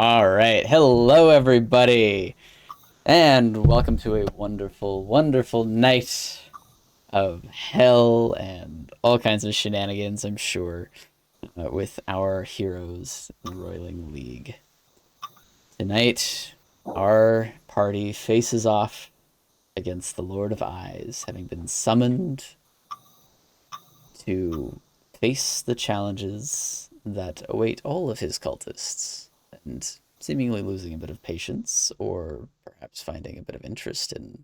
All right. Hello, everybody, and welcome to a wonderful, wonderful night of hell and all kinds of shenanigans, I'm sure, with our heroes in Roiling League. Tonight, our party faces off against the Lord of Eyes, having been summoned to face the challenges that await all of his cultists, and seemingly losing a bit of patience, or perhaps finding a bit of interest in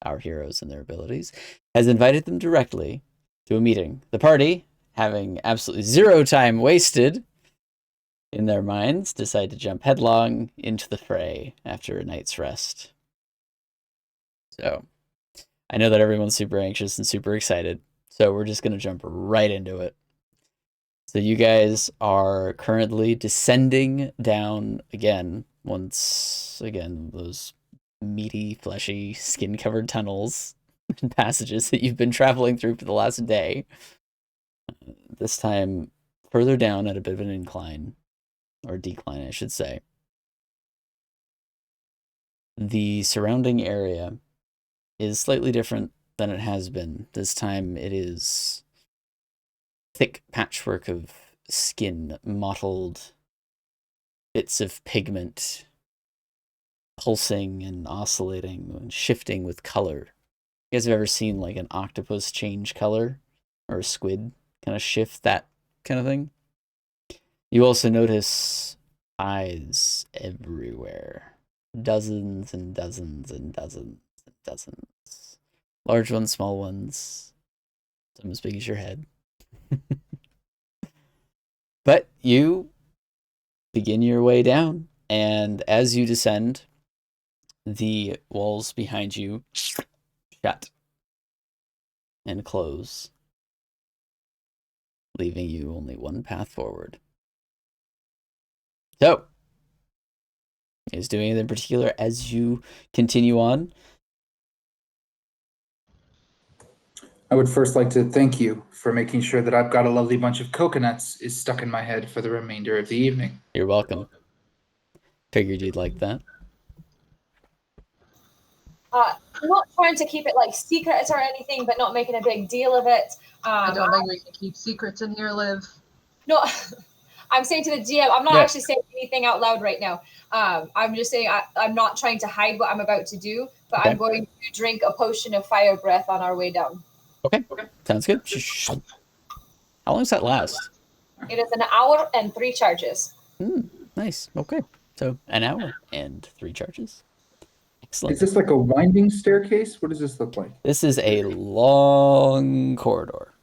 our heroes and their abilities, has invited them directly to a meeting. The party, having absolutely zero time wasted in their minds, decide to jump headlong into the fray after a night's rest. So, I know that everyone's super anxious and super excited, so we're just going to jump right into it. So you guys are currently descending down again, once again, those meaty, fleshy, skin-covered tunnels and passages that you've been traveling through for the last day. This time further down at a bit of an incline, or decline, I should say. The surrounding area is slightly different than it has been. This time it is thick patchwork of skin, mottled bits of pigment, pulsing and oscillating and shifting with color. You guys have ever seen like an octopus change color, or a squid kind of shift, that kind of thing? You also notice eyes everywhere. Dozens and dozens and dozens and dozens. Large ones, small ones, some as big as your head. But you begin your way down, and as you descend, the walls behind you shut and close, leaving you only one path forward. So, is doing anything in particular as you continue on? I would first like to thank you for making sure that I've got a lovely bunch of coconuts is stuck in my head for the remainder of the evening. You're welcome. Figured you'd like that. I'm not trying to keep it like secrets or anything, but not making a big deal of it. I don't think we can keep secrets in here, Liv. No, I'm saying to the GM, I'm not actually saying anything out loud right now. I'm just saying I'm not trying to hide what I'm about to do, but Okay. I'm going to drink a potion of fire breath on our way down. Okay. Sounds good. How long does that last? It is an hour and 3 charges. Nice. Okay. So an hour and 3 charges. Excellent. Is this like a winding staircase? What does this look like? This is a long corridor.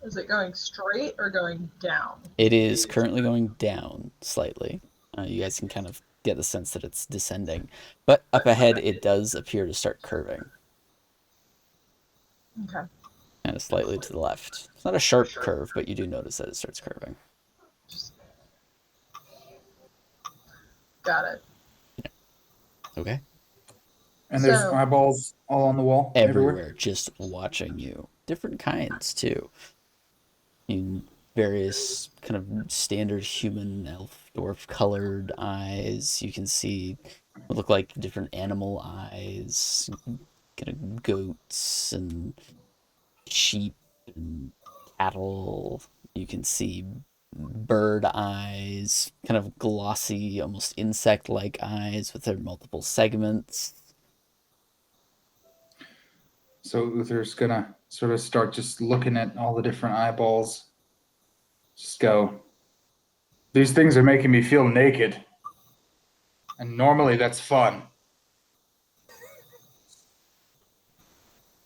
Is it going straight or going down? It is currently going down slightly. You guys can kind of get the sense that it's descending. But up ahead, it does appear to start curving. Okay. Kind of slightly to the left. It's not a sharp curve, but you do notice that it starts curving. Got it. Okay. And there's eyeballs all on the wall? Everywhere, just watching you. Different kinds, too. In various kind of standard human, elf, dwarf colored eyes. You can see what look like different animal eyes, kind of goats and sheep and cattle. You can see bird eyes, kind of glossy, almost insect-like eyes with their multiple segments. So Uther's gonna sort of start just looking at all the different eyeballs. Just go, these things are making me feel naked. And normally that's fun.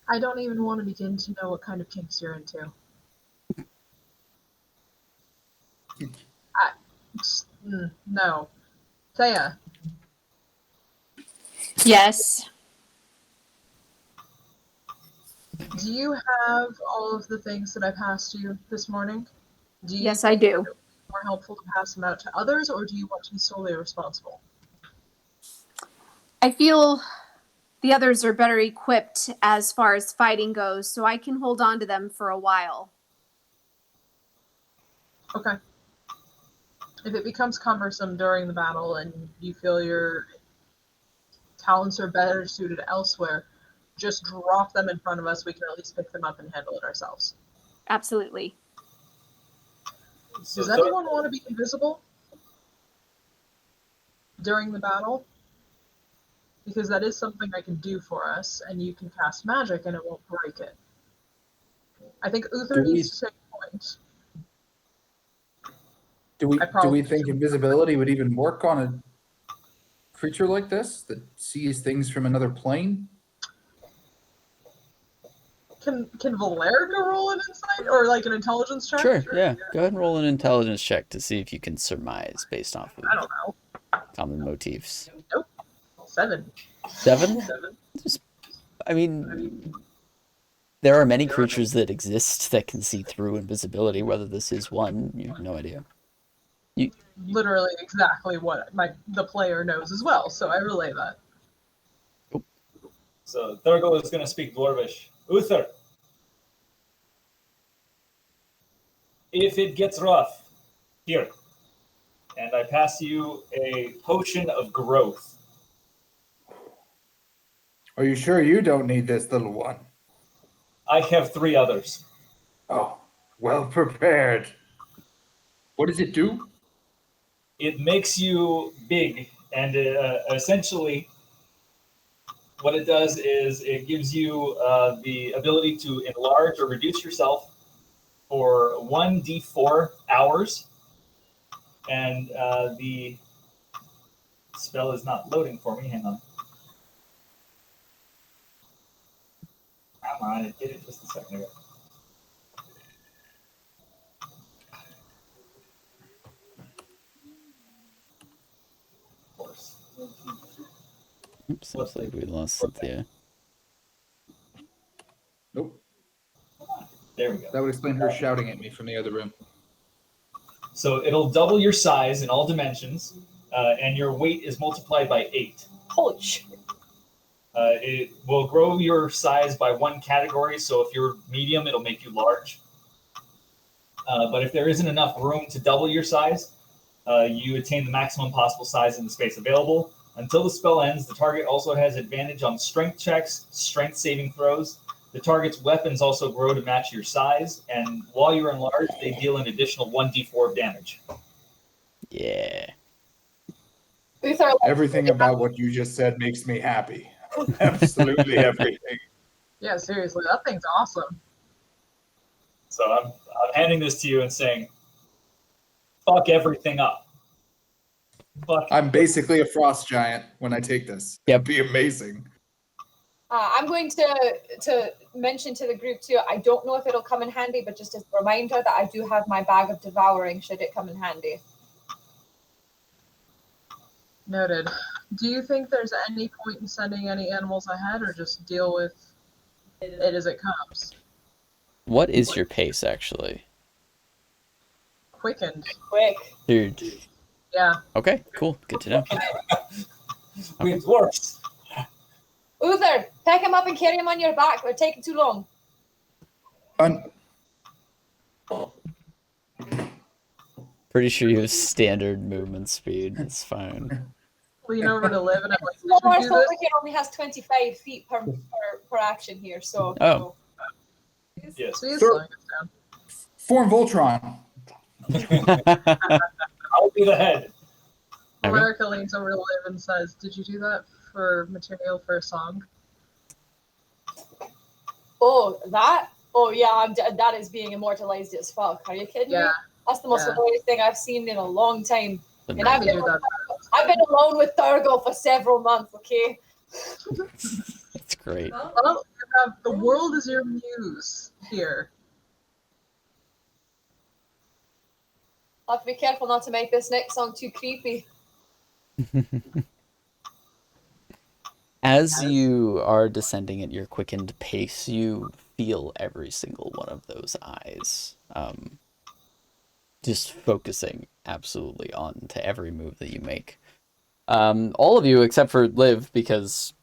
I don't even want to begin to know what kind of kinks you're into. No. Thea. Yes. Do you have all of the things that I passed you this morning? Yes, I do. More helpful to pass them out to others, or do you want to be solely responsible? I feel the others are better equipped as far as fighting goes, so I can hold on to them for a while. Okay. If it becomes cumbersome during the battle and you feel your talents are better suited elsewhere, just drop them in front of us. We can at least pick them up and handle it ourselves. Absolutely. Does anyone want to be invisible during the battle? Because that is something I can do for us, and you can cast magic and it won't break it. I think Uther needs to take a point. Do we think invisibility would even work on a creature like this that sees things from another plane? Can Valerica roll an insight or like an intelligence check? Sure, yeah. Go ahead and roll an intelligence check to see if you can surmise based off of I don't know. common motifs. Nope. 7. 7? I mean, there are many creatures that exist that can see through invisibility. Whether this is one, you have no idea. Literally exactly what the player knows as well, so I relay that. So Thurgo is going to speak Dwarvish. Uther, if it gets rough, here, and I pass you a potion of growth. Are you sure you don't need this, little one? I have 3 others. Oh, well prepared. What does it do? It makes you big, and essentially what it does is it gives you the ability to enlarge or reduce yourself for 1d4 hours, and the spell is not loading for me. Hang on. Come on, it did it just a second ago. Of course. Oops, looks like we lost Cynthia. Nope. There we go. That would explain her shouting at me from the other room. So it'll double your size in all dimensions, and your weight is multiplied by 8. Holy shit. It will grow your size by 1 category, so if you're medium, it'll make you large. But if there isn't enough room to double your size, you attain the maximum possible size in the space available. Until the spell ends, the target also has advantage on strength checks, strength saving throws. The target's weapons also grow to match your size, and while you're enlarged, they deal an additional 1d4 of damage. Yeah. Uther, Everything about what you just said makes me happy. Absolutely everything. Yeah, seriously, that thing's awesome. So I'm handing this to you and saying, fuck everything up. Fuck. I'm basically a frost giant when I take this. Yep. It'd be amazing. I'm going to mention to the group too, I don't know if it'll come in handy, but just as a reminder that I do have my bag of devouring should it come in handy. Noted. Do you think there's any point in sending any animals ahead, or just deal with it as it comes? What is your pace, actually? Quickened. Quick. Dude. Yeah. Okay, cool. Good to know. We dwarfs. Uther, pick him up and carry him on your back. We're taking too long. Pretty sure you have standard movement speed. It's fine. Lean over to live and I'm like, Well, our should we do this? Soldier only has 25 feet per action here, so. Oh. Yes. So he's Sir. slowing us down. Form Voltron. I'll be the head. Okay. America leans over to live and says, did you do that for material for a song? Oh, that? Oh, yeah, that is being immortalized as fuck. Are you kidding me? Yeah. That's the most Yeah. hilarious thing I've seen in a long time. And I I've can been, do that. I've been alone with Thurgo for several months, okay? That's great. Well, you have the world is your muse here. I'll have to be careful not to make this next song too creepy. As you are descending at your quickened pace, you feel every single one of those eyes. Just focusing absolutely on to every move that you make. All of you, except for Liv, because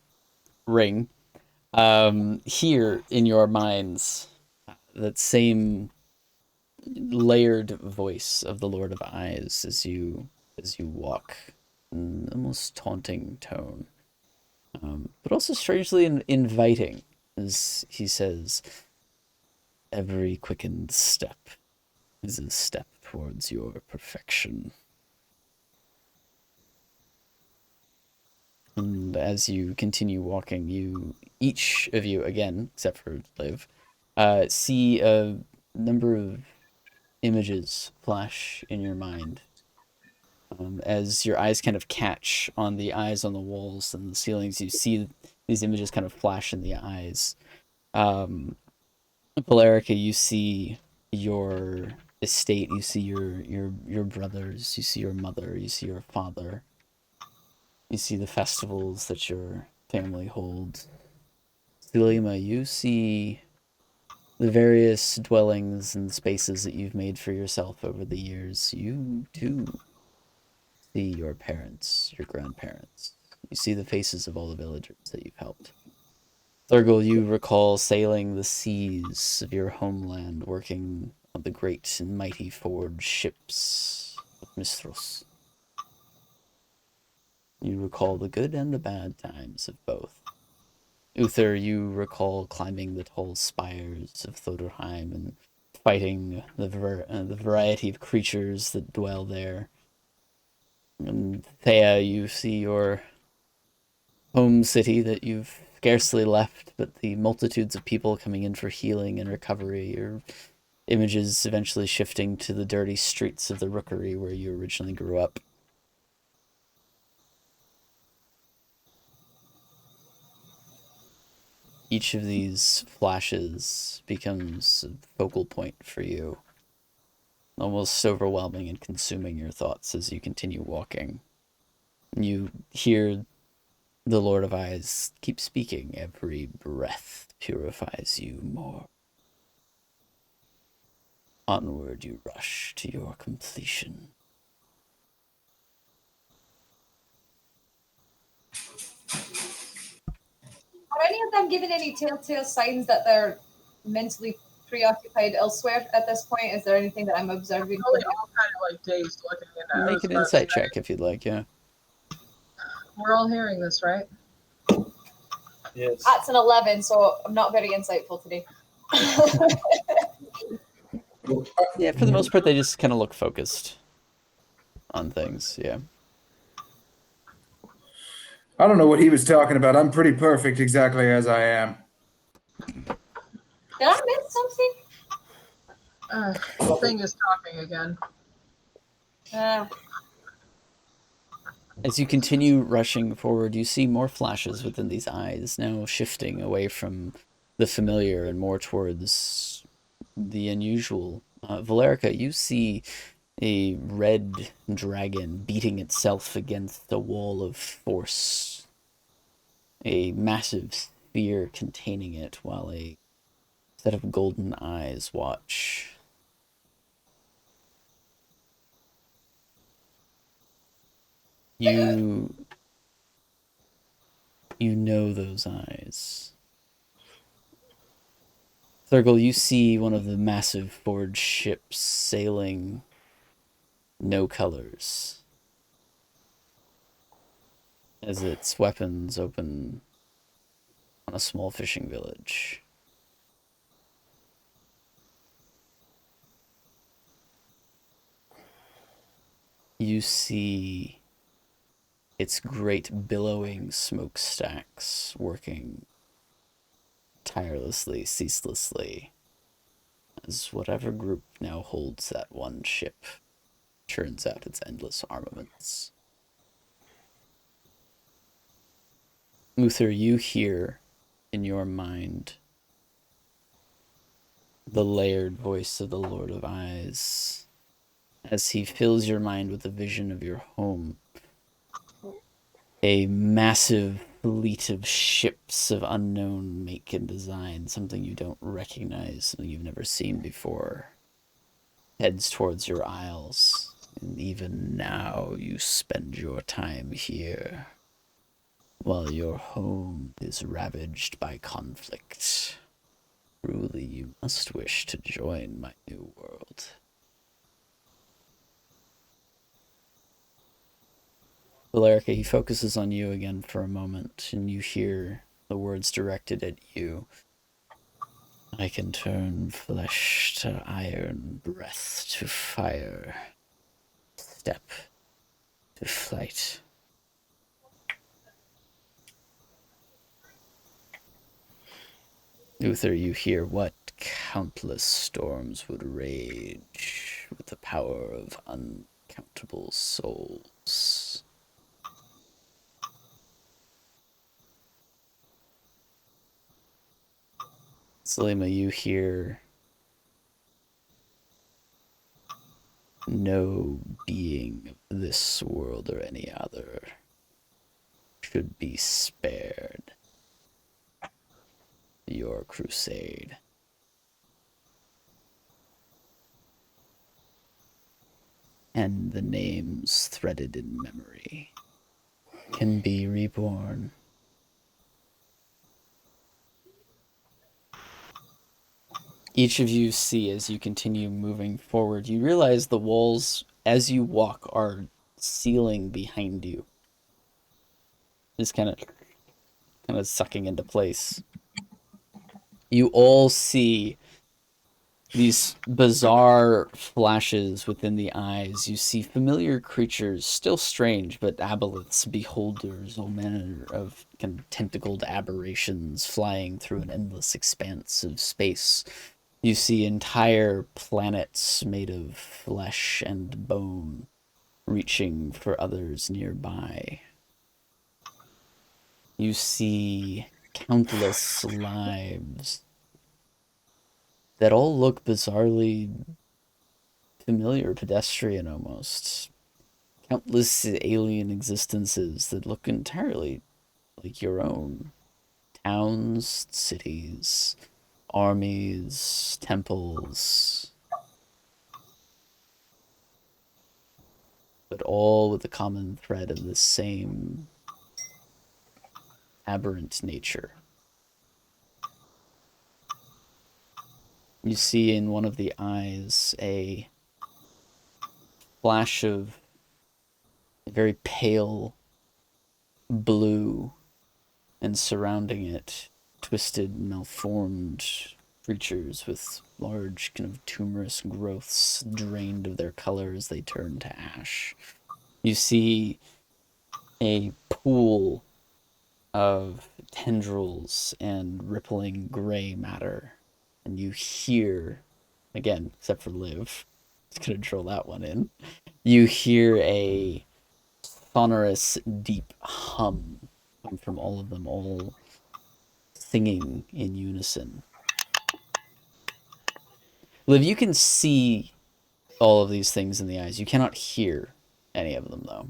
Ring, hear in your minds that same layered voice of the Lord of Eyes as you walk, in a most taunting tone, but also strangely inviting, as he says, "Every quickened step is a step towards your perfection." And as you continue walking, each of you, again, except for Liv, see a number of images flash in your mind. As your eyes kind of catch on the eyes on the walls and the ceilings, you see these images kind of flash in the eyes. Polarica, you see your estate, you see your brothers, you see your mother, you see your father, you see the festivals that your family holds. Selima, you see the various dwellings and spaces that you've made for yourself over the years. You too see your parents, your grandparents. You see the faces of all the villagers that you've helped. Thurgle, you recall sailing the seas of your homeland, working on the great and mighty forged ships of Mistros. You recall the good and the bad times of both. Uther, you recall climbing the tall spires of Thoderheim and fighting the variety of creatures that dwell there. And Thea, you see your home city that you've scarcely left, but the multitudes of people coming in for healing and recovery, your images eventually shifting to the dirty streets of the Rookery where you originally grew up. Each of these flashes becomes a focal point for you, almost overwhelming and consuming your thoughts as you continue walking. You hear the Lord of Eyes keep speaking. Every breath purifies you more. Onward you rush to your completion. Are any of them giving any telltale signs that they're mentally preoccupied elsewhere at this point? Is there anything that I'm observing? Probably all kind of like dazed looking at Make an insight check if you'd like, yeah. We're all hearing this, right? Yes. That's an 11, so I'm not very insightful today. Yeah, for the most part, they just kind of look focused on things, yeah. I don't know what he was talking about. I'm pretty perfect exactly as I am. Did I miss something? The thing is talking again. As you continue rushing forward, you see more flashes within these eyes, now shifting away from the familiar and more towards the unusual. Valerica, you see a red dragon beating itself against a wall of force, a massive sphere containing it, while a set of golden eyes watch. You know those eyes. Thurgle, you see one of the massive forged ships sailing no colors as its weapons open on a small fishing village. You see its great billowing smokestacks working tirelessly, ceaselessly, as whatever group now holds that one ship churns out its endless armaments. Uther, you hear in your mind the layered voice of the Lord of Eyes as he fills your mind with a vision of your home. A massive fleet of ships of unknown make and design, something you don't recognize, something you've never seen before, heads towards your isles. And even now you spend your time here, while your home is ravaged by conflict. Truly, you must wish to join my new world. Valerica, he focuses on you again for a moment, and you hear the words directed at you. I can turn flesh to iron, breath to fire, step to flight. Uther, you hear what countless storms would rage with the power of uncountable souls. Selima, you hear no being of this world or any other should be spared your crusade. And the names threaded in memory can be reborn. Each of you see as you continue moving forward, you realize the walls as you walk are sealing behind you. Just kind of sucking into place. You all see these bizarre flashes within the eyes. You see familiar creatures, still strange, but aboleths, beholders, all manner of kind of tentacled aberrations flying through an endless expanse of space. You see entire planets made of flesh and bone, reaching for others nearby. You see countless lives that all look bizarrely familiar, pedestrian almost. Countless alien existences that look entirely like your own. Towns, cities, armies, temples. But all with the common thread of the same aberrant nature. You see in one of the eyes a flash of a very pale blue, and surrounding it, twisted, malformed creatures with large, kind of tumorous growths drained of their color as they turn to ash. You see a pool of tendrils and rippling gray matter, and you hear, again, except for Liv, just gonna drill that one in, you hear a sonorous, deep hum come from all of them, all singing in unison. Liv, you can see all of these things in the eyes. You cannot hear any of them, though.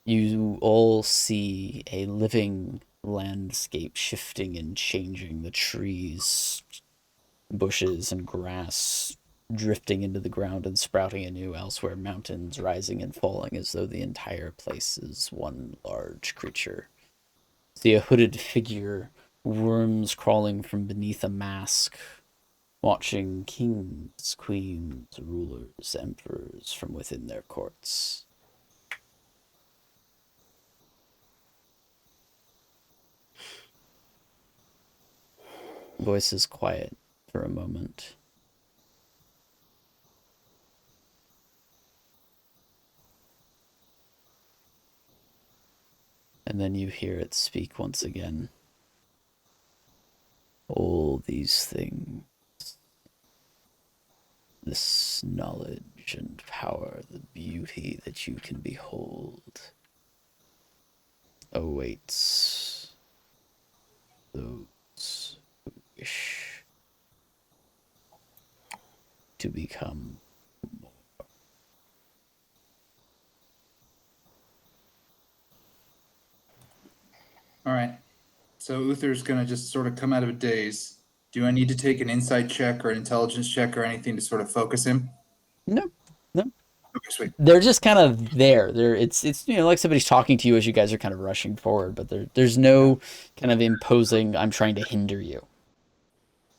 You all see a living landscape shifting and changing. The trees, bushes, and grass drifting into the ground and sprouting anew elsewhere. Mountains rising and falling as though the entire place is one large creature. See a hooded figure, worms crawling from beneath a mask, watching kings, queens, rulers, emperors from within their courts. Voice is quiet for a moment. And then you hear it speak once again. All these things, this knowledge and power, the beauty that you can behold, awaits those who wish to become more. All right. So Uther's gonna just sort of come out of a daze. Do I need to take an insight check or an intelligence check or anything to sort of focus him? No. Okay. sweet. They're just kind of there. It's like somebody's talking to you as you guys are kind of rushing forward, but there's no kind of imposing, I'm trying to hinder you.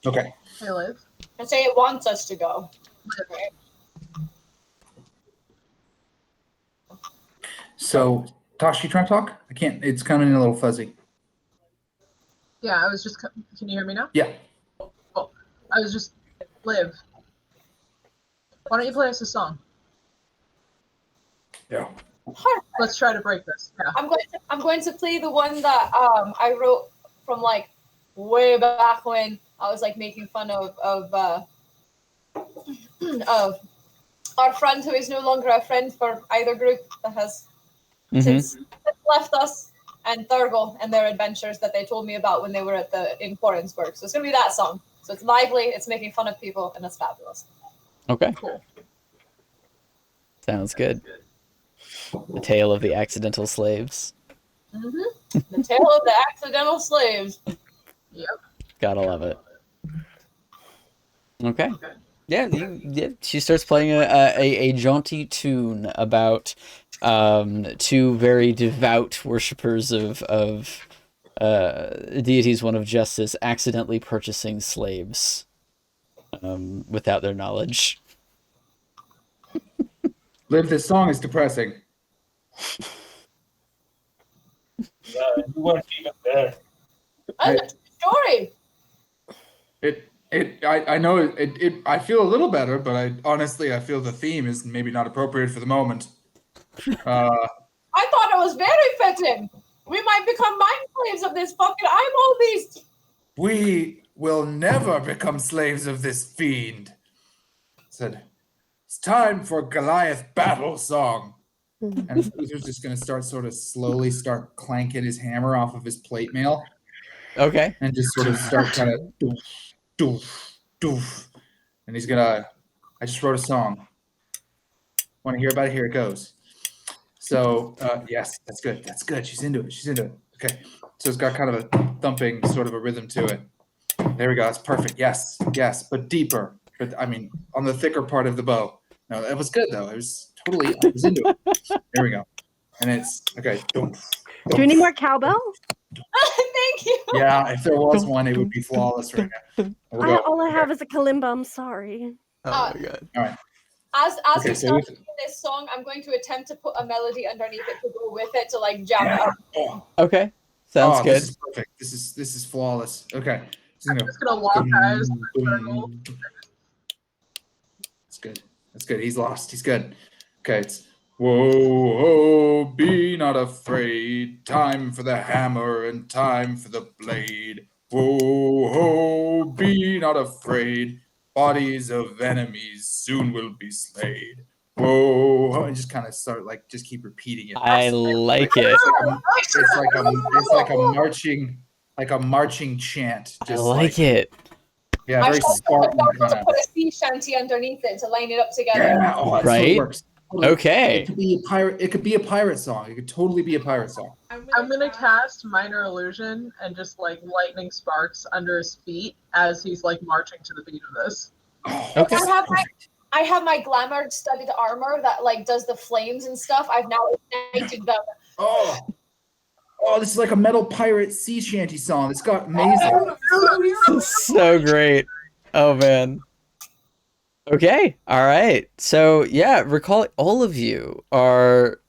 Okay. Hey, Liv. And say it wants us to go. Right? So, Tosh, you trying to talk? I can't. It's coming in a little fuzzy. Yeah, I was just. Can you hear me now? Yeah. Cool. I was just. Liv. Why don't you play us a song? Yeah. Let's try to break this. Yeah. I'm going to play the one that I wrote from like way back when I was like making fun of of our friend who is no longer a friend for either group that has since left us, and Thurgle and their adventures that they told me about when they were in Quarrensburg. So it's gonna be that song. So it's lively, it's making fun of people, and it's fabulous. Okay. Cool. Sounds good. The Tale of the Accidental Slaves. Mm-hmm. The Tale of the Accidental Slaves. Yep. Gotta love it. Okay. Yeah, she starts playing a jaunty tune about two very devout worshippers of deities, one of justice, accidentally purchasing slaves without their knowledge. Liv, this song is depressing. Yeah, you weren't even there. That's a story. I know it. I feel a little better, but I feel the theme is maybe not appropriate for the moment. I thought it was very fitting. We might become mind slaves of this fucking eyeball beast. We will never become slaves of this fiend. Said, it's time for Goliath battle song. And Uther's just going to slowly start clanking his hammer off of his plate mail. Okay. And just sort of start kind of doof, doof, doof. And he's going to, I just wrote a song. Want to hear about it? Here it goes. So, yes, that's good. That's good. She's into it. Okay. So it's got kind of a thumping sort of a rhythm to it. There we go. That's perfect. Yes, but deeper. But I mean, on the thicker part of the bow. No, that was good though. I was into it. There we go. And it's okay. Do you need more cowbell? Thank you. Yeah, if there was one, it would be flawless right now. All I have is a kalimba. I'm sorry. Oh my god. All right. As Okay, we so start this song, I'm going to attempt to put a melody underneath it to go with it to like jam it up. Oh, Okay. Sounds good. This is perfect. This is flawless. Okay. I'm just gonna lock eyes. That's good. He's lost. He's good. Okay, it's whoa, be not afraid. Time for the hammer and time for the blade. Whoa, be not afraid. Bodies of enemies soon will be slayed. Whoa, and just kind of start just keep repeating it. I like it. It's like a marching chant. I like it. Yeah, very Spartan kind to of. put a sea shanty underneath it to line it up together. Yeah, that Right? totally works. Totally. Okay. It could be a pirate. It could be a pirate song. It could totally be a pirate song. I'm gonna cast Minor Illusion and just like lightning sparks under his feet as he's like marching to the beat of this. Oh, Okay. I have my glamour studded armor that like does the flames and stuff. I've now ignited them. Oh, this is like a metal pirate sea shanty song. It's got amazing. So great. Oh man. Okay. All right. So yeah, recall all of you are.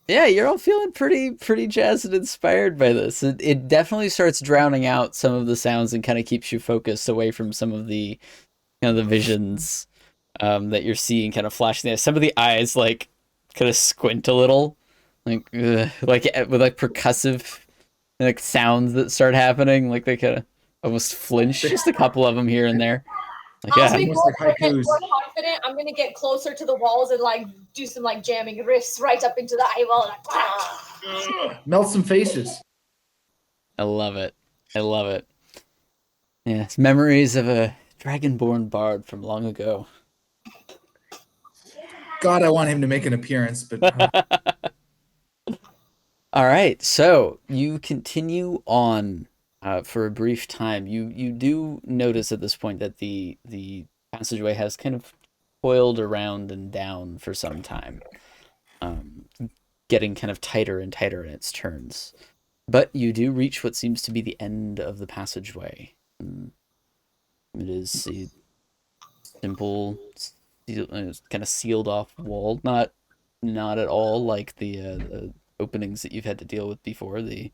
Yeah, you're all feeling pretty jazzed and inspired by this. It definitely starts drowning out some of the sounds and kind of keeps you focused away from some of the kind of the visions that you're seeing kind of flashing there. Some of the eyes like kind of squint a little, like with like percussive like sounds that start happening. Like they kind of almost flinch. Just a couple of them here and there. Like, As yeah. we go Almost like more haikus. confident, I'm gonna get closer to the walls and like do some like jamming riffs right up into the eyeball. Like, Melt some faces. I love it. I love it. Yeah, it's memories of a dragonborn bard from long ago. God, I want him to make an appearance, but All right, so you continue on for a brief time. You do notice at this point that the passageway has kind of coiled around and down for some time, getting kind of tighter and tighter in its turns. But you do reach what seems to be the end of the passageway. It is a simple, kind of sealed off wall, not at all like the openings that you've had to deal with before, the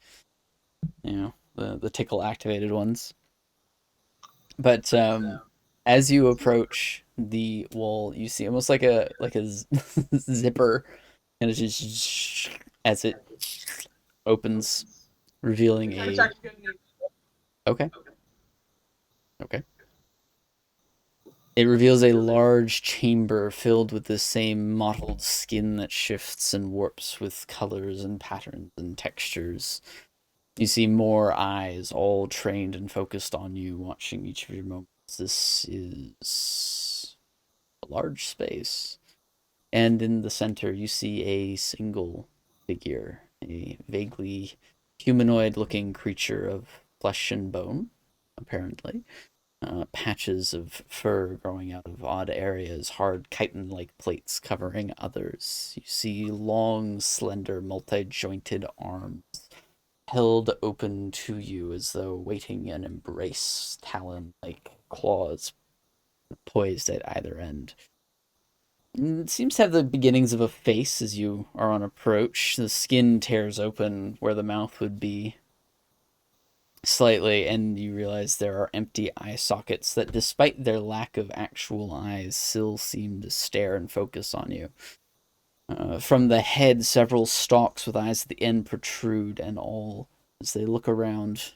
tickle activated ones. But as you approach the wall, you see almost like a zipper, and it's just as it opens, revealing It's a actually good news. okay. It reveals a large chamber filled with the same mottled skin that shifts and warps with colors and patterns and textures. You see more eyes, all trained and focused on you, watching each of your moments. This is a large space. And in the center, you see a single figure, a vaguely humanoid-looking creature of flesh and bone, apparently. Patches of fur growing out of odd areas, hard chitin-like plates covering others. You see long, slender, multi-jointed arms held open to you as though waiting an embrace, talon-like claws poised at either end. It seems to have the beginnings of a face as you are on approach. The skin tears open where the mouth would be slightly, and you realize there are empty eye sockets that, despite their lack of actual eyes, still seem to stare and focus on you. From the head, several stalks with eyes at the end protrude, and all, as they look around,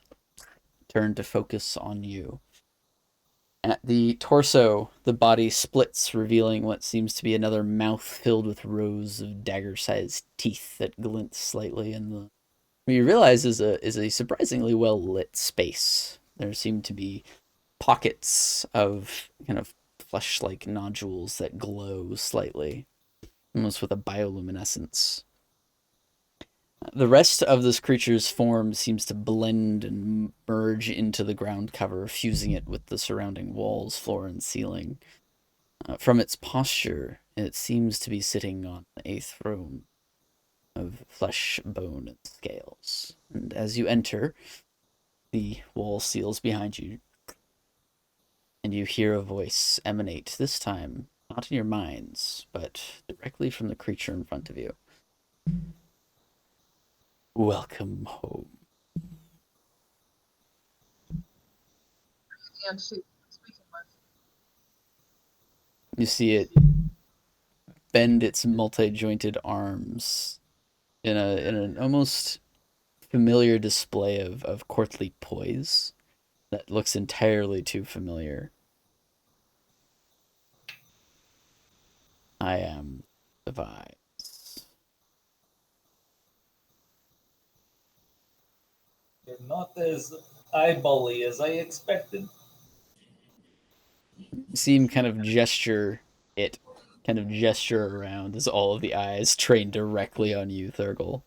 turn to focus on you. At the torso, the body splits, revealing what seems to be another mouth filled with rows of dagger-sized teeth that glint slightly in the... What you realize is a surprisingly well-lit space. There seem to be pockets of kind of flesh-like nodules that glow slightly, almost with a bioluminescence. The rest of this creature's form seems to blend and merge into the ground cover, fusing it with the surrounding walls, floor, and ceiling. From its posture, it seems to be sitting on a throne of flesh, bone, and scales. And as you enter, the wall seals behind you, and you hear a voice emanate, this time not in your minds, but directly from the creature in front of you. Welcome home. And speaking with. You see it bend its multi-jointed arms in an almost familiar display of courtly poise that looks entirely too familiar. I am the vibes. You're not as eyebally as I expected. You see him kind of gesture around as all of the eyes train directly on you, Thurgle.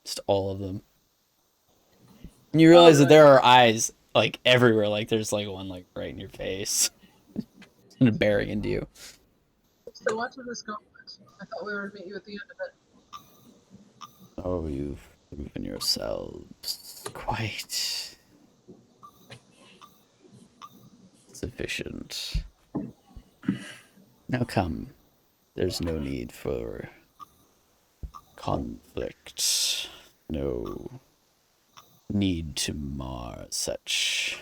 Just all of them. And you realize that there are eyes like everywhere, like there's like one like right in your face. And bearing into you. So what did this go with? I thought we were to meet you at the end of it. Oh, you've proven yourselves quite sufficient. Now come. There's no need for conflict. No need to mar such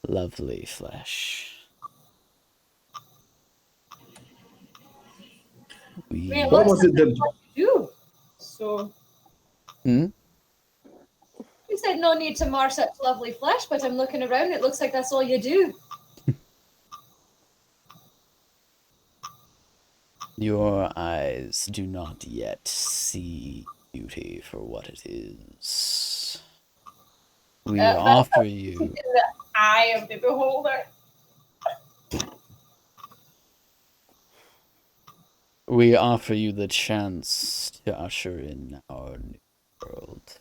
lovely flesh. What was it that you? So. Hmm? You said no need to mar such lovely flesh, but I'm looking around. It looks like that's all you do. Your eyes do not yet see beauty for what it is. We offer you... In the eye of the beholder. We offer you the chance to usher in our new world.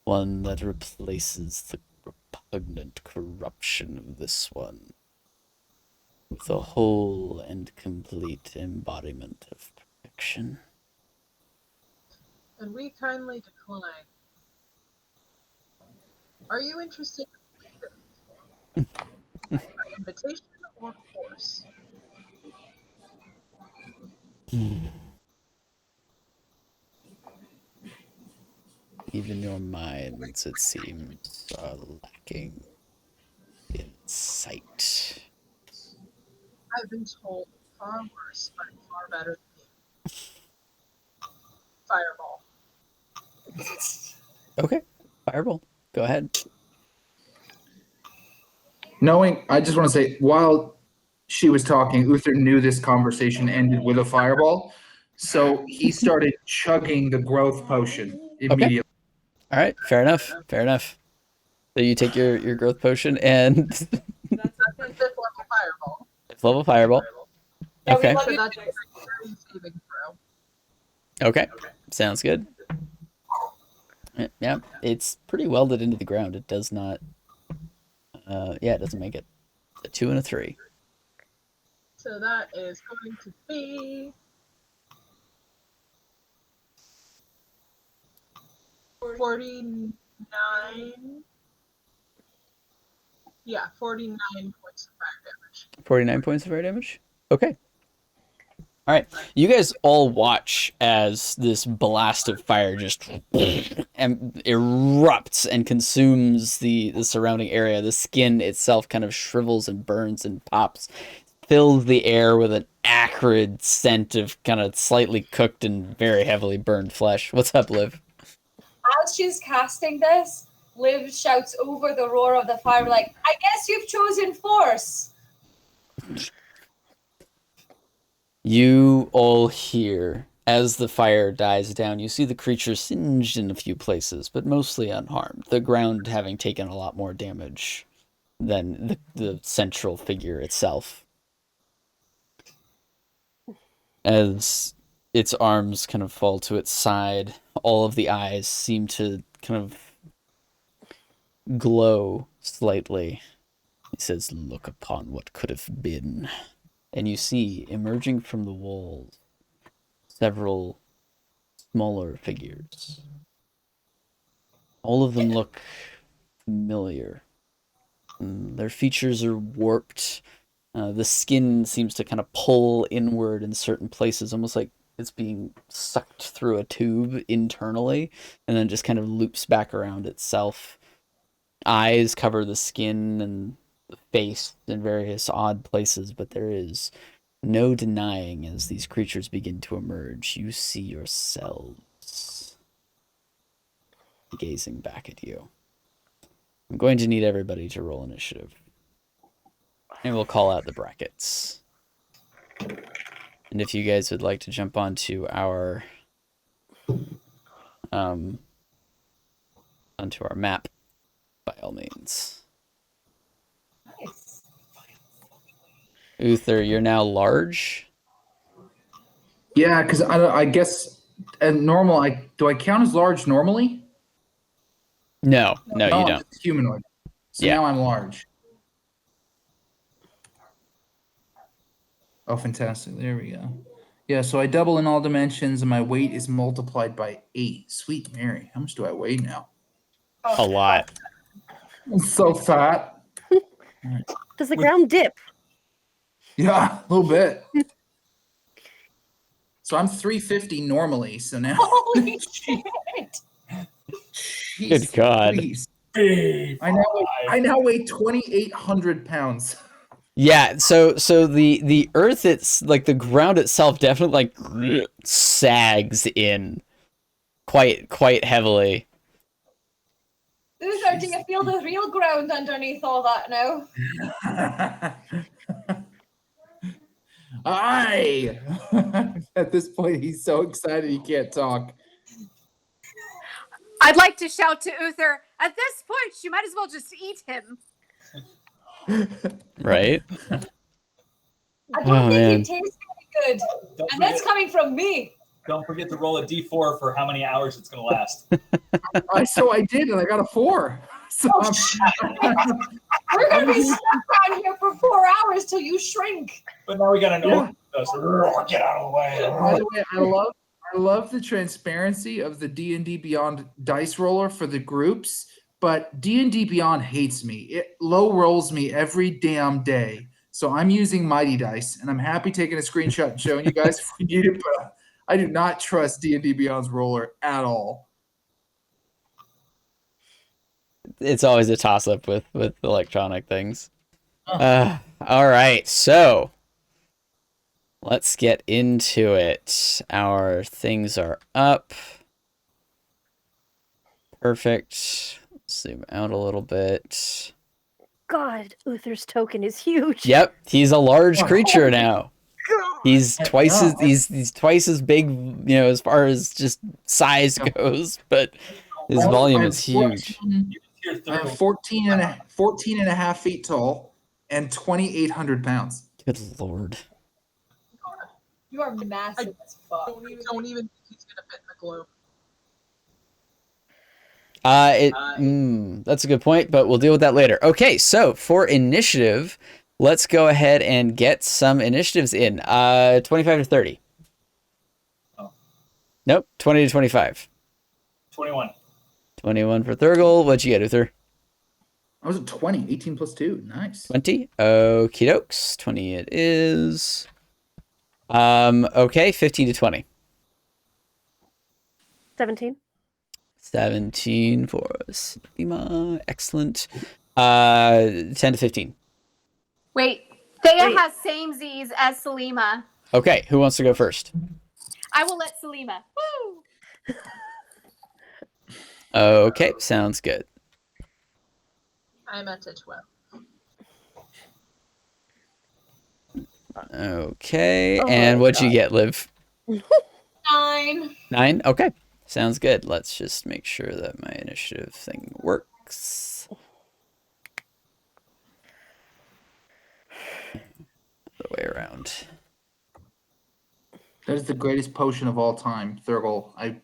One that replaces the repugnant corruption of this one. The whole and complete embodiment of perfection. And we kindly decline. Are you interested in by invitation or force? Even your minds, it seems, are lacking insight. I've been told far worse, but far better than you. Fireball. Okay, fireball. Go ahead. I just want to say, while she was talking, Uther knew this conversation ended with a fireball, so he started chugging the growth potion immediately. All right, fair enough. Fair enough. So you take your growth potion and That's a 5th level fireball. level fireball. Yeah, we Okay. love So you. that's a saving throw. Okay. Sounds good. Yeah, it's pretty welded into the ground. It does not. It doesn't make it. It's a 2 and a 3. So that is going to be 49. Yeah, 49 points of fire damage. 49 points of fire damage. Okay. All right, you guys all watch as this blast of fire just erupts and consumes the surrounding area. The skin itself kind of shrivels and burns and pops, fills the air with an acrid scent of kind of slightly cooked and very heavily burned flesh. What's up, Liv? As she's casting this, Liv shouts over the roar of the fire, like, I guess you've chosen force. You all hear, as the fire dies down, you see the creature singed in a few places, but mostly unharmed, the ground having taken a lot more damage than the central figure itself. As its arms kind of fall to its side, all of the eyes seem to kind of glow slightly. He says, "Look upon what could have been." And you see, emerging from the walls, several smaller figures. All of them look familiar. Their features are warped. The skin seems to kind of pull inward in certain places, almost like it's being sucked through a tube internally, and then just kind of loops back around itself. Eyes cover the skin and the face in various odd places, but there is no denying as these creatures begin to emerge. You see yourselves gazing back at you. I'm going to need everybody to roll initiative. And we'll call out the brackets. And if you guys would like to jump onto our map, by all means. Nice. Uther, you're now large. Yeah, because I guess at normal, do I count as large normally? No, you don't. It's humanoid. So Yeah. now I'm large. Oh, fantastic. There we go. Yeah, so I double in all dimensions, and my weight is multiplied by 8. Sweet Mary. How much do I weigh now? A lot. I'm so fat. Does the ground dip? Yeah, a little bit. So I'm 350 normally, so now... Holy shit! Jeez, Good God. please. I now weigh 2,800 pounds. Yeah, so the earth, it's like the ground itself definitely like sags in quite heavily. Uther, do you feel the real ground underneath all that now? Aye! At this point, he's so excited he can't talk. I'd like to shout to Uther, at this point, you might as well just eat him. Right? I don't Oh, think man. it tastes very good. And that's coming from me. Don't forget to roll a d4 for how many hours it's going to last. So I did, and I got a 4. So We're going to be stuck around here for for 4 hours till you shrink. But now we got an Yeah. open. Get out of the way. By the way, I love the transparency of the D&D Beyond dice roller for the groups, but D&D Beyond hates me. It low rolls me every damn day. So I'm using Mighty Dice, and I'm happy taking a screenshot and showing you guys if we need it, but I do not trust D&D Beyond's roller at all. It's always a toss-up with electronic things. All right, so let's get into it. Our things are up. Perfect. Zoom out a little bit. God, Uther's token is huge. Yep, he's a large creature now. God. He's twice as he's twice as big, you know, as far as just size goes, but his volume is huge. I'm 14 and a half feet tall and 2,800 pounds. Good lord. You are massive as fuck. Don't even think he's gonna fit in the globe. That's a good point, but we'll deal with that later. Okay, so for initiative, let's go ahead and get some initiatives in. 25 to 30. Oh. Nope, 20 to 25. 21. 21 for Thurgle. What'd you get, Uther? I was at 20, 18 plus 2. Nice. 20. Okie dokes. 20 it is. Okay, 15 to 20. 17. 17 for Selima. Excellent. 10 to 15. Wait, Thea has same Z's as Selima. Okay, who wants to go first? I will let Selima. Woo! Okay, sounds good. I'm at a 12. Okay, Oh and my what'd you God. get, Liv? 9. 9? Okay, sounds good. Let's just make sure that my initiative thing works. The way around. That is the greatest potion of all time, Thurgle. I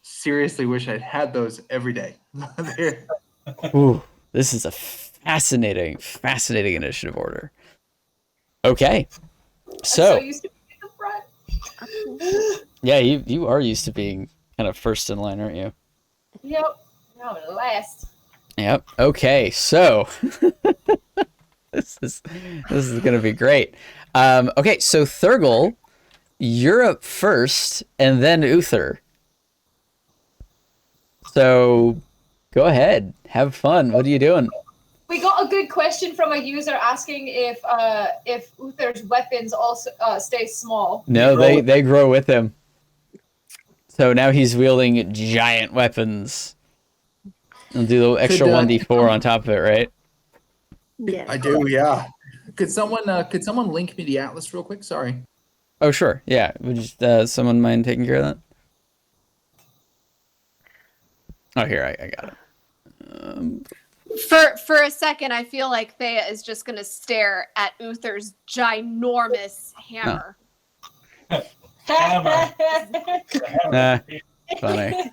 seriously wish I'd had those every day. Ooh, this is a fascinating initiative order. Okay, I'm so used to being at the front. yeah, you are used to being kind of first in line, aren't you? Yep. Now I'm last. Yep. Okay, so this is gonna be great. Okay, so Thurgle, you're up first, and then Uther. So go ahead, have fun. What are you doing? We got a good question from a user asking if Uther's weapons also stay small. No, they grow with him. So now he's wielding giant weapons. I'll do the extra 1d4 on top of it, right? Yeah. I do, yeah. Could someone link me the atlas real quick? Sorry. Oh, sure. Yeah. Would you, someone mind taking care of that? Oh, here, I got it. For a second, I feel like Thea is just gonna stare at Uther's ginormous hammer. Hammer. Funny.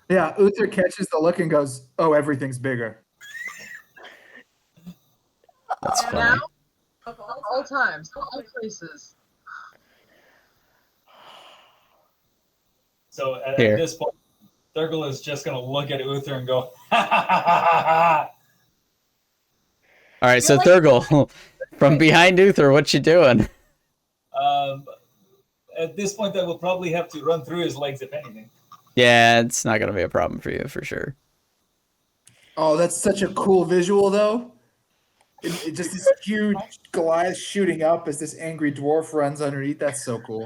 Yeah, Uther catches the look and goes, "Oh, everything's bigger." That's funny. Now, of all times, of all places. So at Here. this point, Thurgle is just going to look at Uther and go, ha ha ha ha ha. All right, so You're like- Thurgle, from behind Uther, what you doing? At this point, I will probably have to run through his legs, if anything. Yeah, it's not gonna be a problem for you for sure. Oh, that's such a cool visual, though. It just this huge Goliath shooting up as this angry dwarf runs underneath. That's so cool.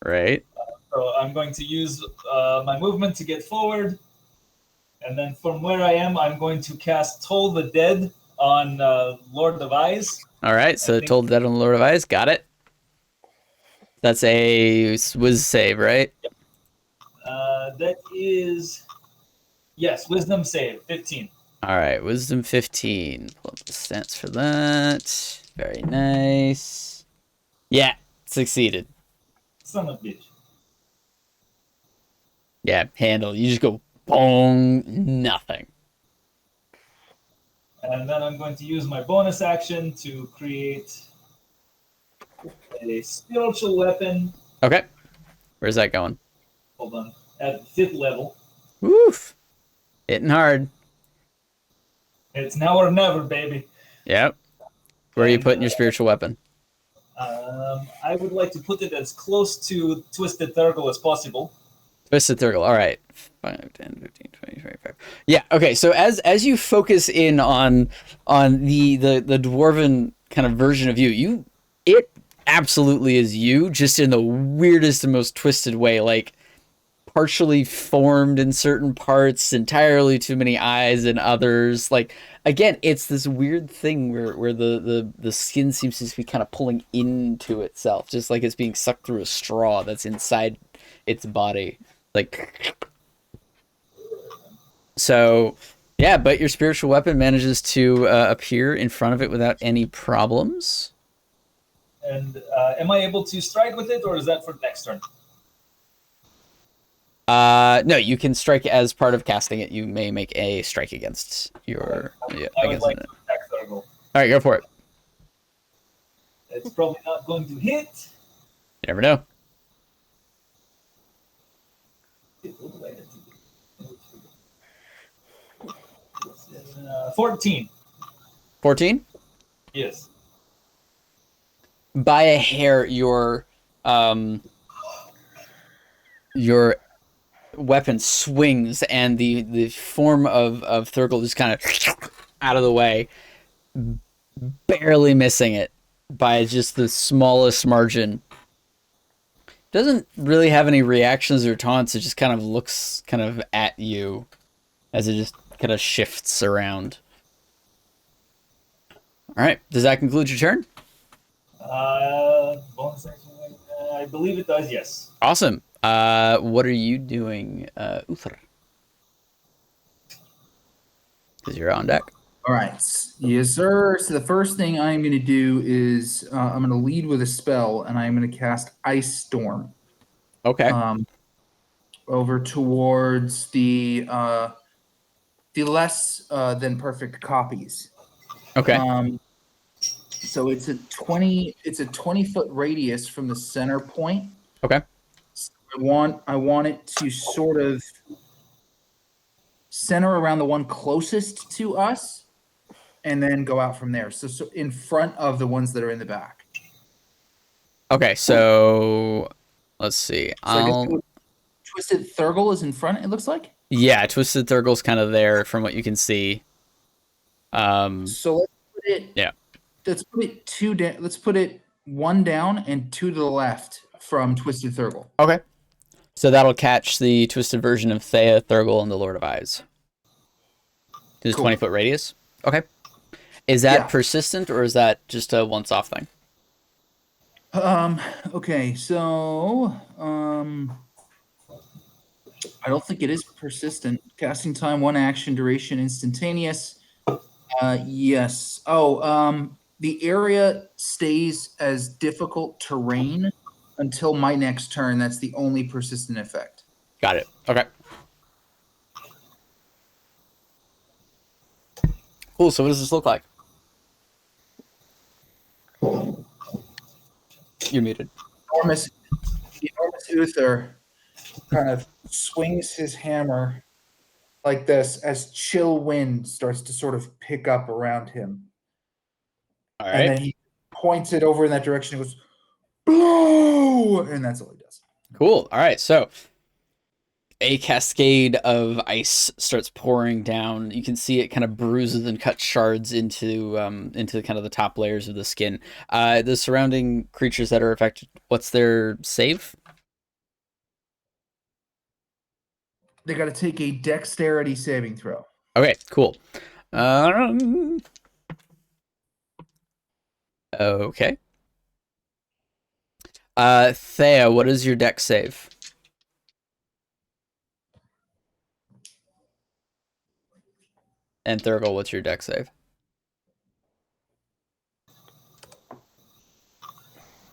Right? So I'm going to use my movement to get forward. And then from where I am, I'm going to cast Toll the Dead on Lord of Eyes. All right, so told that on the Lord of Eyes. Got it. That's a whiz save, right? That is, yes, Wisdom save, 15. All right, Wisdom 15. Pull up the stats for that. Very nice. Yeah, succeeded. Son of a bitch. Yeah, handle. You just go boom, nothing. And then I'm going to use my bonus action to create a spiritual weapon. Okay. Where's that going? Hold on. At 5th level. Woof. Hitting hard. It's now or never, baby. Yep. Where are you putting your spiritual weapon? I would like to put it as close to Twisted Thurgle as possible. Twisted Thurgle. All right. 5, 10, 15, 20, 25. Yeah. Okay. So as you focus in on the dwarven kind of version of you, it absolutely is you, just in the weirdest and most twisted way. Like, partially formed in certain parts, entirely too many eyes in others. Like, again, it's this weird thing where the skin seems to be kind of pulling into itself, just like it's being sucked through a straw that's inside its body. Like, so yeah, but your spiritual weapon manages to appear in front of it without any problems. And am I able to strike with it, or is that for next turn? No, you can strike as part of casting it. You may make a strike against your. Yeah, I would like to attack Thurgle. All right, go for it. It's probably not going to hit. You never know. 14. 14? Yes. By a hair, your weapon swings, and the form of Thurgle just kind of out of the way, barely missing it by just the smallest margin. Doesn't really have any reactions or taunts. It just kind of looks kind of at you as it just kind of shifts around. All right. Does that conclude your turn? Bonus action. I believe it does. Yes. Awesome. What are you doing, Uther? Because you're on deck. All right. Yes, sir. So the first thing I'm going to do is I'm going to lead with a spell, and I'm going to cast Ice Storm. Okay. Over towards the less than perfect copies. Okay. So it's a 20-foot radius from the center point. Okay. So I want it to sort of center around the one closest to us, and then go out from there. So in front of the ones that are in the back. Okay, so let's see. So Twisted Thurgle is in front, it looks like? Yeah, Twisted Thurgle's kind of there from what you can see. So let's put it. Yeah. Let's put it two down. Let's put it one down and two to the left from Twisted Thurgle. Okay. So that'll catch the twisted version of Thea, Thurgle, and the Lord of Eyes. His Cool. 20-foot radius? Okay. Is that persistent, or is that just a once-off thing? Okay, so I don't think it is persistent. Casting time, 1 action, duration, instantaneous. Yes. The area stays as difficult terrain until my next turn. That's the only persistent effect. Got it. Okay. Cool, so what does this look like? You're muted. The enormous Uther kind of swings his hammer like this as chill wind starts to sort of pick up around him. All And then right. he points it over in that direction and goes, blow! And that's all he does. Cool. All right, so a cascade of ice starts pouring down. You can see it kind of bruises and cuts shards into kind of the top layers of the skin. The surrounding creatures that are affected, what's their save? They got to take a dexterity saving throw. Okay, cool. Okay. Thea, what is your dex save? And Thurgle, what's your dex save?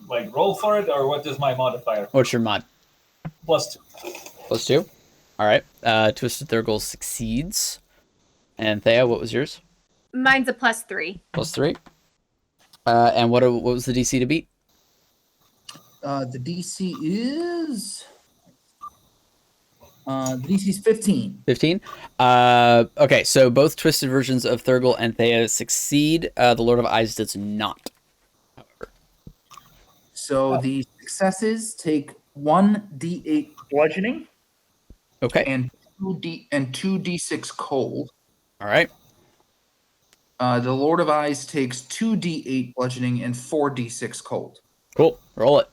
Like roll for it, or what is my modifier? What's your mod? +2. +2? All right. Twisted Thurgle succeeds. And Thea, what was yours? Mine's a +3. +3. And what was the DC to beat? The DC is... the DC is 15. 15. Okay, so both twisted versions of Thurgle and Thea succeed. The Lord of Eyes does not, however. So the successes take 1d8 bludgeoning. Okay. And 2d6 cold. All right. The Lord of Eyes takes 2d8 bludgeoning and 4d6 cold. Cool. Roll it.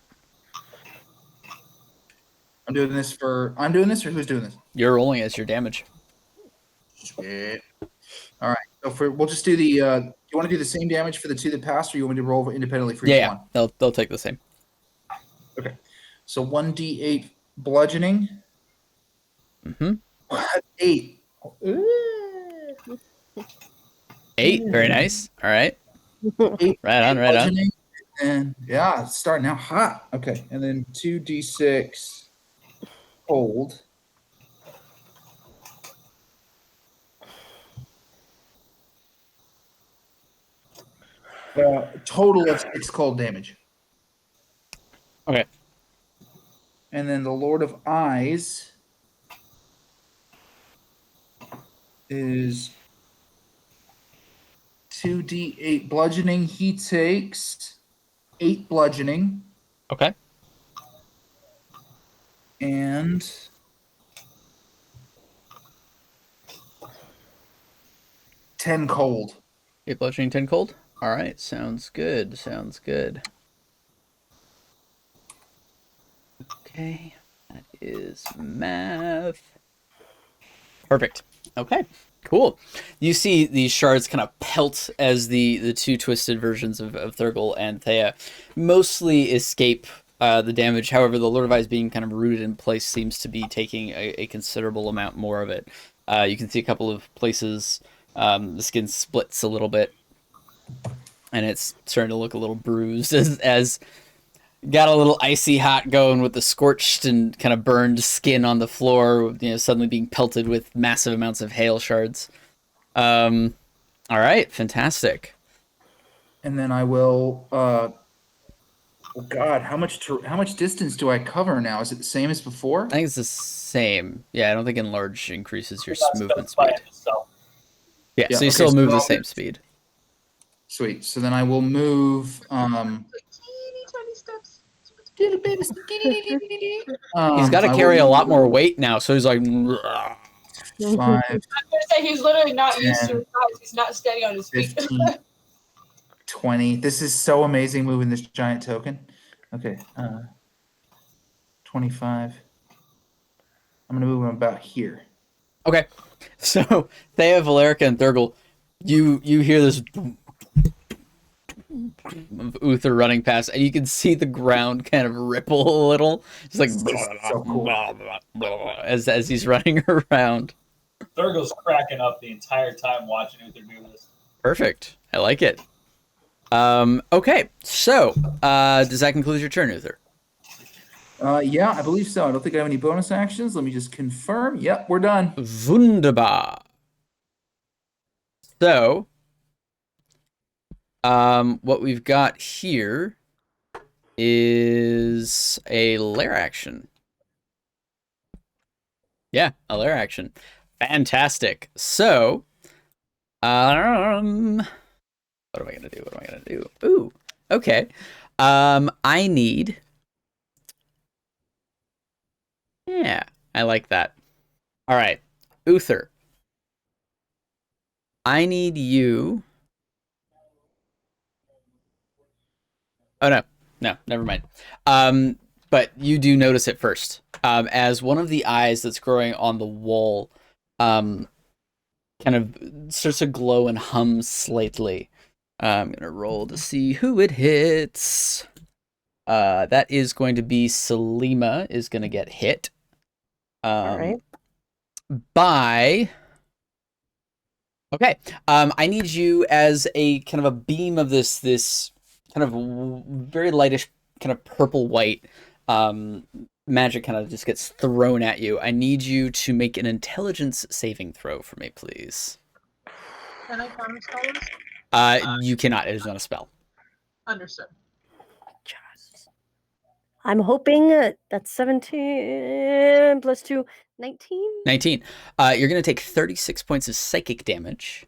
I'm doing this, or who's doing this? You're rolling as your damage. Sweet. All right. So we'll just do the. You want to do the same damage for the two that passed, or you want me to roll independently for each one? They'll take the same. Okay. So 1d8 bludgeoning. Mm-hmm. 8. 8. Very nice. All right. 8 Right on. Right on. And yeah, it's starting out hot. Okay. And then 2d6 cold. Total of 6 cold damage. Okay. And then the Lord of Eyes is 2d8 bludgeoning. He takes 8 bludgeoning. Okay. And 10 cold. 8 bludgeoning, 10 cold. All right. Sounds good. Sounds good. Okay. That is math. Perfect. Okay. Cool. You see these shards kind of pelt as the two twisted versions of Thurgle and Thea mostly escape the damage. However, the Lord of Eyes being kind of rooted in place seems to be taking a considerable amount more of it. You can see a couple of places the skin splits a little bit, and it's starting to look a little bruised as got a little icy hot going with the scorched and kind of burned skin on the floor, suddenly being pelted with massive amounts of hail shards. All right, fantastic. And then I will. Oh God, how much distance do I cover now? Is it the same as before? I think it's the same. Yeah, I don't think enlarge increases your movement speed. Yeah, so you okay, still move the same speed. Sweet. So then I will move. Teeny tiny steps. He's got to carry a lot more weight now, so he's like. 5. I was gonna say he's literally not used to it. He's not steady on his feet. 15, 20. This is so amazing moving this giant token. Okay. 25. I'm gonna move him about here. Okay. So Thea, Valerica, and Thurgle, you hear this of Uther running past, and you can see the ground kind of ripple a little. It's like so cool. as he's running around. Thurgo's cracking up the entire time watching Uther do this. Perfect. I like it. Okay, so does that conclude your turn, Uther? Yeah, I believe so. I don't think I have any bonus actions. Let me just confirm. Yep, we're done. Wunderbar. So, what we've got here is a lair action. Yeah, a lair action. Fantastic. So, what am I gonna do? What am I gonna do? Ooh, okay. I need. Yeah, I like that. All right, Uther. I need you. Oh no, never mind. But you do notice it first. As one of the eyes that's growing on the wall, kind of starts to glow and hum slightly. I'm gonna roll to see who it hits. That is going to be Selima is gonna get hit. All right. By. Okay. I need you as a kind of a beam of this kind of very lightish, kind of purple white magic kind of just gets thrown at you. I need you to make an intelligence saving throw for me, please. Can I counterspell this? You cannot. It is not a spell. Understood. I'm hoping that's 17 plus 2, 19. 19. You're going to take 36 points of psychic damage.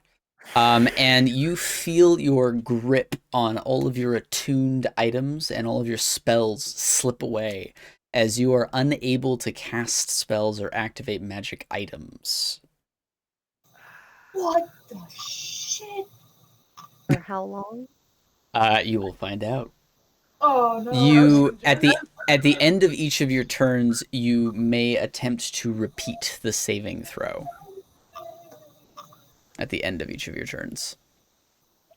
And you feel your grip on all of your attuned items and all of your spells slip away as you are unable to cast spells or activate magic items. What the shit? For how long? You will find out. Oh no. You at the end of each of your turns, you may attempt to repeat the saving throw. At the end of each of your turns.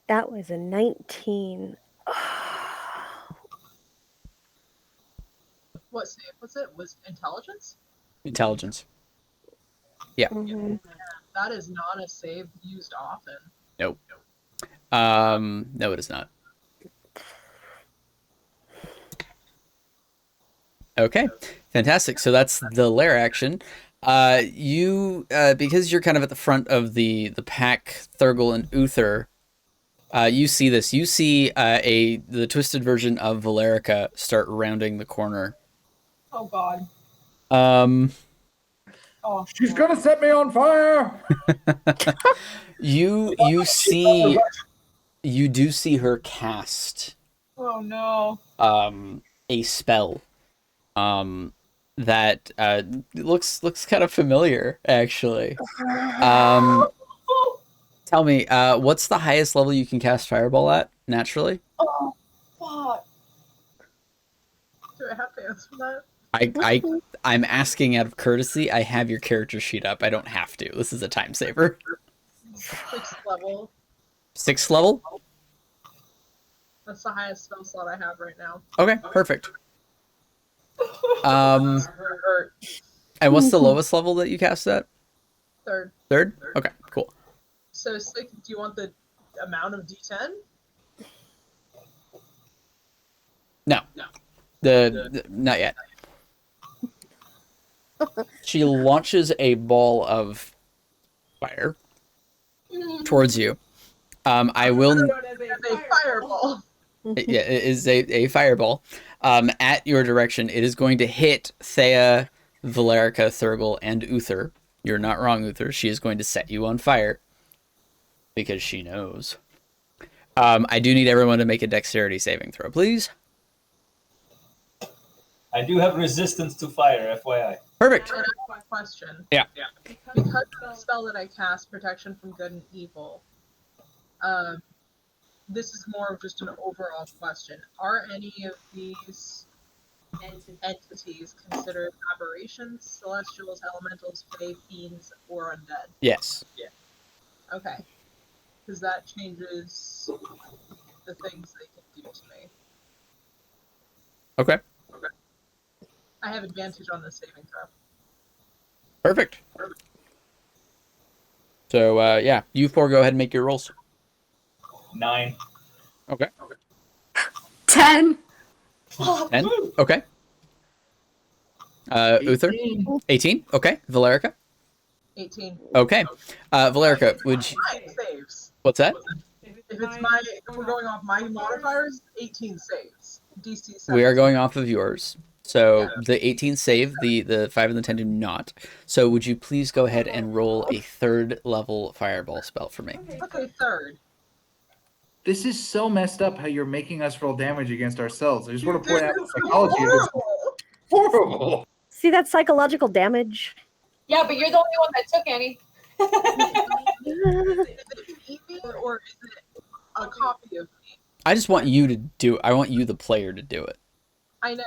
That was a 19. What save was it? Was intelligence? Intelligence. Yeah. Mhm. That is not a save used often. Nope. No, it is not. Okay, fantastic. So that's the lair action. You because you're kind of at the front of the pack, Thurgle and Uther. You see this. You see the twisted version of Valerica start rounding the corner. Oh god. Oh. She's gonna set me on fire. You do see her cast Oh no. a spell that looks kind of familiar actually. Tell me, what's the highest level you can cast Fireball at naturally? Oh fuck. Do I have to answer that? I'm asking out of courtesy. I have your character sheet up. I don't have to. This is a time saver. 6th level. 6th level? That's the highest spell slot I have right now. Okay, perfect. Or And what's the lowest level that you cast at? 3rd. 3rd? Okay, cool. So, do you want the amount of D10? No. Not yet. She launches a ball of fire towards you. I will. It's a fireball. Yeah, it is a fireball. At your direction, it is going to hit Thea, Valerica, Thurgle, and Uther. You're not wrong, Uther. She is going to set you on fire because she knows. I do need everyone to make a dexterity saving throw, please. I do have resistance to fire, FYI. Perfect. And I have a question. Yeah. Because of the spell that I cast, Protection from Good and Evil, this is more of just an overall question. Are any of these entities considered aberrations, celestials, elementals, fae, fiends, or undead? Yes. Okay. Because that changes the things they can do to me. Okay. I have advantage on the saving throw. Perfect. So, yeah, you four go ahead and make your rolls. 9. Okay. 10. 10? Okay. Uther? 18? Okay. Valerica? 18. Okay. Valerica, would you... Mine saves. What's that? If we're going off my modifiers, 18 saves. DC 17. We are going off of yours. So the 18 save, the 5 and the 10 do not. So would you please go ahead and roll a 3rd level fireball spell for me? Okay, 3rd. This is so messed up how you're making us roll damage against ourselves. I just want to point out the psychology of this. Horrible. See that psychological damage? Yeah, but you're the only one that took any. Is it me or is it a copy of me? I just want you to do. I want you, the player, to do it. I know.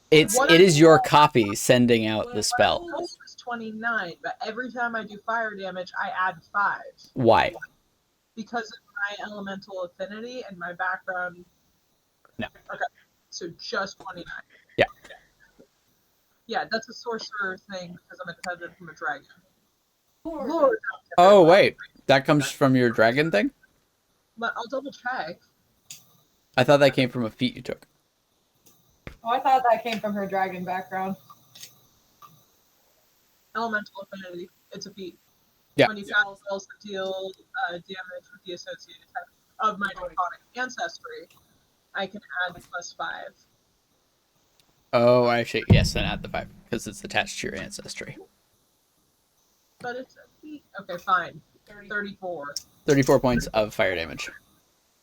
It is your copy sending out the spell. It was 29, but every time I do fire damage, I add 5. Why? Because of my elemental affinity and my background. No. Okay. So just 29. Yeah. Yeah, that's a sorcerer thing because I'm a descendant from a dragon. Lord. Oh, wait. That comes from your dragon thing? But I'll double check. I thought that came from a feat you took. Oh, I thought that came from her dragon background. Elemental affinity. It's a feat. Yeah. When you cast spells that deal damage with the associated type of my draconic ancestry, I can add +5. Oh, actually, yes, then add the 5 because it's attached to your ancestry. But it's a feat. Okay, fine. 34. 34 points of fire damage.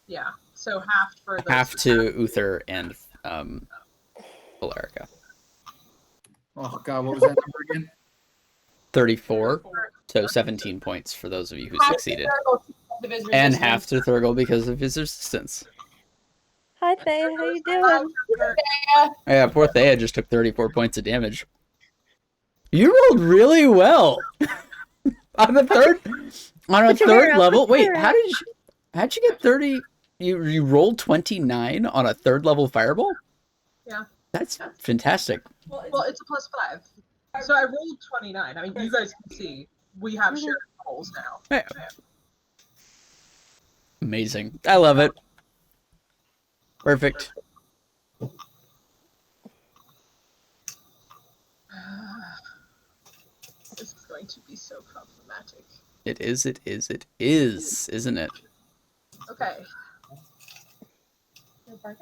Yeah. So half for the Half to Uther and Valerica. Oh God, what was that number again? 34. So 17 points for those of you who Half to succeeded. Thurgle because of his And resistance. half to Thurgle because of his resistance. Hi, Faye. How you doing? Yeah, poor Thea just took 34 points of damage. You rolled really well. on a third Put your hair out, level. put your Wait, hair out. how'd you get 30? You rolled 29 on a third level fireball? Yeah. That's fantastic. Well, it's a +5. So I rolled 29. I mean, you guys can see we have shared rolls now. Yeah. Amazing. I love it. Perfect. This is going to be so problematic. It is, isn't it? Okay.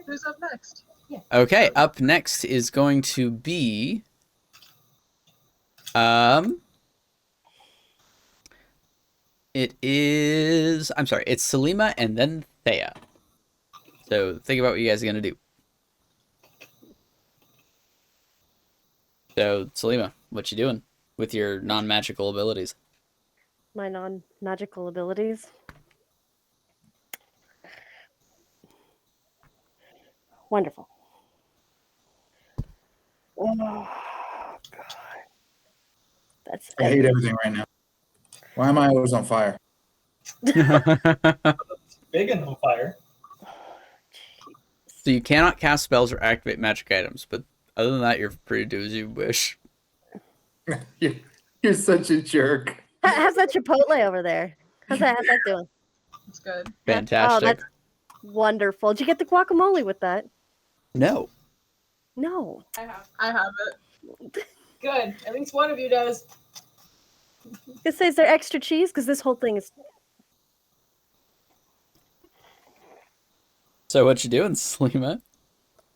Who's up next? Okay, up next is going to be it's Selima and then Thea. So think about what you guys are gonna do. So Selima, what you doing with your non-magical abilities? My non-magical abilities. Wonderful. Oh, God. That's I hate everything right now. Why am I always on fire? Big and on fire. So you cannot cast spells or activate magic items, but other than that, you're free to do as you wish. You're such a jerk. How's that Chipotle over there? How's that doing? It's good. Fantastic. Oh, that's wonderful. Did you get the guacamole with that? No. No. I have it. Good. At least one of you does. Just say, is there extra cheese? Because this whole thing is. So what you doing, Selima?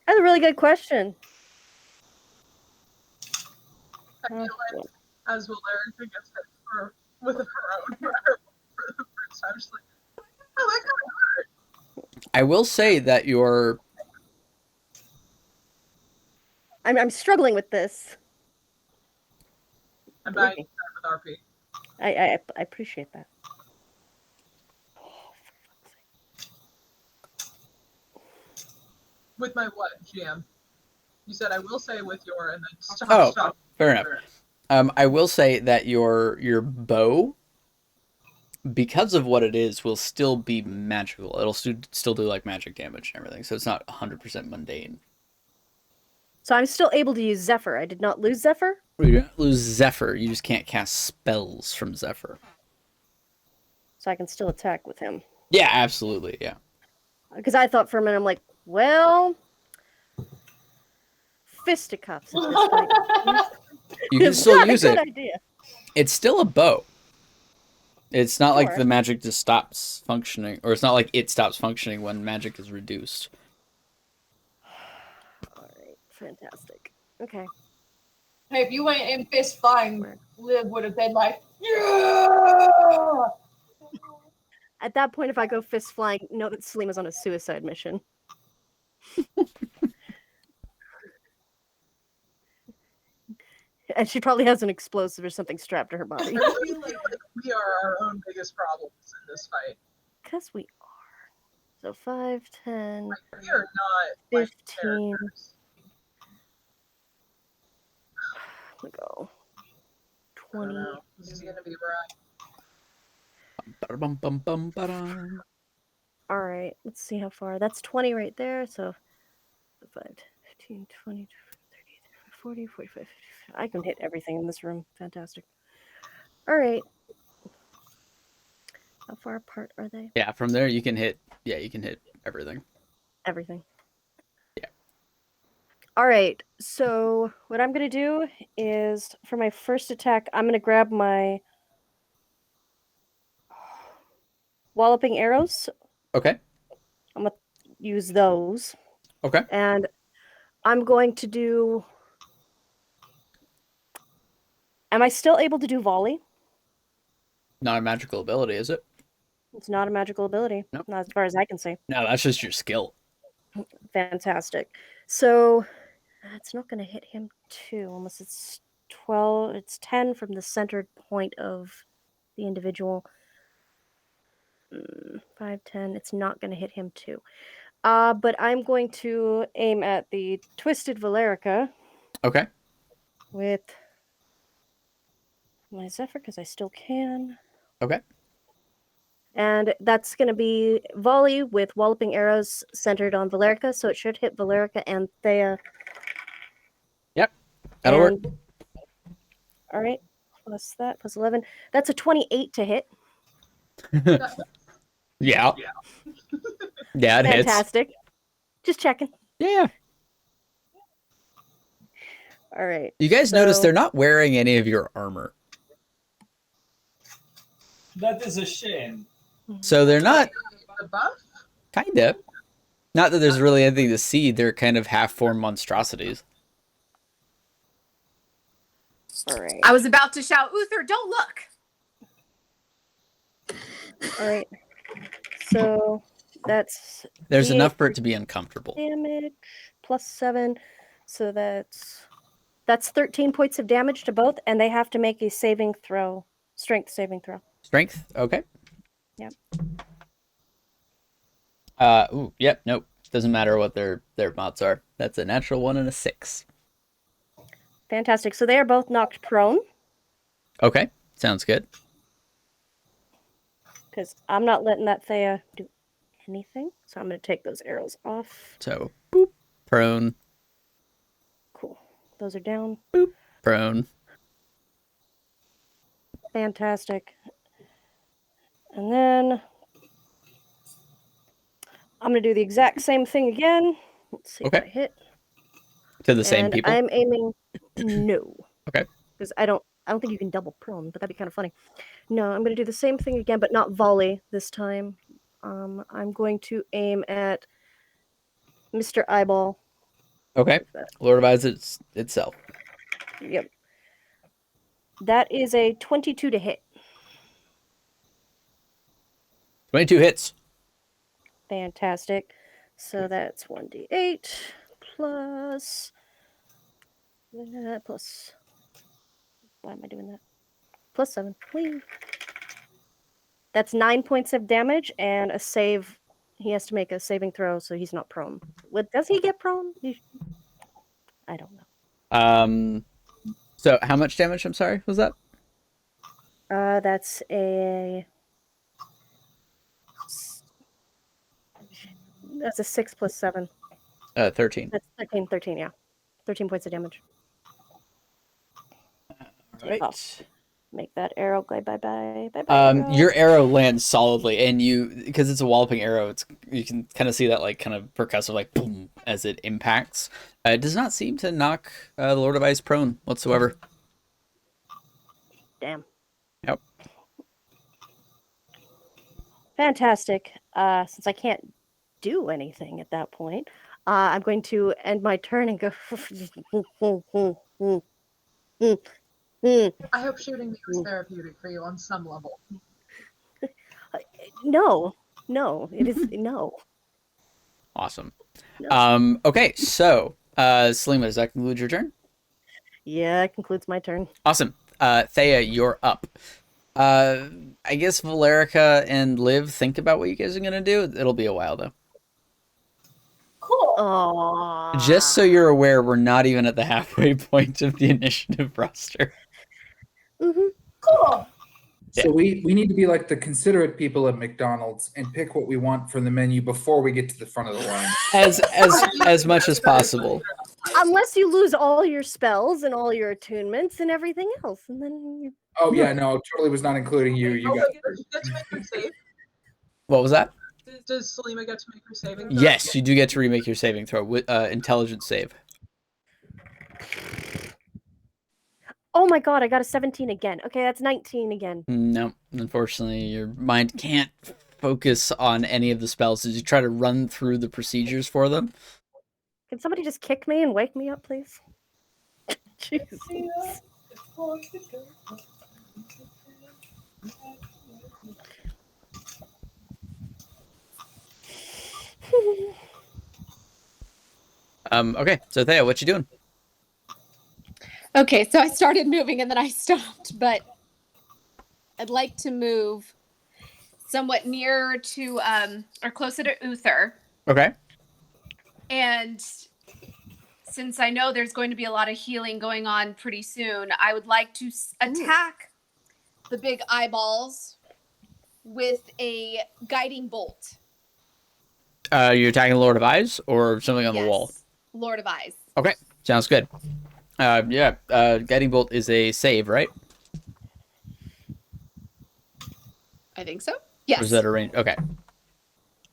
That's a really good question. I feel like, as will learn, who gets hit with her own for the first time, she's like, oh, that kind of hurt. I will say that your I'm struggling with this. I'm buying that with RP. I appreciate that. With my what, GM? You said I will say with your, and then stop. Oh, stop. fair enough. I will say that your bow, because of what it is, will still be magical. It'll still do like magic damage and everything, so it's not 100% mundane. So I'm still able to use Zephyr. I did not lose Zephyr. You don't lose Zephyr. You just can't cast spells from Zephyr. So I can still attack with him. Yeah, absolutely. Yeah. Because I thought for a minute, I'm like, well, fisticuffs at this point. You can still Not a use good it. idea. It's still a bow. It's not like Sure. the magic just stops functioning, or it's not like it stops functioning when magic is reduced. All right, fantastic. Okay. Hey, if you went in fist flying, Liv would have been like, yeah! At that point, if I go fist flying, know that Selima's on a suicide mission. And she probably has an explosive or something strapped to her I body. really feel like we are our own biggest problems in this fight. Because we are. So 5, 10, Like, we are not like 15. characters. We go. I don't 20. know. This is gonna be rough. Ba-dum-bum-bum-ba-dum. All right, let's see how far. That's 20 right there. So 5, 15, 20, 30, 40, 45, 50. I can hit everything in this room. Fantastic. All right. How far apart are they? Yeah, from there you can hit. Yeah, you can hit everything. Everything. Yeah. All right. So what I'm going to do is for my first attack, I'm going to grab my walloping arrows. Okay. I'm going to use those. Okay. And I'm going to do... Am I still able to do volley? Not a magical ability, is it? It's not a magical ability. Nope. Not as far as I can see. No, that's just your skill. Fantastic. So it's not going to hit him too, unless it's 12. It's 10 from the centered point of the individual. 5, 10. It's not going to hit him too. But I'm going to aim at the Twisted Valerica. Okay. With my Zephyr, because I still can. Okay. And that's going to be volley with walloping arrows centered on Valerica, so it should hit Valerica and Thea. Yep, that'll work. All right, plus that, plus 11. That's a 28 to hit. Yeah. Yeah, it hits. Fantastic. Just checking. Yeah. All right. You guys notice they're not wearing any of your armor. That is a shame. So they're not... The buff? Kind of. Not that there's really anything to see. They're kind of half-formed monstrosities. All right. I was about to shout, Uther, don't look! All right. So that's... There's enough for it to be uncomfortable. Damage, plus 7. So that's 13 points of damage to both, and they have to make a saving throw. Strength saving throw. Strength? Okay. Yep. Yep, nope. Doesn't matter what their mods are. That's a natural 1 and a 6. Fantastic. So they are both knocked prone. Okay, sounds good. Because I'm not letting that Thea do anything. So I'm going to take those arrows off. So, boop, prone. Cool. Those are down. Boop, prone. Fantastic. And then I'm going to do the exact same thing again. Let's see if I hit. To the same people? I'm aiming... No. Okay. Because I don't think you can double prone, but that'd be kind of funny. No, I'm going to do the same thing again, but not volley this time. I'm going to aim at Mr. Eyeball. Okay. Lord of Eyes itself. Yep. That is a 22 to hit. 22 hits. Fantastic. So that's 1d8 plus... plus... Why am I doing that? Plus 7. Whee. That's 9 points of damage and a save. He has to make a saving throw, so he's not prone. What, does he get prone? I don't know. So how much damage, I'm sorry, was that? That's a 6 plus 7. 13. That's 13, yeah. 13 points of damage. Right. Oh, make that arrow go bye-bye. Bye-bye. Your arrow lands solidly, and because it's a walloping arrow, you can kind of see that like kind of percussive like boom as it impacts. It does not seem to knock the Lord of Ice prone whatsoever. Damn. Yep. Fantastic. Since I can't do anything at that point, I'm going to end my turn and go. I hope shooting me was therapeutic for you on some level. No, it is no. Awesome. No. Okay, so Selima, does that conclude your turn? Yeah, it concludes my turn. Awesome. Thea, you're up. I guess Valerica and Liv think about what you guys are gonna do. It'll be a while though. Cool. Aww. Just so you're aware, we're not even at the halfway point of the initiative roster. Mm-hmm. Cool. So we need to be like the considerate people at McDonald's and pick what we want from the menu before we get to the front of the line. As much as possible. Unless you lose all your spells and all your attunements and everything else, and then you... Oh yeah, no, totally was not including you. You got Does she get to make her save? What was that? Does Selima get to make her saving throw? Yes, you do get to remake your saving throw with intelligence save. Oh my god, I got a 17 again. Okay, that's 19 again. No, unfortunately, your mind can't focus on any of the spells as you try to run through the procedures for them. Can somebody just kick me and wake me up, please? Jesus. Okay, so Thea, what you doing? Okay, so I started moving and then I stopped, but I'd like to move somewhat nearer to or closer to Uther. Okay. And since I know there's going to be a lot of healing going on pretty soon, I would like to attack the big eyeballs with a guiding bolt. You're attacking Lord of Eyes or something on the wall? Lord of Eyes. Okay, sounds good. Guiding Bolt is a save, right? I think so. Yes. Or is that a range? Okay.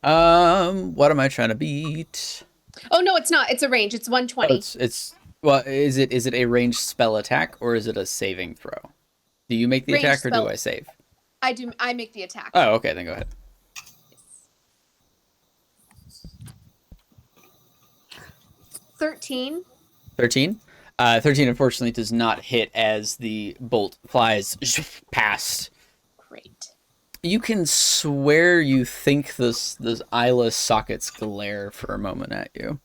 What am I trying to beat? Oh no, it's not. It's a range. It's 120. It's well, is it a ranged spell attack or is it a saving throw? Do you make the Ranged attack or spell. do I save? I do. I make the attack. Oh, okay, then go ahead. 13. 13? 13 unfortunately does not hit as the bolt flies past. Great. You can swear you think those eyeless sockets glare for a moment at you.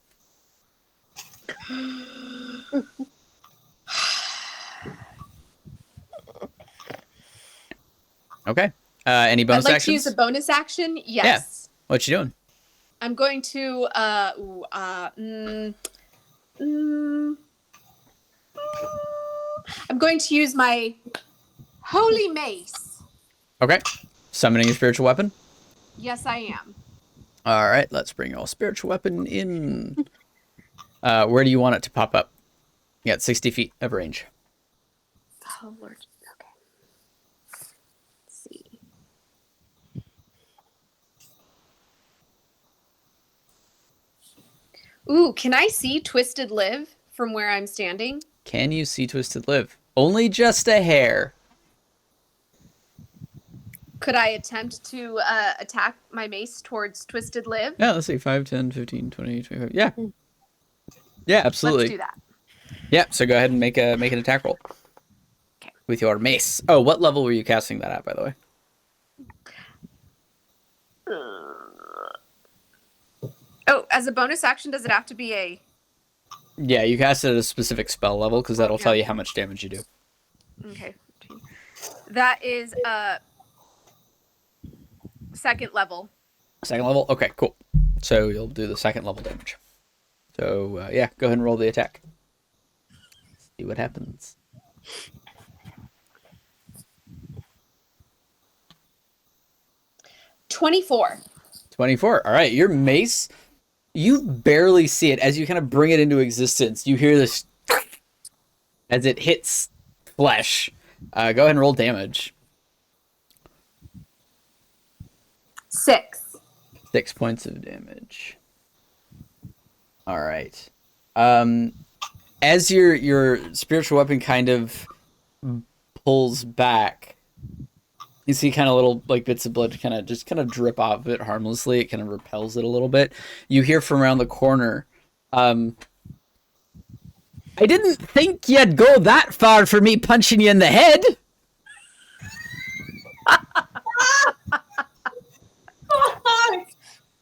Okay. Any bonus I'd like actions? to use a bonus action. Yes. Yeah. What you doing? I'm going to I'm going to use my holy mace. Okay. Summoning your spiritual weapon? Yes, I am. All right, let's bring your spiritual weapon in. Where do you want it to pop up? You got 60 feet of range. Oh, Lord. Okay. Let's see. Ooh, can I see Twisted Live from where I'm standing? Can you see Twisted Live? Only just a hair. Could I attempt to attack my mace towards Twisted Live? Yeah, let's see. 5, 10, 15, 20, 25. Yeah. Yeah, absolutely. Let's do that. Yeah, so go ahead and make an attack roll. Okay. With your mace. Oh, what level were you casting that at, by the way? Oh, as a bonus action, does it have to be a... Yeah, you cast it at a specific spell level because that'll tell you how much damage you do. Okay. That is second level. Second level? Okay, cool. So you'll do the second level damage. So, yeah, go ahead and roll the attack. See what happens. $24. 24. All right, your mace, you barely see it. As you kind of bring it into existence, you hear this as it hits flesh. Go ahead and roll damage. 6. 6 points of damage. All right. As your spiritual weapon kind of pulls back, you see kind of little like bits of blood kind of drip off of it harmlessly. It kind of repels it a little bit. You hear from around the corner, I didn't think you'd go that far for me punching you in the head.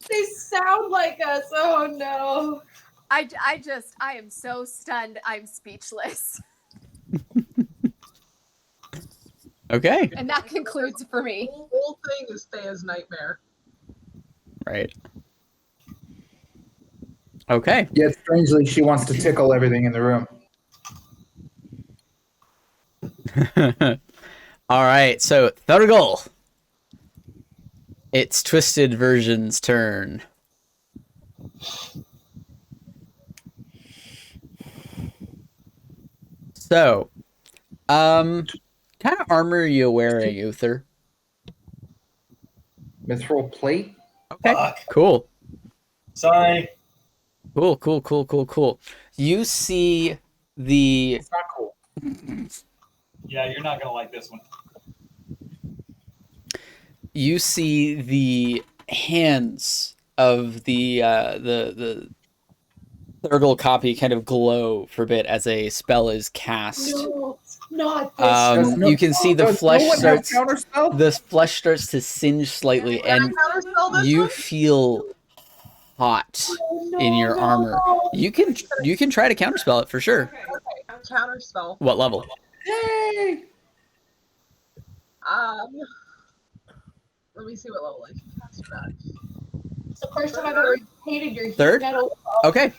They sound like us. Oh no. I am so stunned. I'm speechless. Okay. And that concludes for me. The whole thing is Thea's nightmare. Right. Okay. Yet strangely, she wants to tickle everything in the room. All right. So Thurgle. It's Twisted Version's turn. So, kind of armor are you wearing, Uther? Mithril plate? Okay, Fuck. cool. Sorry. Cool. You see the... It's not cool. Yeah, you're not gonna like this one. you see the hands of the Thurgle copy kind of glow for a bit as a spell is cast. No, not this. You can see the Does flesh no one have starts. counterspell? The flesh starts to singe slightly, Can I and counterspell this you one? feel hot in your armor. You can try to counterspell it for sure. Okay, counterspell. What level? Yay! Let me see what level I can cast for that. It's the first time I've ever hated your heat Third? metal. Okay.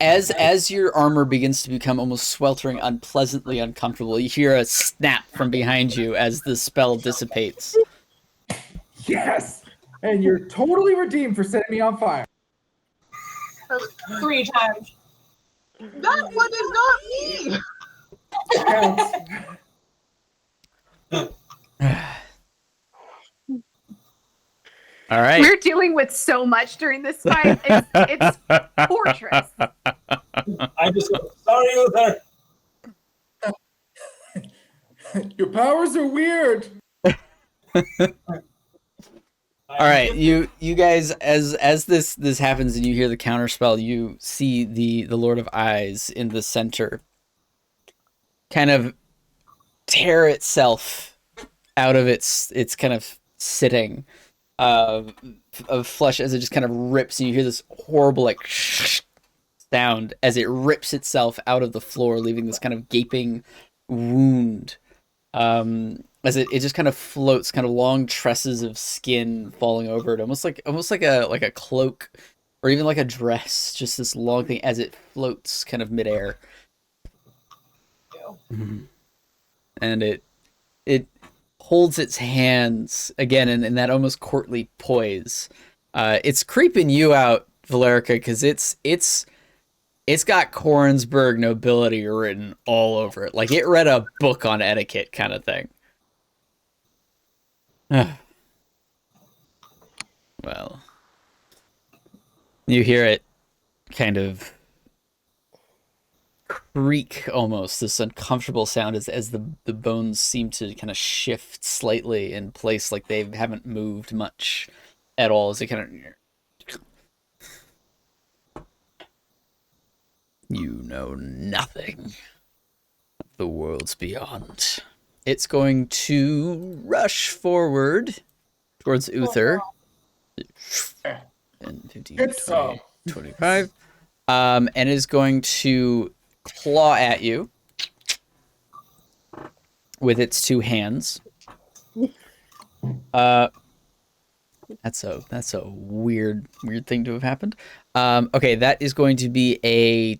As your armor begins to become almost sweltering, unpleasantly uncomfortable, you hear a snap from behind you as the spell dissipates. Yes! And you're totally redeemed for setting me on fire. 3 times. That one is not me! All right. We're dealing with so much during this fight. It's torturous. I just go, sorry, Uther. Your powers are weird. All right, you guys, as this happens and you hear the counterspell, you see the Lord of Eyes in the center kind of tear itself out of its kind of sitting of flesh as it just kind of rips, and you hear this horrible like sound as it rips itself out of the floor, leaving this kind of gaping wound. As it just kind of floats, kind of long tresses of skin falling over it, almost like a cloak or even like a dress, just this long thing as it floats kind of midair. And it holds its hands again in that almost courtly poise. It's creeping you out, Valerica, because it's got Kornsberg nobility written all over it. Like it read a book on etiquette kind of thing. Well, you hear it kind of creak almost, this uncomfortable sound as the bones seem to kind of shift slightly in place, like they haven't moved much at all as they kind of... You know nothing of the worlds beyond. It's going to rush forward towards Uther. And 15, 20, 25. And is going to claw at you with its 2 hands. That's a weird thing to have happened. Okay, that is going to be a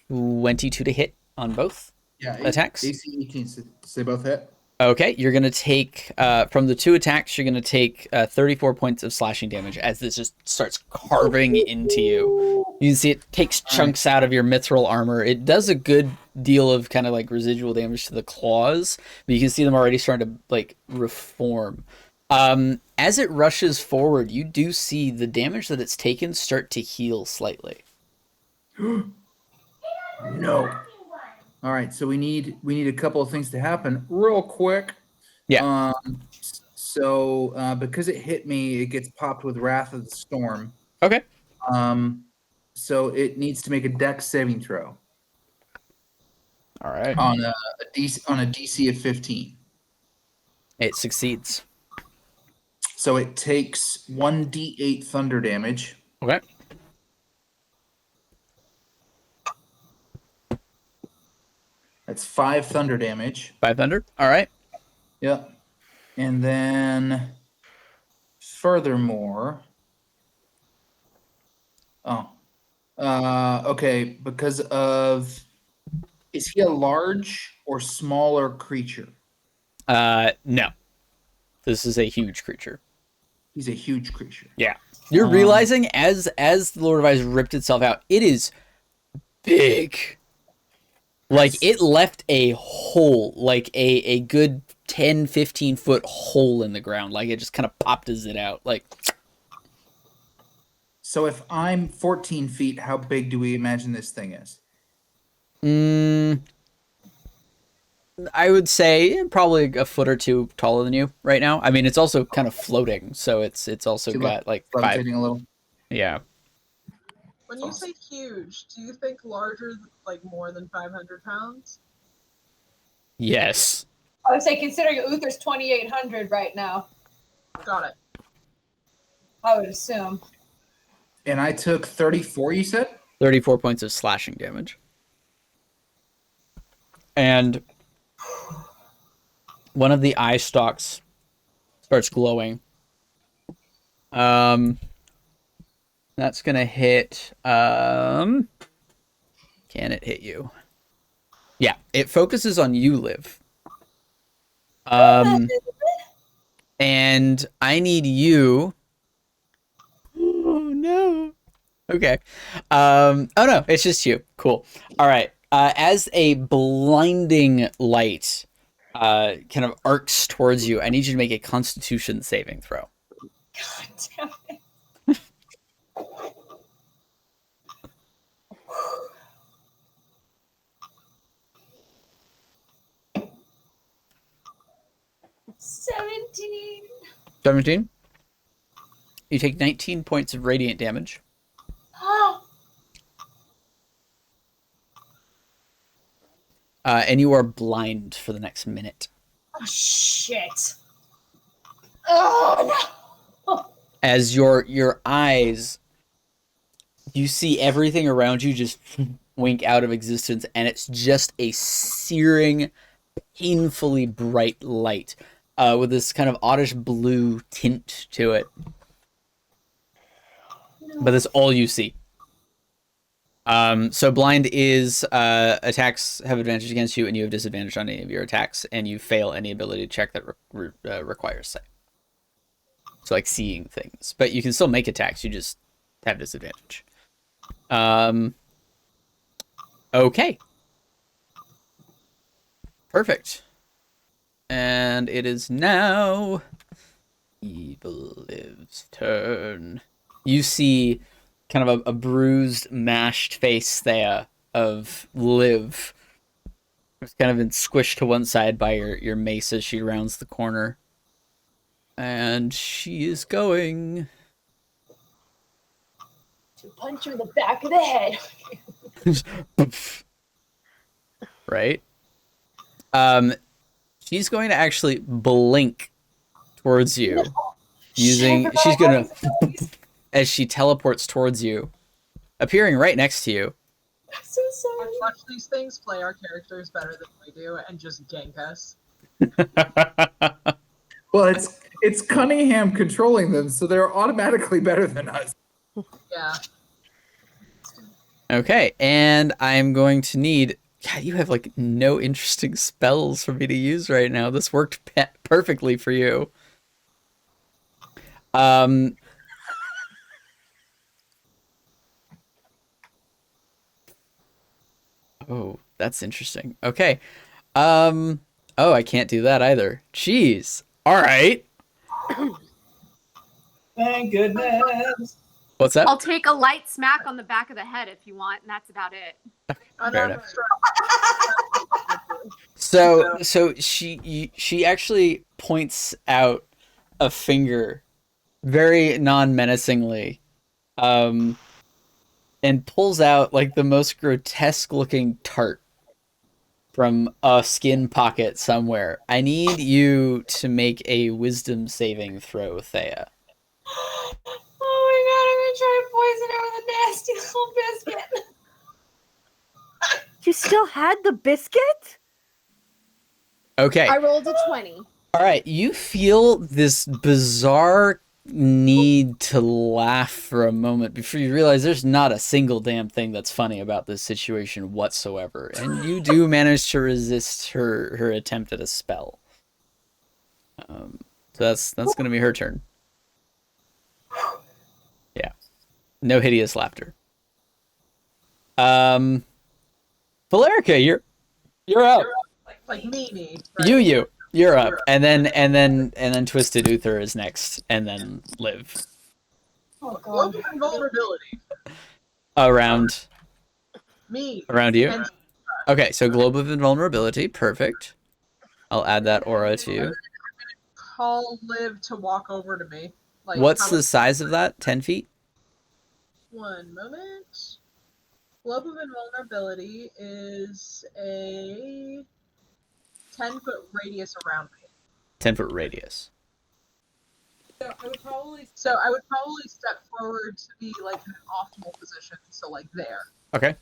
22 to hit on both attacks. AC 18, so they both hit. Okay, you're going to take, from the 2 attacks, you're going to take 34 points of slashing damage as this just starts carving into you. You can see it takes chunks out of your mithril armor. It does a good deal of kind of like residual damage to the claws, but you can see them already starting to like reform. As it rushes forward, you do see the damage that it's taken start to heal slightly. No. All right, so we need a couple of things to happen real quick. Yeah. So because it hit me, it gets popped with Wrath of the Storm. Okay. So it needs to make a Dex saving throw. All right. On a DC of 15. It succeeds. So it takes 1d8 thunder damage. Okay. That's 5 thunder damage. 5 thunder. All right. Yep. And then furthermore, okay, because of, is he a large or smaller creature? No. This is a huge creature. He's a huge creature. Yeah. You're realizing as the Lord of Eyes ripped itself out, it is big. Like it left a hole, like a good 10, 15 foot hole in the ground. Like it just kind of popped it out. Like, so if I'm 14 feet, how big do we imagine this thing is? I would say probably a foot or two taller than you right now. I mean, it's also kind of floating, so it's also She got like 5. levitating a little. Yeah. When you say huge, do you think larger, like more than 500 pounds? Yes. I would say, considering Uther's 2,800 right now, Got it. I would assume. And I took 34, you said? 34 points of slashing damage. And one of the eye stalks starts glowing. That's gonna hit. Can it hit you? Yeah, it focuses on you, Liv. And I need you. Oh no. Okay. Oh no, it's just you. Cool. All right. As a blinding light kind of arcs towards you, I need you to make a Constitution saving throw. God damn it. 17. 17. You take 19 points of radiant damage. And you are blind for the next minute. Oh, shit. Oh, no. As your eyes, you see everything around you just wink out of existence, and it's just a searing, painfully bright light with this kind of oddish blue tint to it. But that's all you see. So blind is attacks have advantage against you, and you have disadvantage on any of your attacks, and you fail any ability check that requires sight. So like seeing things, but you can still make attacks. You just have disadvantage. Okay. Perfect. And it is now Evil Liv's turn. You see kind of a bruised, mashed face there of Liv. It's kind of been squished to one side by your mace as she rounds the corner. And she is going To punch her in the back of the head. right? She's going to actually blink towards you. She's gonna as she teleports towards you, appearing right next to you. I'm so sorry. Watch these things play our characters better than we do and just gank us. Well, it's Cunningham controlling them, so they're automatically better than us. Yeah. Okay, and I'm going to need... God, you have like no interesting spells for me to use right now. This worked perfectly for you. Oh, that's interesting. Okay. Oh, I can't do that either. Jeez. All right. Thank goodness. What's that? I'll take a light smack on the back of the head if you want, and that's about it. Fair enough. So she actually points out a finger very non-menacingly, and pulls out like the most grotesque looking tart from a skin pocket somewhere. I need you to make a wisdom saving throw, Thea. Oh my god, I'm gonna try to poison her with a nasty little biscuit. You still had the biscuit? Okay. I rolled a 20. All right. You feel this bizarre need to laugh for a moment before you realize there's not a single damn thing that's funny about this situation whatsoever, and you do manage to resist her attempt at a spell. So that's gonna be her turn. Yeah, no hideous laughter. Valerica, you're up. Like Mimi. Right? You're up, and then Twisted Uther is next, and then Liv. Oh Global god. invulnerability. Around Me. you. And Okay, so Globe of Invulnerability, perfect. I'll add that aura to you. Call Liv to walk over to me. Like, What's how the much- size of that? 10 feet? One moment. Globe of Invulnerability is a 10-foot radius around me. 10-foot radius. So I would probably step forward to be like in an optimal position. So like there. Okay.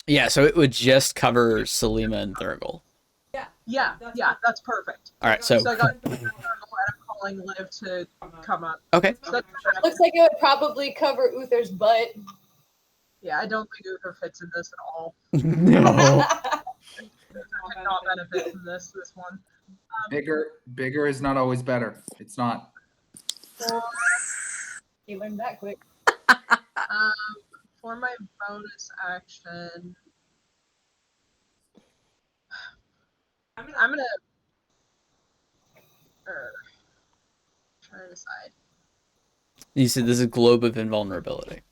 Yeah, so it would just cover Selima and Thurgle. Yeah, that's perfect. All right, so So I got and I'm calling Liv to come up. okay. So that's perfect. Looks like it would probably cover Uther's butt. Yeah, I don't think Uther fits in this at all. No. Could not benefit from this one. Bigger is not always better. It's not. You learned that quick. For my bonus action, I'm gonna try to decide. You said this is Globe of Invulnerability.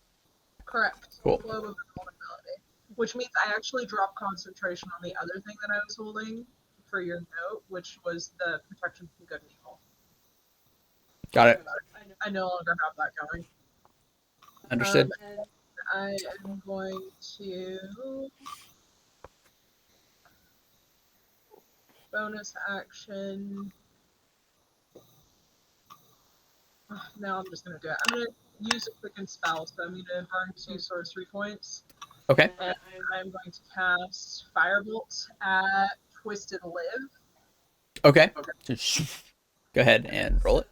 Correct. Cool. Globe of Invulnerability, which means I actually dropped concentration on the other thing that I was holding for your note, which was the protection from good and evil. Got it. I no longer have that going. Understood. And I am going to bonus action. Now I'm just going to do it. I'm going to use a quicken spell, so I'm going to burn 2 sorcery points. Okay. And I'm going to cast Firebolt at Twisted Liv. Okay. Go ahead and roll it.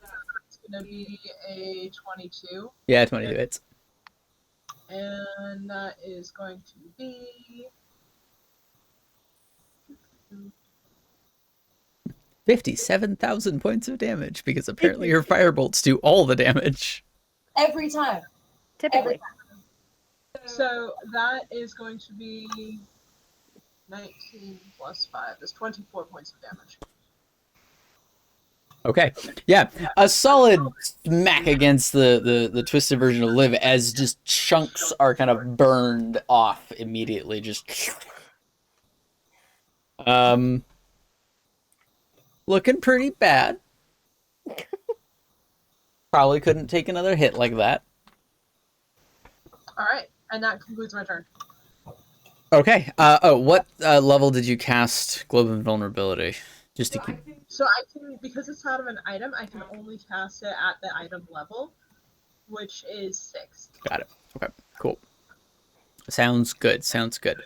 It's going to be a 22. Yeah, 22 hits. And that is going to be 57,000 points of damage because apparently your firebolts do all the damage. Every time. Typically. So that is going to be 19 plus 5. That's 24 points of damage. Okay. Yeah. A solid smack against the twisted version of Liv as just chunks are kind of burned off immediately. Just looking pretty bad. Probably couldn't take another hit like that. All right, and that concludes my turn. Okay. What level did you cast Globe of Invulnerability? Just to keep. So I can, because it's out of an item, I can only cast it at the item level, which is 6. Got it. Okay. Cool. Sounds good. Sounds good.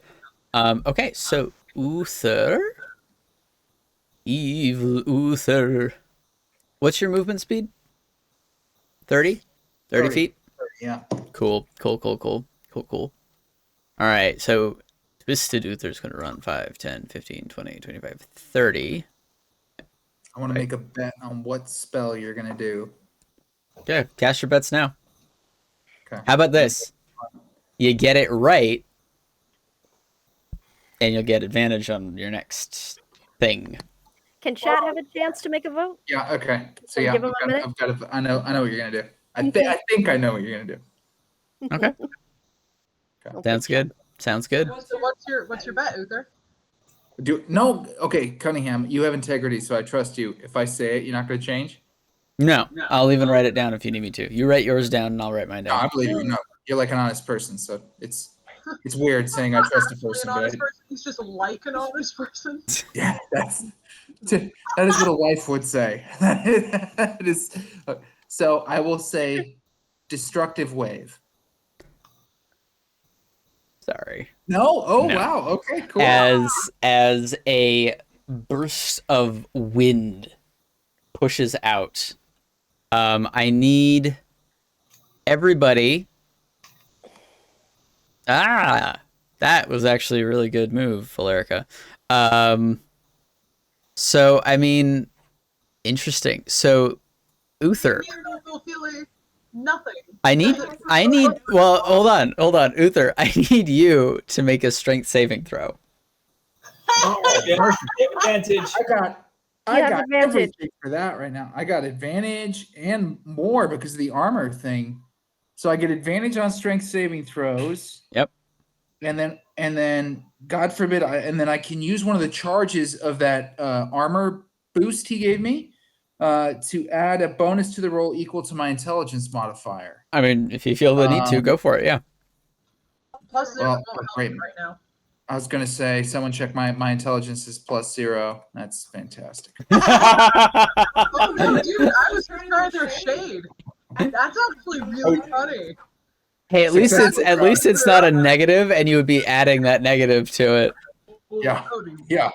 Okay. So Uther. Evil Uther. What's your movement speed? 30? 30 feet? Yeah. Cool. All right, so Twisted Uther's going to run 5, 10, 15, 20, 25, 30. I want to make a bet on what spell you're going to do. Okay, cast your bets now. Okay. How about this? You get it right, and you'll get advantage on your next thing. Can chat have a chance to make a vote? Yeah, okay. So Can yeah, give him a minute? I know what you're going to do. I think I know what you're going to do. Okay. Sounds good. Sounds good. So what's your bet, Uther? Okay, Cunningham, you have integrity, so I trust you. If I say it, you're not going to change? No, I'll even write it down if you need me to. You write yours down, and I'll write mine No, I down. believe you. No, you're like an honest person, so it's weird saying I trust a person, An honest but person. He's just like an honest person. yeah, that is what a wife would say. That is, so I will say destructive wave. Sorry. No? Oh, No. wow. Okay, cool. As a burst of wind pushes out, I need everybody. That was actually a really good move, Valerica. So I mean, interesting. So Uther, Nothing. I need. Well, hold on, Uther. I need you to make a strength saving throw. Oh, Yeah, perfect. advantage. I have got advantage. everything for that right now. I got advantage and more because of the armor thing. So I get advantage on strength saving throws. Yep. And then God forbid, and then I can use one of the charges of that armor boost he gave me to add a bonus to the roll equal to my intelligence modifier. I mean, if you feel the need to, go for it. Yeah. Plus 0 Well, won't help great. you right now. I was going to say, someone check my intelligence is +0. That's fantastic. Oh no, dude! I was trying their shade. That's actually really funny. Hey, at least it's not a negative, and you would be adding that negative to it. Yeah. Yeah.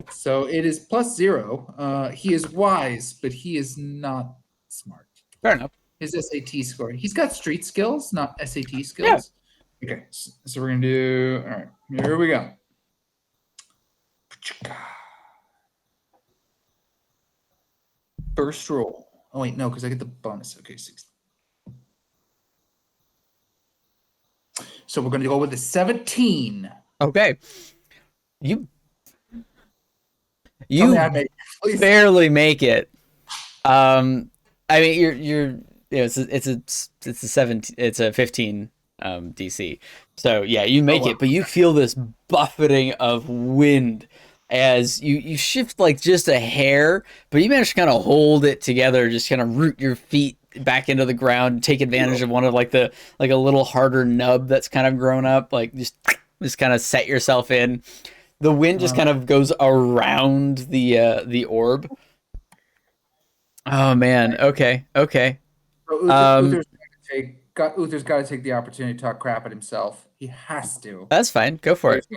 So it is +0. He is wise, but he is not smart. Fair enough. His SAT score. He's got street skills, not SAT skills. Yeah. Okay. So we're going to do, all right, here we go. First roll. Oh, wait, no, because I get the bonus. Okay, 16. So we're going to go with a 17. Okay. You Tell me I made it, please. barely make it. I mean, you're it's a 17. It's a 15 DC. So yeah, you make it, but you feel this buffeting of wind as you shift like just a hair, but you manage to kind of hold it together, just kind of root your feet back into the ground, take advantage of one of like a little harder nub that's kind of grown up, like just kind of set yourself in. The wind just kind of goes around the orb. Oh man, okay. Uther's got to take the opportunity to talk crap at himself. He has to. That's fine. Go for it.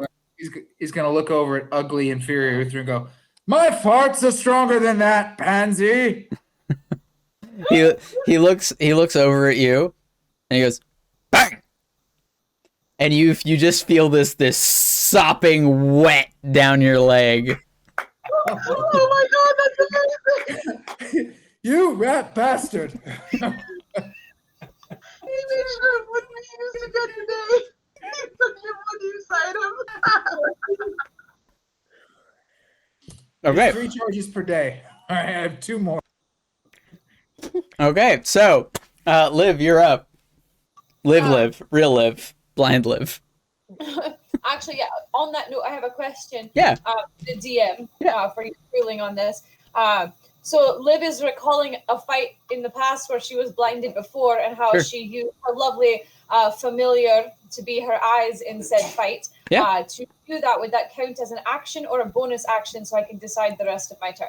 He's gonna look over at ugly, inferior Uther and go, "My farts are stronger than that, pansy." He looks over at you, and he goes, "Bang!" And you just feel this sopping wet down your leg. Oh my god, that's amazing! You rat bastard! He made sure it wouldn't be used again today. He took your one-use item. Okay. 3 charges per day. All right, I have 2 more. Okay, so Liv, you're up. Liv, real Liv, blind Liv. Actually, yeah. On that note, I have a question. Yeah. The DM for your ruling on this. So Liv is recalling a fight in the past where she was blinded before, and how she used her lovely familiar to be her eyes in said fight. Yeah. To do that, would that count as an action or a bonus action, so I can decide the rest of my turn?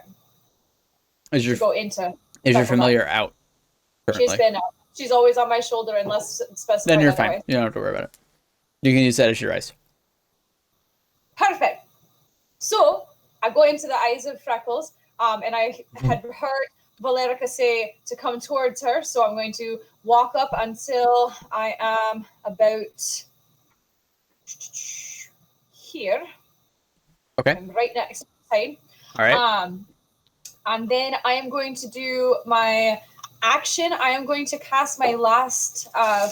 Is your familiar out? Currently? She's been out. She's always on my shoulder unless specified. Then you're otherwise. fine. You don't have to worry about it. You can use that as your eyes. Perfect. So I go into the eyes of Freckles, and I had heard Valerica say to come towards her. So I'm going to walk up until I am about here. Okay. I'm right next to the side. All right. And then I am going to do my action. I am going to cast my last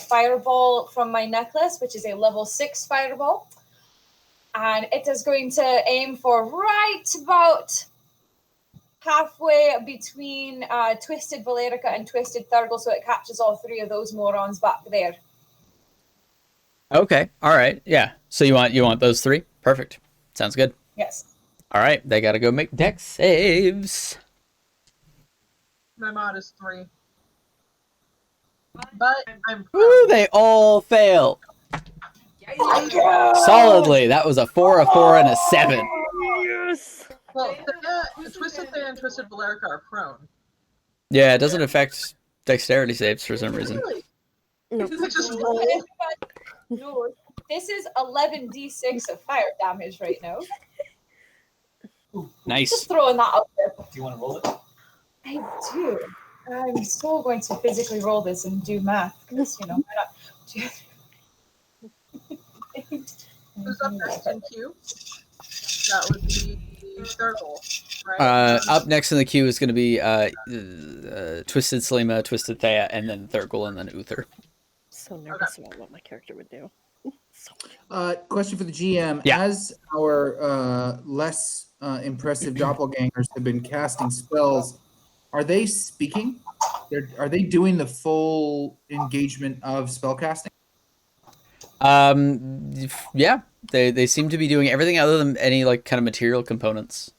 fireball from my necklace, which is a level 6 fireball. And it is going to aim for right about halfway between Twisted Valerica and Twisted Thurgle, so it catches all 3 of those morons back there. Okay. All right. Yeah. So you want those 3? Perfect. Sounds good. Yes. All right. They got to go make dex saves. My mod is 3. But I'm Ooh, they all fail. Solidly. That was a 4, a 4, and a 7. Yes. Well, Twisted Thea and Twisted Valerica are prone. Yeah, it doesn't affect dexterity saves for some reason. Really? No. Just roll. No, this is 11d6 of fire damage right now. Nice. Just throwing that out there. Do you want to roll it? I do. I'm still going to physically roll this and do math because, why not? Who's up next in queue? That would be Thurgle, right? Up next in the queue is going to be Twisted Selima, Twisted Thea, and then Thurgle, and then Uther. So nervous about what my character would do. Question for the GM. Yeah. As our less impressive doppelgangers have been casting spells, are they speaking? Are they doing the full engagement of spellcasting? Yeah, they seem to be doing everything other than any like kind of material components.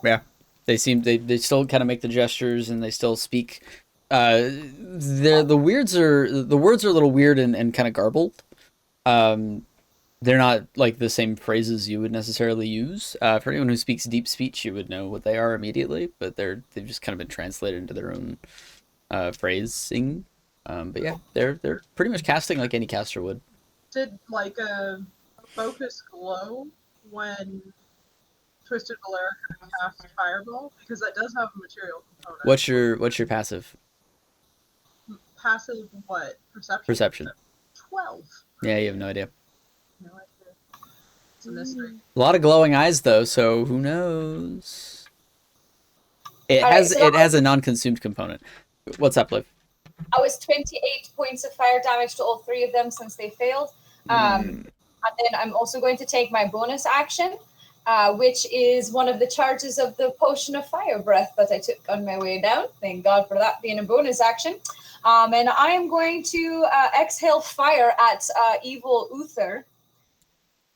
Yeah, they still kind of make the gestures and they still speak. The words are a little weird and kind of garbled. They're not like the same phrases you would necessarily use. For anyone who speaks deep speech, you would know what they are immediately, but they've just kind of been translated into their own phrasing. But yeah, they're pretty much casting like any caster would. Did like a focus glow when Twisted Valerica cast Fireball? Because that does have a material component. What's your passive? Passive what? Perception? Perception. 12. Yeah, you have no idea. No idea. It's a mystery. A lot of glowing eyes though, so who knows? It All right, has so it has a non-consumed component. What's up, Liv? I was 28 points of fire damage to all three of them since they failed. And then I'm also going to take my bonus action, which is one of the charges of the potion of fire breath that I took on my way down. Thank God for that being a bonus action. And I am going to exhale fire at evil Uther.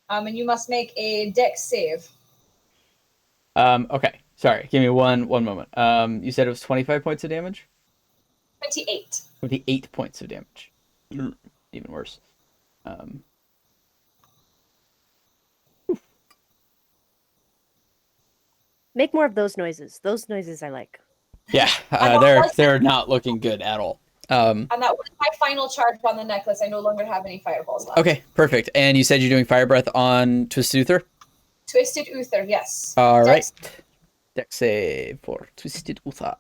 And you must make a dex save. Okay. Sorry. Give me one moment. You said it was 25 points of damage? 28. 28 points of damage. Even worse. Make more of those noises. Those noises I like. Yeah, they're not looking good at all. And that was my final charge on the necklace. I no longer have any fireballs left. Okay, perfect. And you said you're doing fire breath on Twisted Uther? Twisted Uther, yes. All Dex. right. Dex save for Twisted Uther.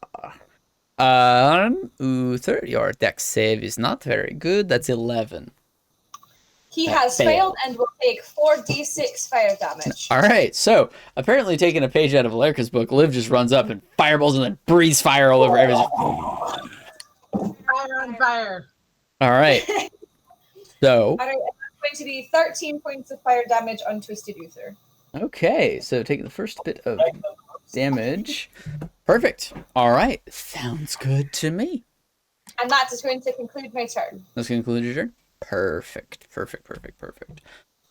Uther, your dex save is not very good. That's 11. He That has failed and will take 4d6 fire damage. All right. So apparently, taking a page out of Valerica's book, Liv just runs up and fireballs and then breathes fire all over everything. Fire on fire. All right. So. All right, it's going to be 13 points of fire damage on Twisted Uther. Okay. So taking the first bit of damage. Perfect. All right. Sounds good to me. And that is going to conclude my turn. That's going to conclude your turn. Perfect.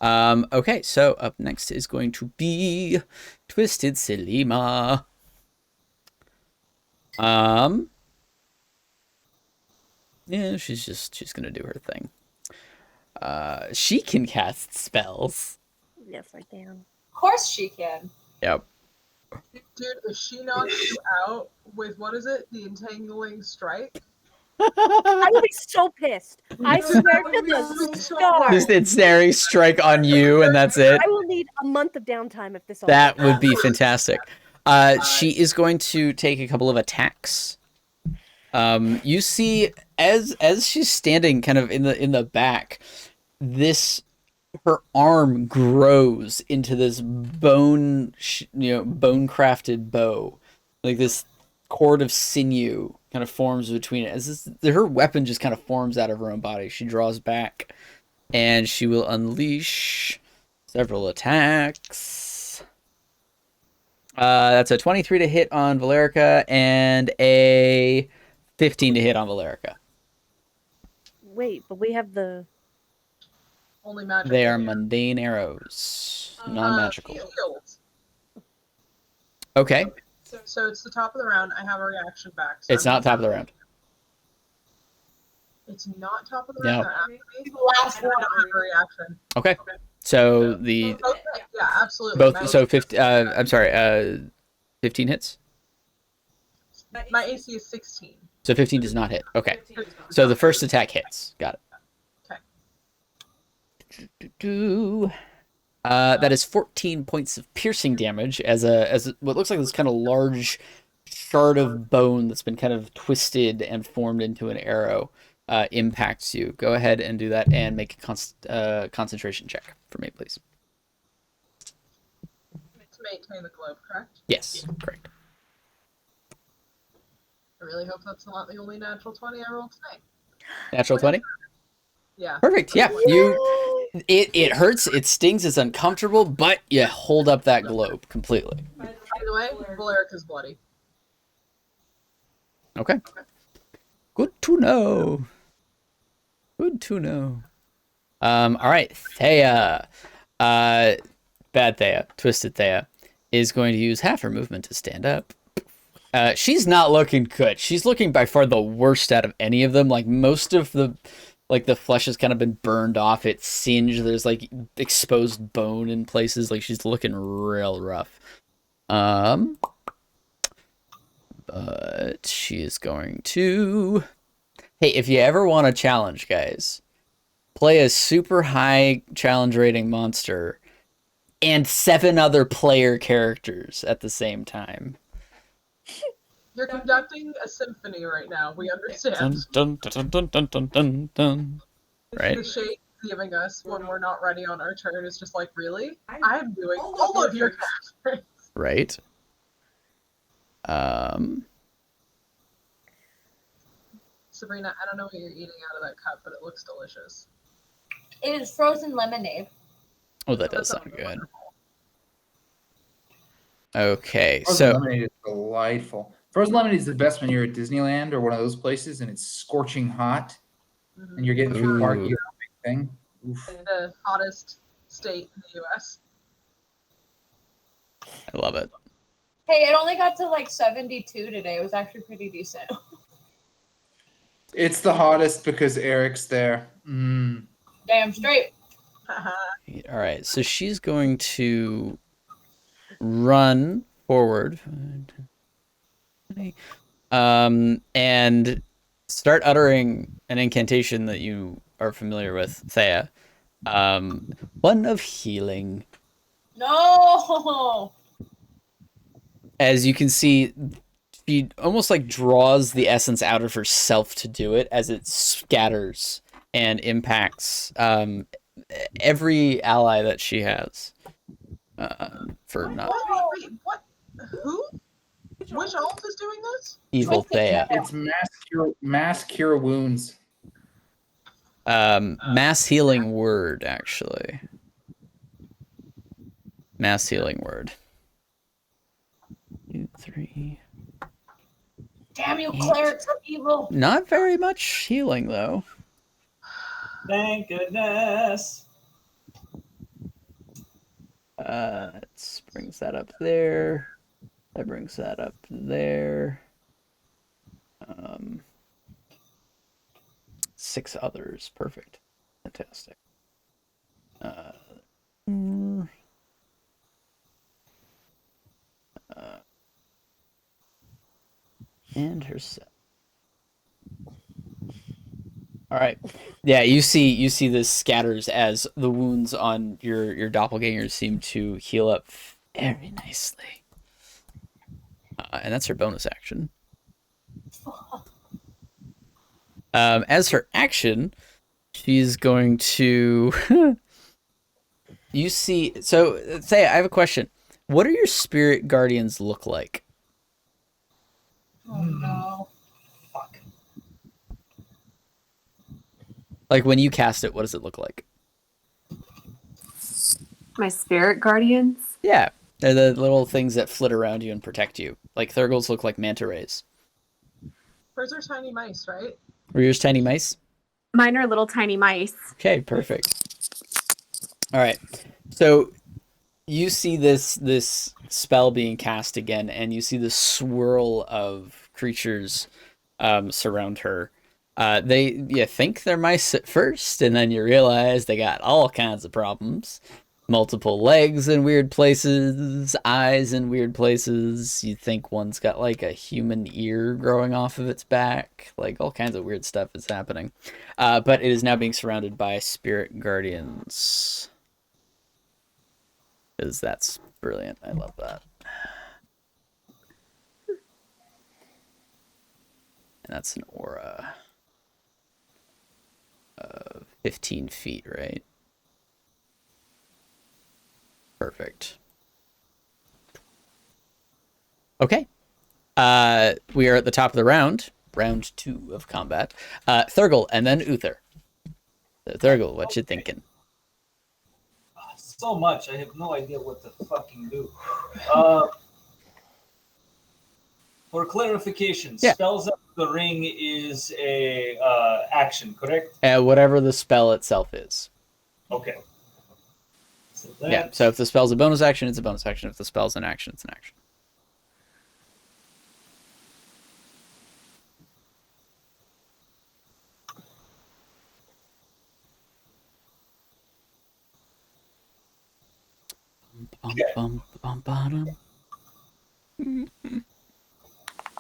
Okay, so up next is going to be Twisted Selima. Yeah, she's gonna do her thing. She can cast spells. Yes, I can. Of course she can. Yep. Dude, if she knocks you out with, what is it? The Entangling Strike? I will be so pissed. I swear to the star. Just ensnaring strike on you, and that's it. I will need a month of downtime if this all That goes would be fantastic. She is going to take a couple of attacks. You see, as she's standing kind of in the back, her arm grows into this bone crafted bow, like this cord of sinew kind of forms between it. Her weapon just kind of forms out of her own body. She draws back, and she will unleash several attacks. That's a 23 to hit on Valerica and a 15 to hit on Valerica. Wait, but we have the... Only magic. They are mundane arrows, non-magical. Shield. Okay. So it's the top of the round. I have a reaction back. So It's not top of the round. It's not top of the No. round. Last I don't one. have a reaction. Okay. So the Okay, yeah, absolutely. both so 50 I'm sorry, 15 hits. My AC is 16. So 15 does not hit. Okay. So the first attack hits. Got it. Okay. That is 14 points of piercing damage as what looks like this kind of large shard of bone that's been kind of twisted and formed into an arrow impacts you. Go ahead and do that and make a concentration check for me, please. To maintain the globe, correct? Yes, correct. I really hope that's not the only natural 20 I rolled tonight. Natural 20? Yeah. Perfect. Yeah, it hurts, it stings, it's uncomfortable, but you hold up that globe completely. By the way, Valerica's bloody. Okay. Good to know. Good to know. All right, Thea. Bad Thea, Twisted Thea, is going to use half her movement to stand up. She's not looking good. She's looking by far the worst out of any of them. Like most of the flesh has kind of been burned off. It's singed. There's like exposed bone in places. Like she's looking real rough. But she is going to. Hey, if you ever want a challenge, guys, play a super high challenge rating monster and 7 other player characters at the same time. You're conducting a symphony right now. We understand. Dun, dun, dun, dun, dun, dun, dun. Right? The shade giving us when we're not ready on our turn is just like, really? I'm doing all of your characters. Right. Sabrina, I don't know what you're eating out of that cup, but it looks delicious. It is frozen lemonade. Oh, that does sound good. Okay, Frozen so lemonade is delightful. Frozen lemonade is the best when you're at Disneyland or one of those places and it's scorching hot and you're getting through the park. You know, big thing. Oof. In the hottest state in the U.S. I love it. Hey, it only got to like 72 today. It was actually pretty decent. It's the hottest because Eric's there. Mm. Damn straight. All right, so she's going to run forward, and start uttering an incantation that you are familiar with, Thea. One of healing. No. As you can see, she almost like draws the essence out of herself to do it as it scatters and impacts every ally that she has. For not Wait, what? Who? Which elf is doing this? evil Thea. It's mass cure wounds. Mass healing word, actually. Mass healing word. 2, 3. Damn you, clerics of evil. Not very much healing, though. Thank goodness. That brings that up there. That brings that up there. 6 others. Perfect. Fantastic. And herself. All right. Yeah, you see this scatters as the wounds on your doppelgangers seem to heal up very nicely. And that's her bonus action. As her action, she's going to you see, so say I have a question. What do your spirit guardians look like? Oh no. Fuck. Like when you cast it, what does it look like? My spirit guardians? Yeah. They're the little things that flit around you and protect you. Like Thurgles look like manta rays. Hers are tiny mice, right? Were yours tiny mice? Mine are little tiny mice. Okay, perfect. All right. So you see this spell being cast again, and you see the swirl of creatures surround her. You think they're mice at first, and then you realize they got all kinds of problems. Multiple legs in weird places, eyes in weird places. You think one's got like a human ear growing off of its back. Like all kinds of weird stuff is happening. But it is now being surrounded by spirit guardians. Because that's brilliant. I love that. And that's an aura of 15 feet, right? Perfect. Okay. We are at the top of the round. Round 2 of combat. Thurgle and then Uther. So Thurgle, what you thinking? So much. I have no idea what to fucking do. For clarification, Yeah. spells that the ring is a action, correct? Whatever the spell itself is. Okay. So Yeah, so if the spell's a bonus action, it's a bonus action. If the spell's an action, it's an action.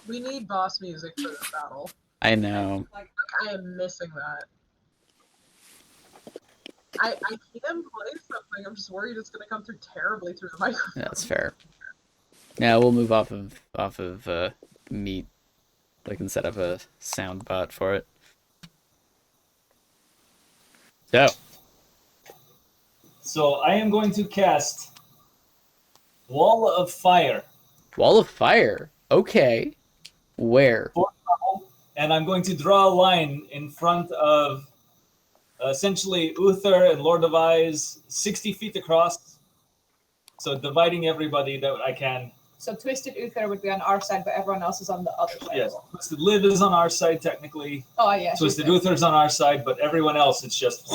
We need boss music for this battle. I know. I am missing that. I can play something. I'm just worried it's going to come through terribly through the microphone. That's fair. Yeah, we'll move off of meat. I can set up a sound bot for it. So I am going to cast Wall of Fire. Wall of Fire. Okay. Where? And I'm going to draw a line in front of essentially Uther and Lord of Eyes, 60 feet across. So dividing everybody that I can. So Twisted Uther would be on our side, but everyone else is on the other side. Yes, Twisted Liv is on our side technically. Oh, yeah. Twisted Uther's on our side, but everyone else, it's just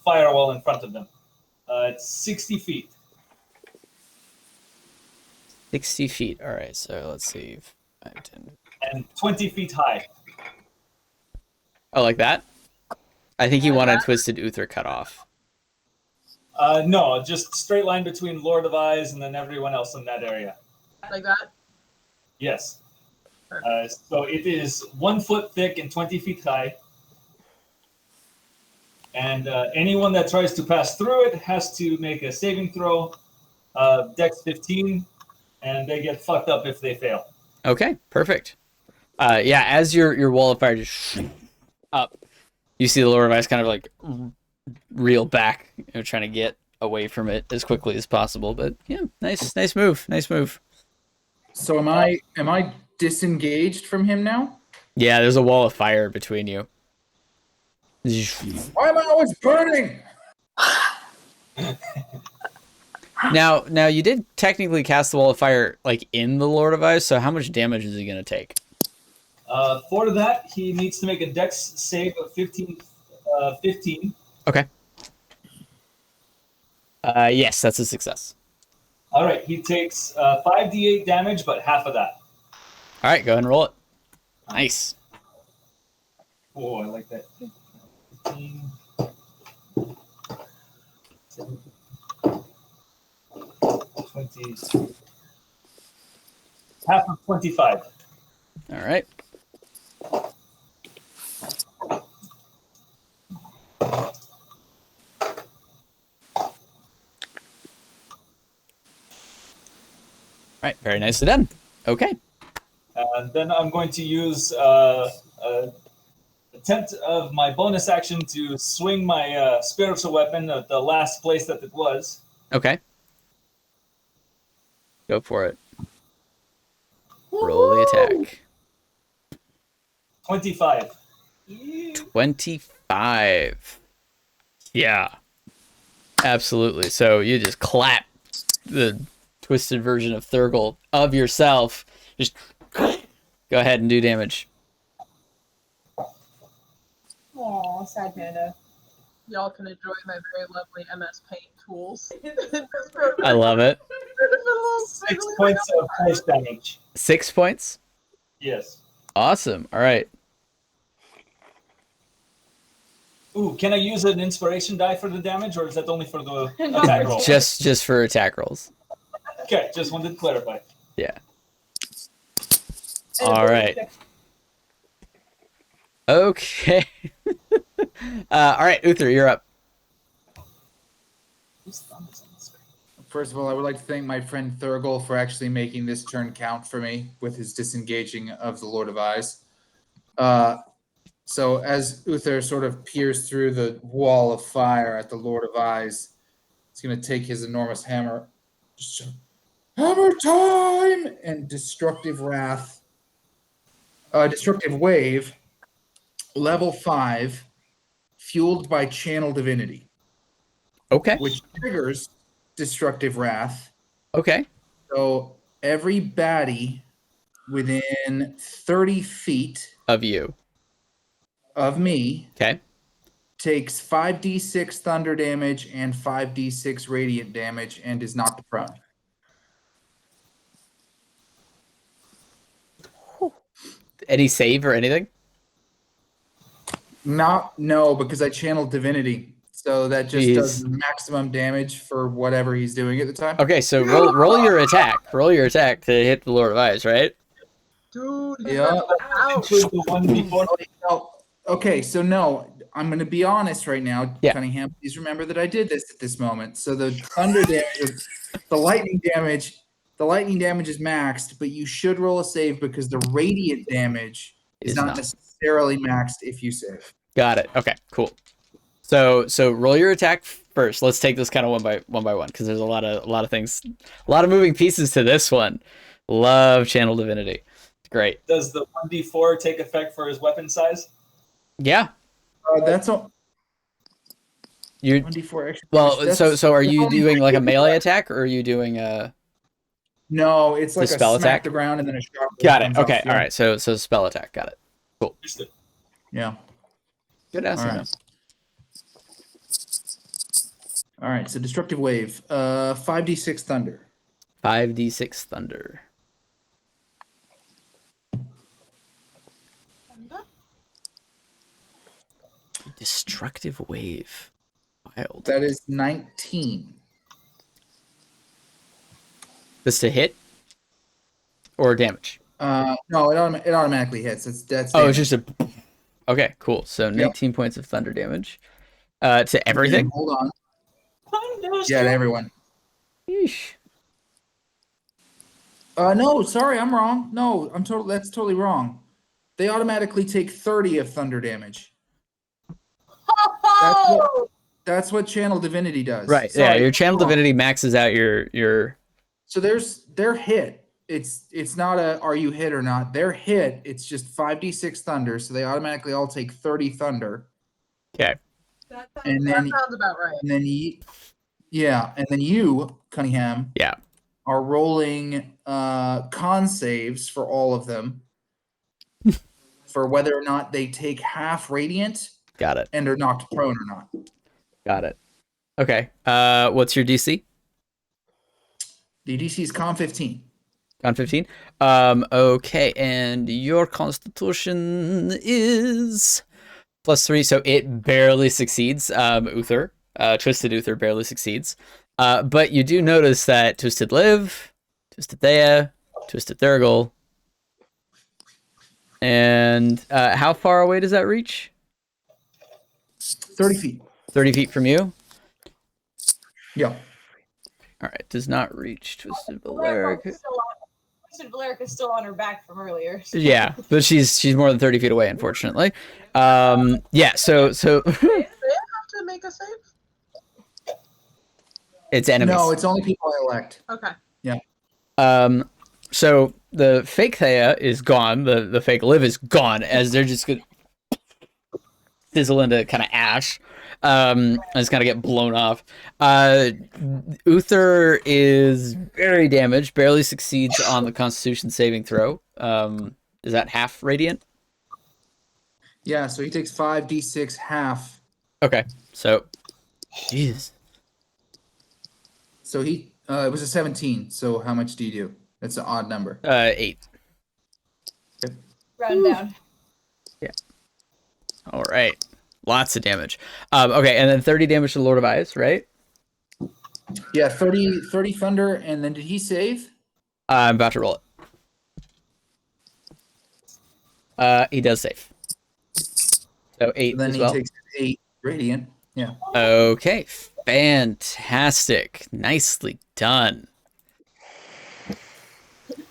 firewall in front of them. It's 60 feet. 60 feet. All right, so let's see. 5, 10. And 20 feet high. Oh, like that? I think you wanted Twisted Uther cut off. No, just straight line between Lord of Eyes and then everyone else in that area. Like that? Yes. So it is 1 foot thick and 20 feet high. And anyone that tries to pass through it has to make a saving throw, Dex 15, and they get fucked up if they fail. Okay, perfect. Yeah, as your wall of fire just up, you see the Lord of Ice kind of like reel back, trying to get away from it as quickly as possible. But yeah, nice move. So am I disengaged from him now? Yeah, there's a wall of fire between you. Why am I always burning? Now you did technically cast the wall of fire like in the Lord of Ice, so how much damage is he gonna take? For that, he needs to make a Dex save of 15. Okay. Yes, that's a success. All right, he takes 5d8 damage, but half of that. All right, go ahead and roll it. Nice. Oh, I like that. 15. 20. Half of 25. All right. All right, very nicely done. Okay. And then I'm going to use a attempt of my bonus action to swing my spiritual weapon at the last place that it was. Okay. Go for it. Roll the attack. 25. 25. Yeah. Absolutely. So you just clap the twisted version of Thurgle of yourself. Just go ahead and do damage. Aw, sad panda. Y'all can enjoy my very lovely MS Paint tools. I love it. 6 points of force damage. 6 points? Yes. Awesome. All right. Ooh, can I use an inspiration die for the damage, or is that only for the attack roll? Just for attack rolls. Okay, just wanted to clarify. Yeah. All right. Okay. All right, Uther, you're up. First of all, I would like to thank my friend Thurgle for actually making this turn count for me with his disengaging of the Lord of Eyes. So as Uther sort of peers through the wall of fire at the Lord of Eyes, he's going to take his enormous hammer. Hammer time! And Destructive Wrath. Destructive Wave. Level 5. Fueled by Channel Divinity. Okay. Which triggers Destructive Wrath. Okay. So every baddie within 30 feet Of you. of me Okay. takes 5d6 thunder damage and 5d6 radiant damage and is knocked prone. Any save or anything? No, because I channeled divinity. So that just does Jeez. maximum damage for whatever he's doing at the time. Okay, so roll your attack. Roll your attack to hit the Lord of Eyes, right? Dude, he's Yeah. out. Include the 1d4. Okay, so no, I'm going to be honest right now, Yeah. Cunningham. Please remember that I did this at this moment. So the thunder damage, the lightning damage is maxed, but you should roll a save because the radiant damage is not necessarily maxed if you save. Got it. Okay, cool. So roll your attack first. Let's take this kind of one by one because there's a lot of things, a lot of moving pieces to this one. Love channel divinity. Great. Does the 1d4 take effect for his weapon size? Yeah. That's all. You're 1d4 extra well. damage. So are you only doing like a melee attack or are you doing a? No, it's like a spell smack attack? the ground and then a shot. Got it. comes Okay. off, All right. So spell attack. Got it. Cool. Understood. Yeah. Good answer. All right. All right. So destructive wave. 5d6 thunder. 5d6 thunder. Destructive wave. Wild. That is 19. This to hit or damage? No, it automatically hits. That's Oh, it's damage. just a. Okay, cool. So 19 points of thunder damage. To everything. Hold on. Yeah, to everyone. Yeesh. No, sorry, I'm wrong. No, that's totally wrong. They automatically take 30 of thunder damage. That's what channel divinity does. Right. Sorry, Yeah, your channel wrong. divinity maxes out your. So their hit. It's not a are you hit or not. Their hit, it's just 5d6 thunder, so they automatically all take 30 thunder. Okay. That And then sounds about right. and then you, Cunningham, Yeah. are rolling con saves for all of them for whether or not they take half radiant Got it. and are knocked prone or not. Got it. Okay. What's your DC? The DC is con 15. Con 15. Okay, and your Constitution is +3, so it barely succeeds. Uther, Twisted Uther barely succeeds. But you do notice that Twisted Liv, Twisted Thea, Twisted Thurgle, and how far away does that reach? 30 feet. 30 feet from you? Yeah. All right, does not reach Twisted Valeric. Twisted Valeric is still on her back from earlier. Yeah, but she's more than 30 feet away, unfortunately. Yeah, so Do they have to make a save? it's enemies. No, it's only people I elect. Okay. So the fake Thea is gone. The fake Liv is gone as they're just gonna fizzle into kind of ash. And it's gonna get blown off. Uther is very damaged, barely succeeds on the Constitution saving throw. Is that half radiant? Yeah, so he takes 5d6 half. Okay, so jeez. So it was a 17. So how much do you do? That's an odd number. 8. Round down. All right. Lots of damage. Okay, and then 30 damage to the Lord of Eyes, right? Yeah, 30 thunder, and then did he save? I'm about to roll it. He does save. So 8 Then as he well. takes 8 radiant. Yeah. Okay, fantastic. Nicely done.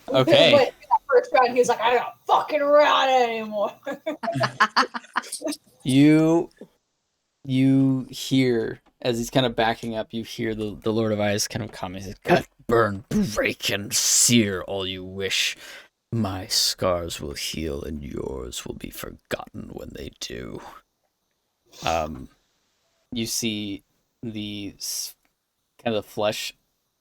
Okay. But that first round, he was like, I don't fucking run anymore. You hear, as he's kind of backing up, you hear the Lord of Eyes kind of comment. He says, cut, burn, break, and sear all you wish. My scars will heal, and yours will be forgotten when they do. You see the kind of the flesh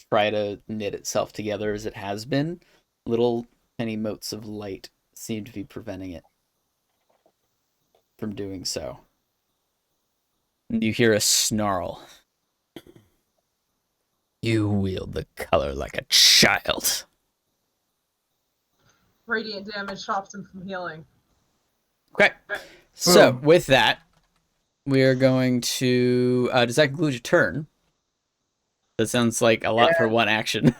try to knit itself together as it has been. Little tiny motes of light seem to be preventing it from doing so. You hear a snarl. You wield the color like a child. Radiant damage stops him from healing. Okay. So, Boom. with that, we're going to... does that conclude your turn? That sounds like a lot for one action.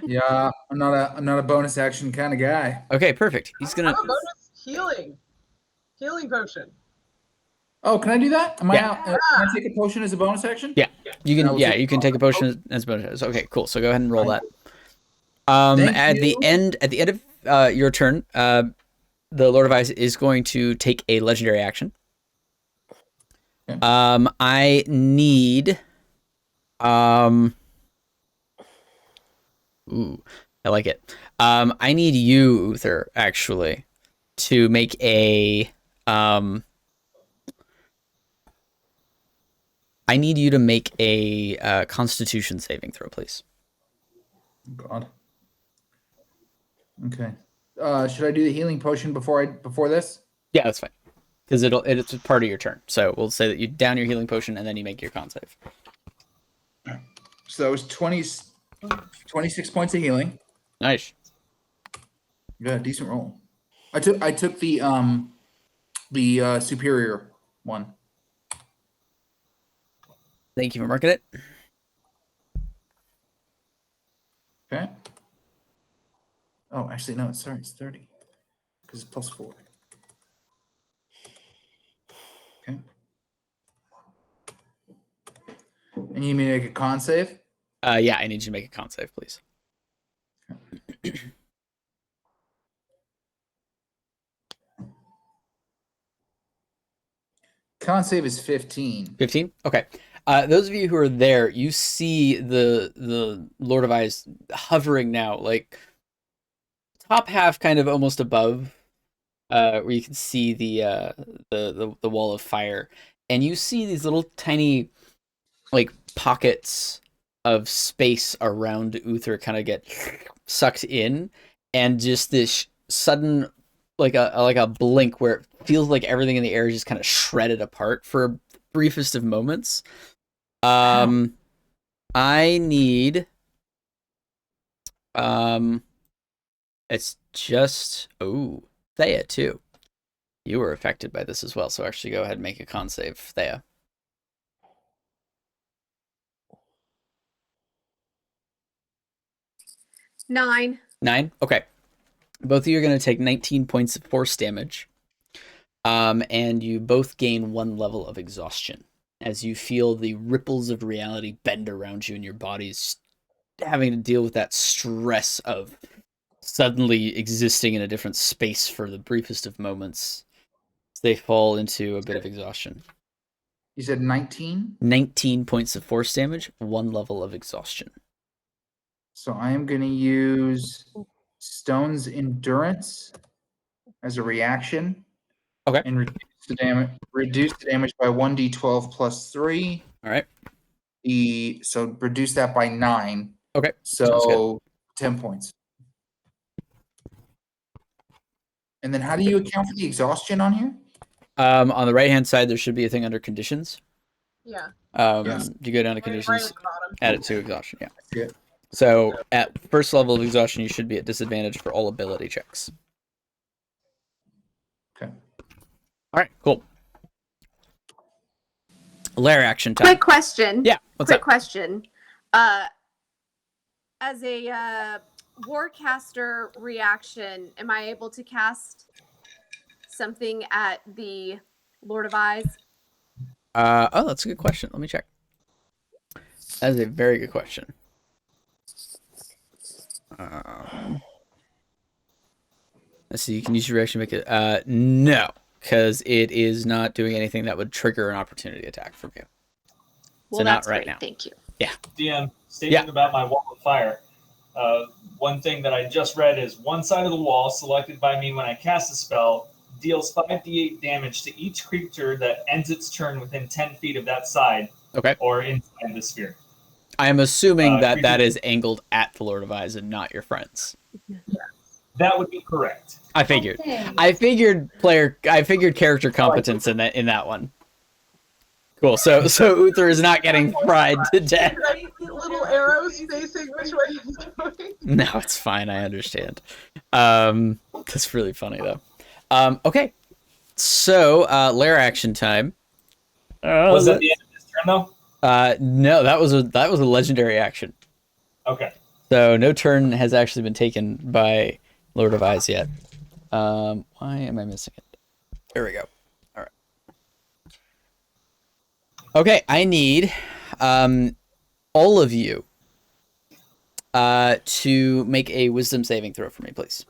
Yeah, I'm not a bonus action kind of guy. Okay, perfect. He's gonna... Have a bonus healing potion. Oh, can I do that? Am I Yeah. out? Can I take a potion as a bonus action? Yeah. You I can. will Yeah, take you can take a potion as bonus. Okay, cool. So go ahead and roll that. Thank At you. the end of your turn, the Lord of Ice is going to take a legendary action. Okay. I need. Ooh, I like it. I need you, Uther, actually, to make a. I need you to make a Constitution saving throw, please. God. Okay. Should I do the healing potion before this? Yeah, that's fine. Because it's part of your turn. So we'll say that you down your healing potion and then you make your con save. So that was 26 points of healing. Nice. Yeah, decent roll. I took the superior one. Thank you for marking it. Okay. Oh, actually, no. Sorry, it's 30 because it's plus 4. Okay. And you need me to make a con save? Yeah, I need you to make a con save, please. Con save is 15. 15? Okay. Those of you who are there, you see the Lord of Eyes hovering now, like top half kind of almost above, where you can see the wall of fire. And you see these little tiny like pockets of space around Uther kind of get sucked in, and just this sudden like a blink where it feels like everything in the air is just kind of shredded apart for a briefest of moments. I need it's just Thea too. You were affected by this as well, so actually go ahead and make a con save, Thea. 9. 9? Okay. Both of you are going to take 19 points of force damage. And you both gain 1 level of exhaustion as you feel the ripples of reality bend around you and your body's having to deal with that stress of suddenly existing in a different space for the briefest of moments. They fall into a bit of exhaustion. You said 19? 19 points of force damage, 1 level of exhaustion. So I am going to use Stone's Endurance as a reaction. Okay. And reduce the damage by 1d12 plus 3. All right. So reduce that by 9. Okay. So 10 points. And then how do you account for the exhaustion on here? On the right-hand side, there should be a thing under conditions. Yeah. Yes. You go down to Right at conditions, the bottom. add it to exhaustion. Yeah. Yeah. So at first level of exhaustion, you should be at disadvantage for all ability checks. Okay. All right, cool. Lair action time. Quick question. Yeah, what's Quick up? question. As a Warcaster reaction, am I able to cast something at the Lord of Eyes? That's a good question. Let me check. That is a very good question. Let's see. You can use your reaction to make it. No, because it is not doing anything that would trigger an opportunity attack from you. Well, So that's not right great. now. Thank you. DM, statement about my wall of fire. One thing that I just read is one side of the wall selected by me when I cast a spell deals 5d8 damage to each creature that ends its turn within 10 feet of that side. Okay. Or inside the sphere. I am assuming that creature- is angled at the Lord of Eyes and not your friends. Yeah. That would be correct. I figured. Okay. I figured character competence in that one. Cool. So Uther is not getting fried to death. Little arrows facing which way he's going. No, it's fine. I understand. That's really funny though. Okay. So lair action time. Was that the end of his turn though? No, that was a legendary action. Okay. So no turn has actually been taken by Lord of Eyes yet. Why am I missing it? There we go. All right. Okay, I need all of you to make a wisdom saving throw for me, please.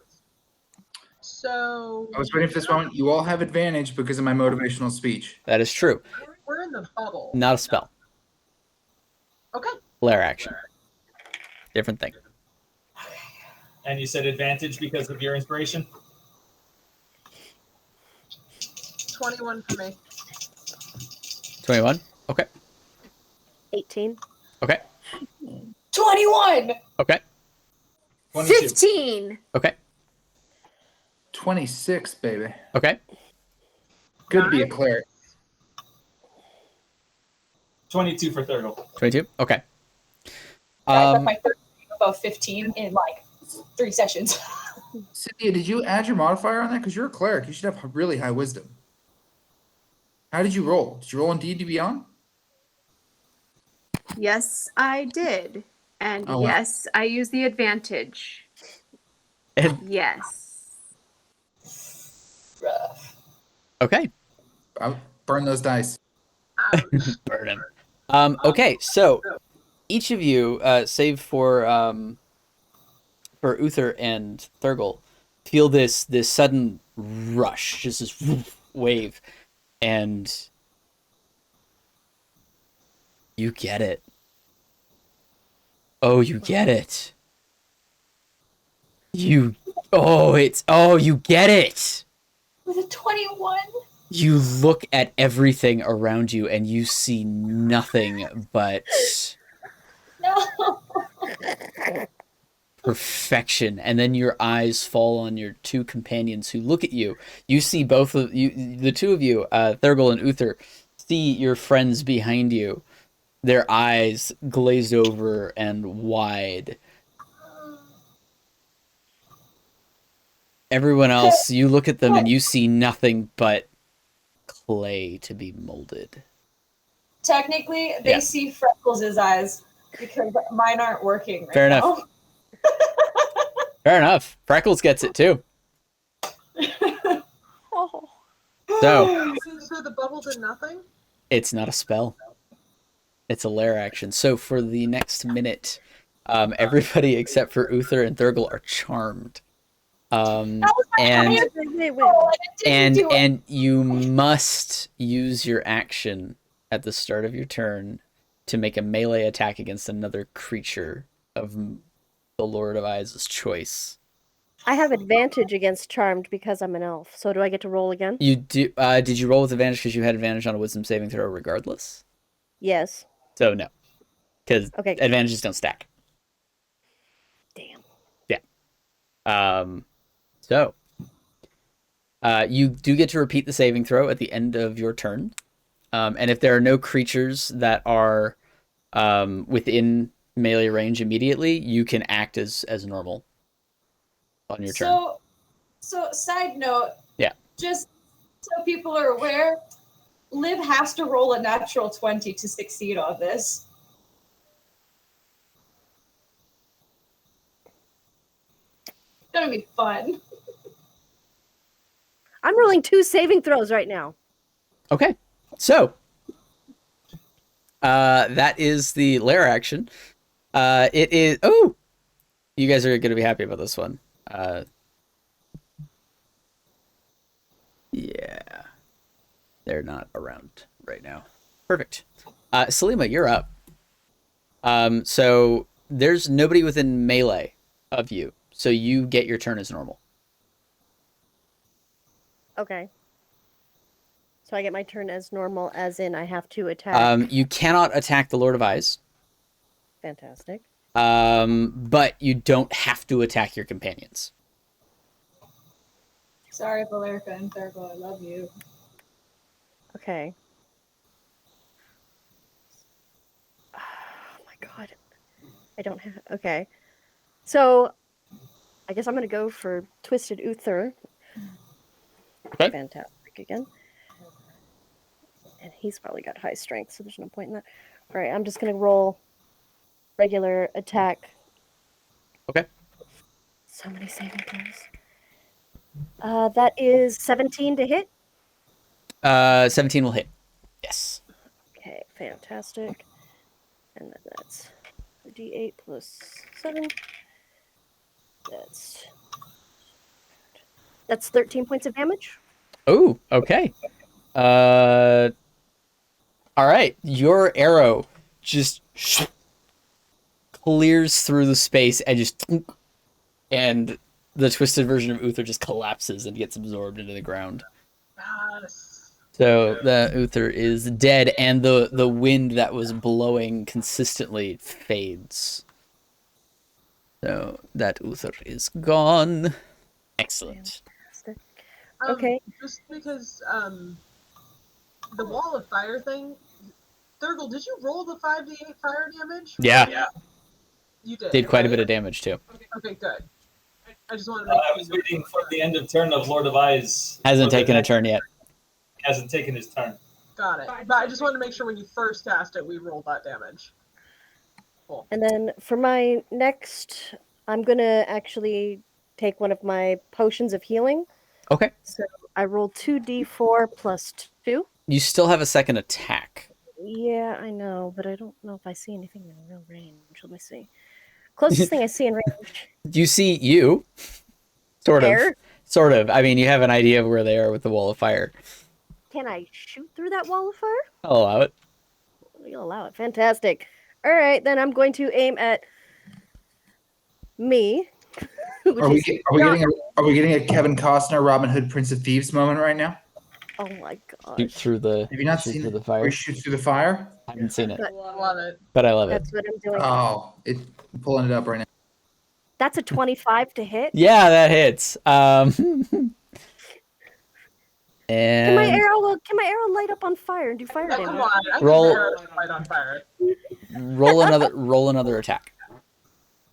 So I was waiting for this moment. You all have advantage because of my motivational speech. That is true. we're in the bubble. Not a spell. Okay. Lair action. Different thing. And you said advantage because of your inspiration? 21 for me. 21? Okay. 18. Okay. 21! Okay. 22. 15. Okay. 26, baby. Okay. Good to be a cleric. 22 for Thurgle. 22? Okay. I got my third above 15 in like 3 sessions. Cynthia, did you add your modifier on that? Because you're a cleric. You should have really high wisdom. How did you roll? Did you roll on D&D Beyond? Yes, I did. And Oh, wow. yes, I use the advantage. And- Yes. Rough. Okay. I'll burn those dice. Ouch. Burn him. Okay, so each of you, save for Uther and Thurgle, feel this sudden rush, just this wave, and you get it. Oh, you get it. You get it. With a 21? You look at everything around you and you see nothing but No. perfection, and then your eyes fall on your two companions who look at you. You see both of you, the two of you, Thurgle and Uther, see your friends behind you, their eyes glazed over and wide. Everyone else, you look at them and you see nothing but clay to be molded. Technically, they Yeah. see Freckles' eyes because mine aren't working right Fair now. enough. Fair enough. Freckles gets it too. Oh. So So the bubble did nothing? it's not a spell. It's a lair action. So for the next minute, everybody except for Uther and Thurgle are charmed. That was my And highest Wait. roll, and it didn't do it. and you must use your action at the start of your turn to make a melee attack against another creature of the Lord of Eyes' choice. I have advantage against charmed because I'm an elf. So do I get to roll again? You do? Did you roll with advantage because you had advantage on a wisdom saving throw regardless? Yes. So no, because Okay. advantages don't stack. Damn. So you do get to repeat the saving throw at the end of your turn. And if there are no creatures that are within melee range immediately, you can act as normal on your turn. So side note. Yeah. Just so people are aware, Liv has to roll a natural 20 to succeed on this. It's gonna be fun. I'm rolling 2 saving throws right now. Okay, so that is the lair action. It is. Oh, you guys are going to be happy about this one. Yeah, they're not around right now. Perfect. Selima, you're up. So there's nobody within melee of you, so you get your turn as normal. Okay. So I get my turn as normal, as in I have to attack. You cannot attack the Lord of Eyes, Fantastic. but you don't have to attack your companions. Sorry, Valerica and Thurgo, I love you. Okay. Oh my god. I don't have. Okay. So, I guess I'm gonna go for Twisted Uther. Okay. Fantastic again. And he's probably got high strength, so there's no point in that. All right, I'm just gonna roll regular attack. Okay. So many saving throws. That is 17 to hit. 17 will hit. Yes. Okay, fantastic. And then that's a d8 plus 7. That's 13 points of damage. Oh, okay. All right. Your arrow just clears through the space and just, and the twisted version of Uther just collapses and gets absorbed into the ground. Yes. So the Uther is dead, and the wind that was blowing consistently fades. So that Uther is gone. Excellent. Fantastic. Okay. Just because the wall of fire thing, Thurgle, did you roll the 5d8 fire damage? Yeah. You did. Did quite a right? bit of damage too. Okay, good. I just wanted to make I was waiting for the end of turn of Lord of Eyes. Hasn't taken a turn yet. Hasn't taken his turn. Got it. But I just wanted to make sure when you first cast it, we rolled that damage. Cool. And then for my next, I'm gonna actually take one of my potions of healing. Okay. So I roll 2d4 plus 2. You still have a second attack. Yeah, I know, but I don't know if I see anything in real range. Let me see. Closest thing I see in range. You see you. Sort of. There. Sort of. I mean, you have an idea of where they are with the wall of fire. Can I shoot through that wall of fire? I'll allow it. You'll allow it. Fantastic. All right, then I'm going to aim at me. Are we getting a Kevin Costner Robin Hood Prince of Thieves moment right now? Oh my gosh. Shoot through the. Have you not shoot seen through it? the Where fire. he shoots through the fire? I haven't seen it, Love it. but I love it. That's what I'm doing. Oh, I'm pulling it up right now. That's a 25 to hit. Yeah, that hits. Can my And arrow light up on fire and do fire Come damage? on, I can Roll- light on fire. roll another attack.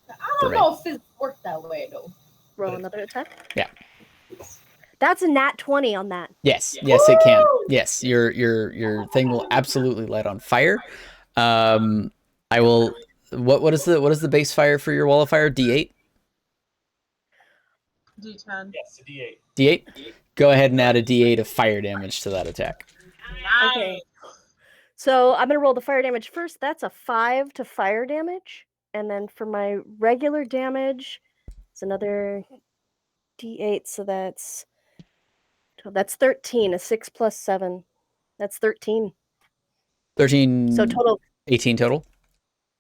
I don't know if it worked that way though. Roll another attack. Yeah. That's a nat 20 on that. Yes, it can. Yes, your thing will absolutely light on fire. I will. What is the base fire for your wall of fire? D8. D10. Yes, a D8. D8. Go ahead and add a D8 of fire damage to that attack. Okay. So I'm gonna roll the fire damage first. That's a 5 to fire damage, and then for my regular damage, it's another D8. So that's 13. A 6 plus 7. That's 13. 13. So total. 18 total.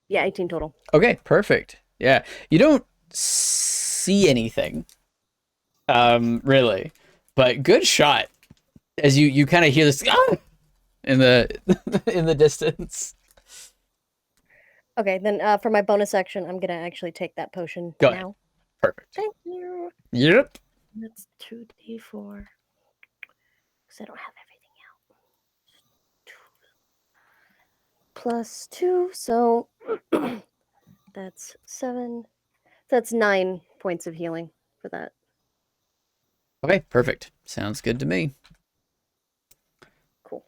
Yeah, 18 total. Okay, perfect. Yeah, you don't see anything, really, but good shot. As you kind of hear this in the in the distance. Okay, then for my bonus action, I'm gonna actually take that potion Go now. ahead. Perfect. Thank you. Yep. That's 2d4. Because I don't have everything out. 2 plus 2, so that's 7. That's 9 points of healing for that. Okay, perfect. Sounds good to me. Cool.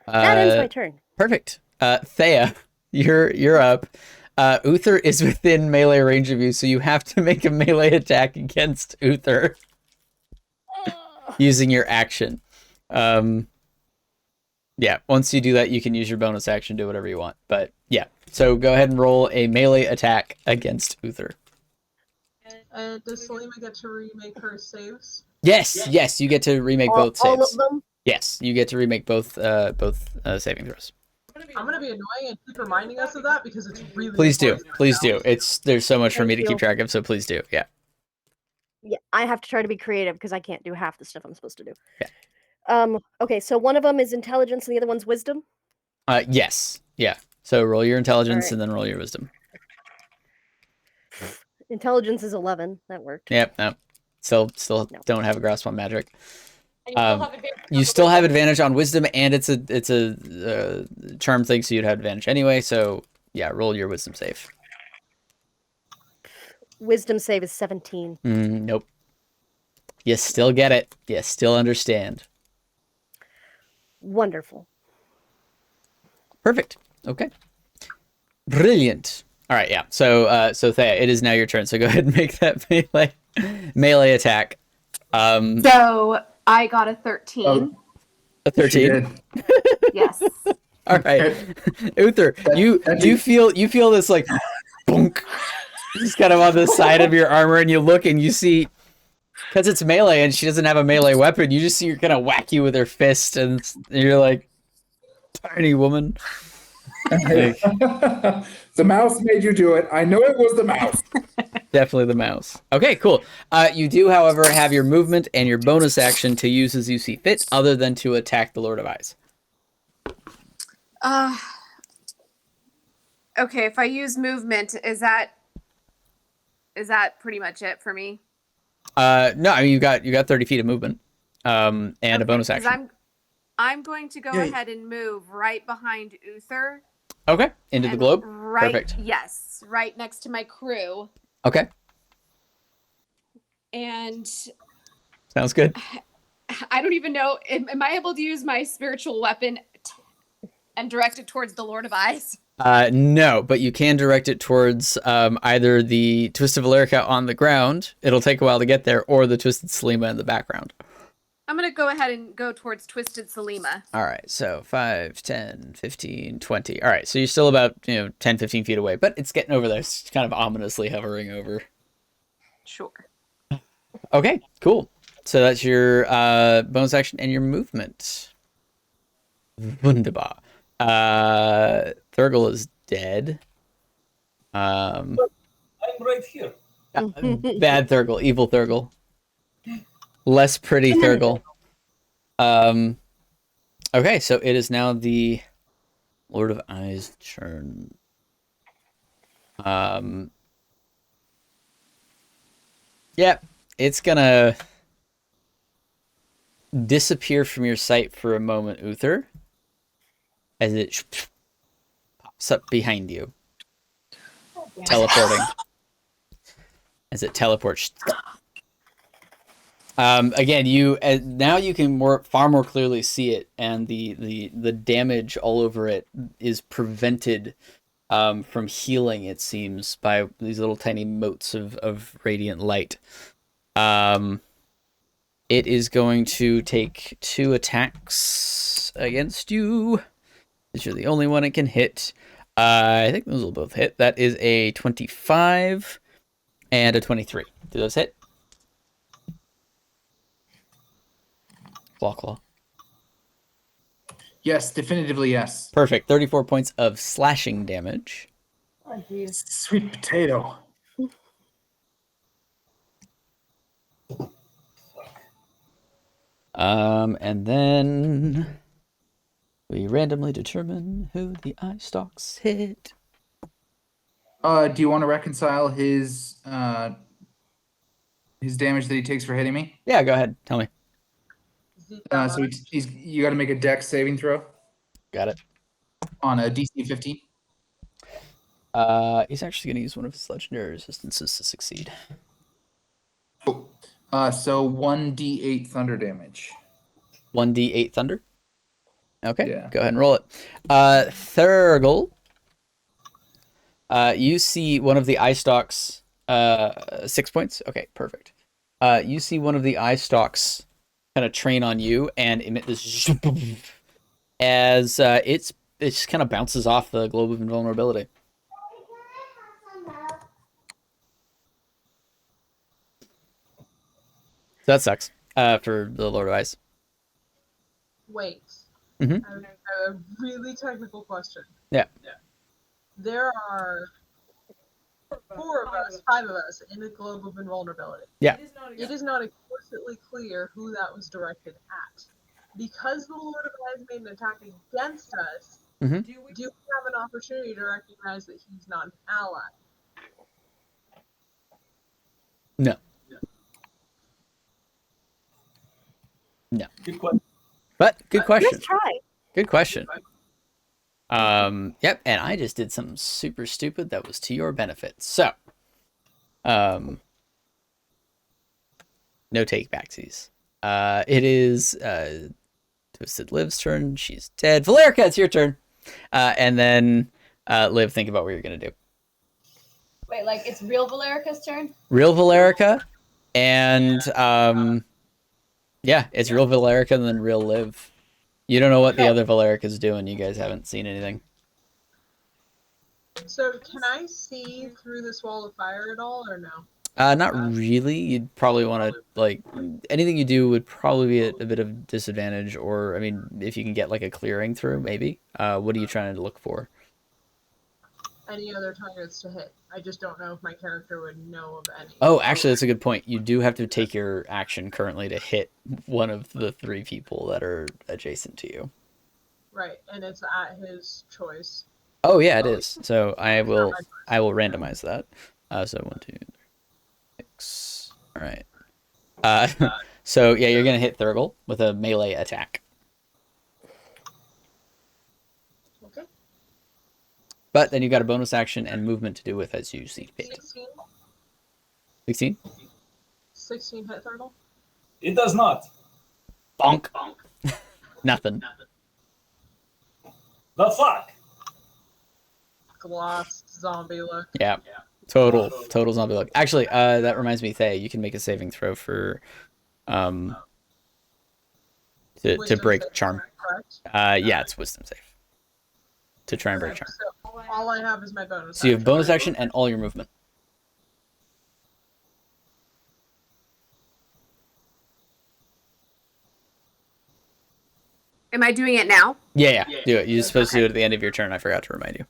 That ends my turn. Perfect. Thea, you're up. Uther is within melee range of you, so you have to make a melee attack against Uther using your action. Yeah, once you do that, you can use your bonus action, do whatever you want. But yeah, so go ahead and roll a melee attack against Uther. Does Selima get to remake her saves? Yes, you get to remake both saves. All of them? Yes, you get to remake both saving throws. I'm gonna be annoying and keep reminding us of that because it's really Please do. important. Please do. There's so much for Thank me to you. keep track of, so please do. Yeah. Yeah, I have to try to be creative because I can't do half the stuff I'm supposed to do. Yeah. Okay, so one of them is intelligence and the other one's wisdom. Yes. Yeah. So roll your intelligence Alright. and then roll your wisdom. Intelligence is 11. That worked. Yep. No. Still No. don't have a grasp on magic. And you still have advantage. You still have advantage on wisdom, and it's a charm thing, so you'd have advantage anyway. So yeah, roll your wisdom save. Wisdom save is 17. Nope. You still get it. You still understand. Wonderful. Perfect. Okay. Brilliant. All right. Yeah. So Thea, it is now your turn. So go ahead and make that melee attack. So I got a 13. Oh, A 13. Yes. All right. Uther, you feel this like boonk, just kind of on the side of your armor, and you look and you see, because it's melee and she doesn't have a melee weapon, you just see her kind of whack you with her fist, and you're like, tiny woman. Like, the mouse made you do it. I know it was the mouse. definitely the mouse. Okay, cool. You do, however, have your movement and your bonus action to use as you see fit, other than to attack the Lord of Eyes. Okay, if I use movement, is that pretty much it for me? No, I mean you got 30 feet of movement, and a bonus 'cause action. I'm going to go ahead and move right behind Uther. Okay, into the globe. Right, Perfect. yes, right next to my crew. Okay, And sounds good. I don't even know, am I able to use my spiritual weapon and direct it towards the Lord of Eyes? No, but you can direct it towards either the Twisted Valerica on the ground. It'll take a while to get there, or the Twisted Selima in the background. I'm going to go ahead and go towards Twisted Selima. All right, so 5, 10, 15, 20. All right, so you're still about 10, 15 feet away, but it's getting over there. It's kind of ominously hovering over. Sure. Okay, cool. So that's your bonus action and your movement. Wunderbar. Thurgle is dead. I'm right here. Bad Thurgle, evil Thurgle. Less pretty Thurgle. Okay, so it is now the Lord of Eyes' turn. Yeah, it's gonna disappear from your sight for a moment, Uther, as it pops up behind you, teleporting. As it teleports. Again, now you can far more clearly see it, and the damage all over it is prevented from healing, it seems, by these little tiny motes of radiant light. It is going to take 2 attacks against you, because you're the only one it can hit. I think those will both hit. That is a 25 and a 23. Do those hit? Claw. Yes, definitively yes. Perfect. 34 points of slashing damage. Oh, jeez. Sweet potato. And then we randomly determine who the eye stalks hit. Do you want to reconcile his damage that he takes for hitting me? Yeah, go ahead. Tell me. So you got to make a Dex saving throw Got it. on a DC 15. He's actually going to use one of his legendary resistances to succeed. Oh. So 1d8 thunder damage. 1d8 thunder. Okay, Yeah. Go ahead and roll it. Thurgle, you see one of the eye stalks. 6 points. Okay, perfect. You see one of the eye stalks kind of train on you and emit this as it just kind of bounces off the globe of invulnerability. So that sucks for the Lord of Ice. Wait. Mhm. I have a really technical question. Yeah. There are 4 of us, 5 of us in the globe of invulnerability. Yeah. It is not explicitly clear who that was directed at. Because the Lord of Eyes made an attack against us, Mhm. do we have an opportunity to recognize that he's not an ally? No. No. Good question. But good question. Nice try. Good question. Yep, and I just did something super stupid that was to your benefit. So, no take backsies. It is Twisted Liv's turn. She's dead. Valerica, it's your turn. And then Liv, think about what you're gonna do. Wait, like it's real Valerica's turn? Real Valerica, and yeah, it's real Valerica and then real Liv. You don't know what the other Valerica's doing. You guys haven't seen anything. So can I see through this wall of fire at all, or no? Not really. You'd probably want to, like, anything you do would probably be at a bit of disadvantage, or, I mean, if you can get, like, a clearing through, maybe. What are you trying to look for? Any other targets to hit? I just don't know if my character would know of any. Oh, actually, that's a good point. You do have to take your action currently to hit one of the 3 people that are adjacent to you. Right, and it's at his choice. Oh, yeah, it is. So I will randomize that. So 1, 2, 3, 6. All right. So yeah, you're gonna hit Thurgle with a melee attack. Okay. But then you got a bonus action and movement to do with as you see fit. 16. 16? 16 hit Thurgle? It does not. Bonk. Nothing. The fuck? Gloss zombie look. Yeah. Total zombie look. Actually, that reminds me, Thay, you can make a saving throw for to Wisdom break save, charm. Correct? Yeah, it's wisdom save. To try and break charm. So all I have is my bonus. So you have action. bonus action and all your movement. Am I doing it now? Yeah, do it. You're supposed to do it at the end of your turn. I forgot to remind you.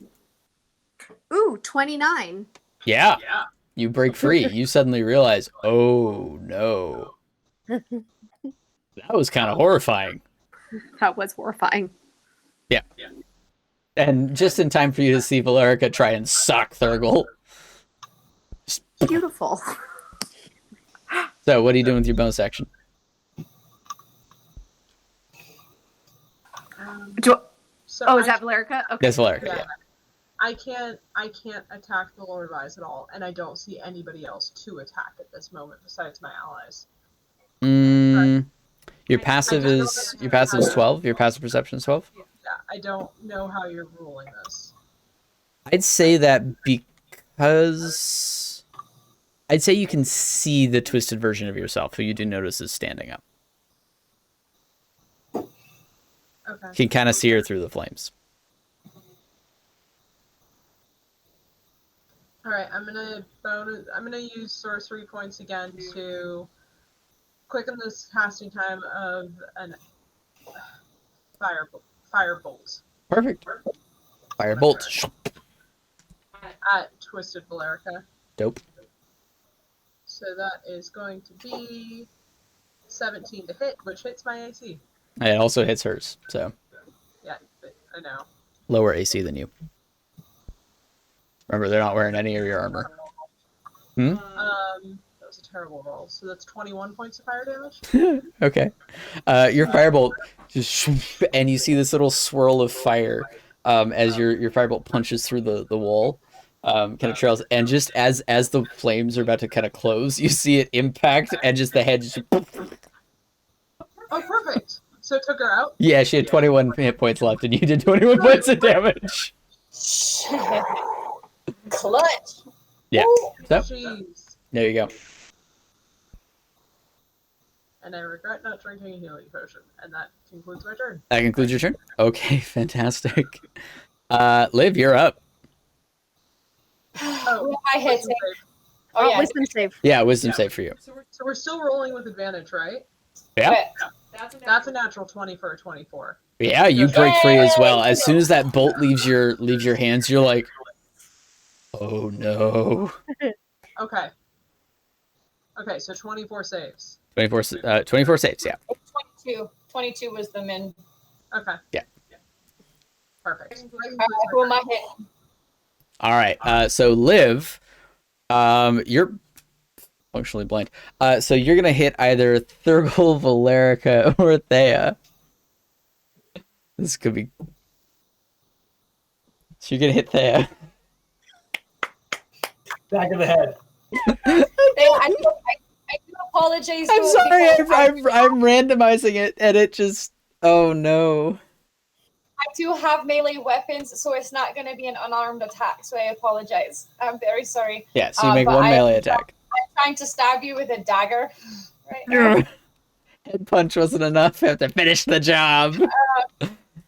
Ooh, 29. Yeah. You break free. You suddenly realize, oh no. That was kind of horrifying. That was horrifying. Yeah. And just in time for you to see Valerica try and sock Thurgle. Beautiful. So, what are you doing with your bonus action? So Oh, is that Valerica? Okay. That's Valerica, Yeah. yeah. I can't attack the Lord Rise at all, and I don't see anybody else to attack at this moment besides my allies. Your passive is 12. Your passive perception is 12. Yeah, I don't know how you're ruling this. I'd say that because I'd say you can see the twisted version of yourself, who you do notice is standing up. Okay. You can kind of see her through the flames. All right, I'm gonna use sorcery points again to quicken this casting time of an firebolt Perfect. Firebolt. at Twisted Valerica. Dope. So that is going to be 17 to hit, which hits my AC. It also hits hers, so Yeah, I know. lower AC than you. Remember, they're not wearing any of your armor. That was a terrible roll. So that's 21 points of fire damage. Okay. Your firebolt just and you see this little swirl of fire as your firebolt punches through the wall. Kind of trails, and just as the flames are about to kind of close, you see it impact, and just the head just. Oh, perfect. So it took her out? Yeah, she had 21 hit points left, and you did 21 points of damage. Clutch. Yeah. So Jeez. there you go. And I regret not drinking a healing potion. And that concludes my turn. That concludes your turn. Okay, fantastic. Liv, you're up. Oh, Who am I hitting? wisdom save. Oh, yeah. Wisdom save. Yeah, wisdom save for you. So we're still rolling with advantage, right? Yeah. Okay. That's a natural 20 for a 24. Yeah, you break free as well. As soon as that bolt leaves your hands, you're like, oh no. Okay. Okay, so 24 saves. 24 saves, yeah. 22. 22 was the min. Okay. Yeah. Perfect. Who am I hitting? All right. So Liv, you're functionally blind. So you're gonna hit either Thurgle, Valerica, or Thea. This could be. So you're gonna hit Thea. Back of the head. I do apologize. I'm though, sorry, because I'm randomizing it, and it just. Oh no. I do have melee weapons, so it's not going to be an unarmed attack. So I apologize. I'm very sorry. Yeah, so you make but one melee attack. I'm trying to stab you with a dagger. Right now. Head punch wasn't enough. I have to finish the job.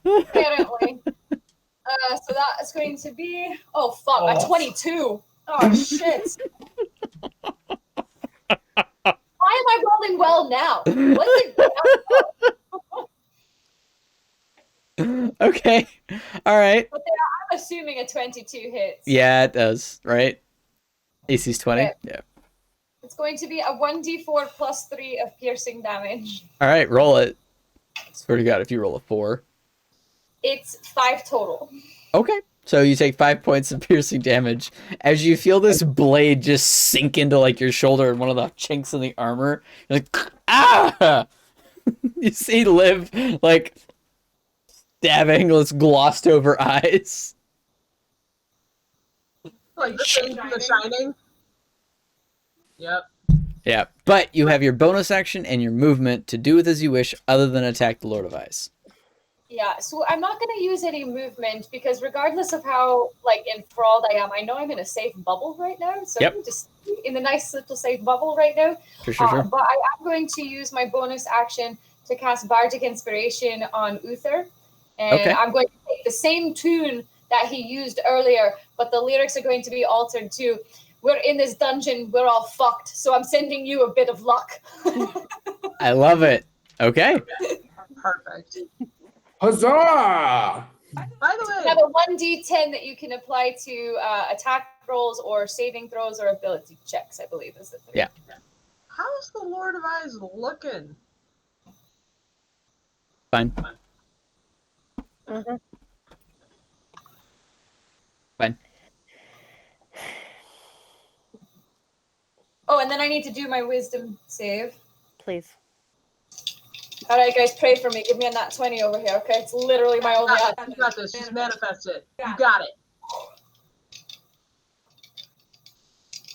Apparently. So that is going to be a 22. Oh shit. Why am I rolling well now? What's it? Okay. All right. But I'm assuming a 22 hits. Yeah, it does, right? AC's 20? Okay. Yeah. It's going to be a 1d4 plus 3 of piercing damage. All right, roll it. Swear to God, if you roll a 4. It's 5 total. Okay. So you take 5 points of piercing damage as you feel this blade just sink into like your shoulder and one of the chinks in the armor. You're like, ah! You see Liv like stabbing with glossed over eyes. Like the thing from The Shining. Yep. Yeah, but you have your bonus action and your movement to do with as you wish other than attack the Lord of Ice. Yeah, so I'm not going to use any movement because regardless of how enthralled I am, I know I'm in a safe bubble right now. So Yep. I'm just in a nice little safe bubble right now. Sure. But I am going to use my bonus action to cast Bardic Inspiration on Uther. And Okay. I'm going to take the same tune that he used earlier, but the lyrics are going to be altered too. We're in this dungeon, we're all fucked, so I'm sending you a bit of luck. I love it. Okay. Perfect. Huzzah! By the You have way, a 1d10 that you can apply to attack rolls or saving throws or ability checks, I believe is the thing. Yeah. how's the Lord of Eyes looking? Fine. Mhm. Fine. Oh, and then I need to do my wisdom save. Please. All right, guys, pray for me. Give me a nat 20 over here, okay? It's literally my only. You got this. Just manifest it. You got it.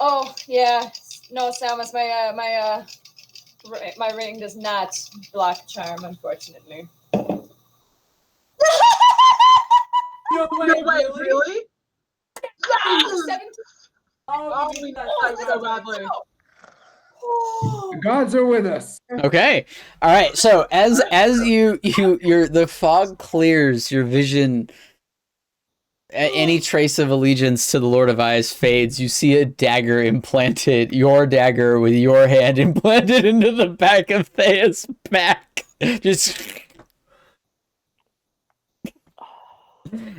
Oh yeah, no, Samus, my ring does not block charm, unfortunately. No way, really? Yes! 17. Oh, we got that so badly. The gods are with us. Okay. All right. So as the fog clears, your vision, any trace of allegiance to the Lord of Eyes fades. You see a dagger implanted, your dagger with your hand implanted into the back of Thea's back. Just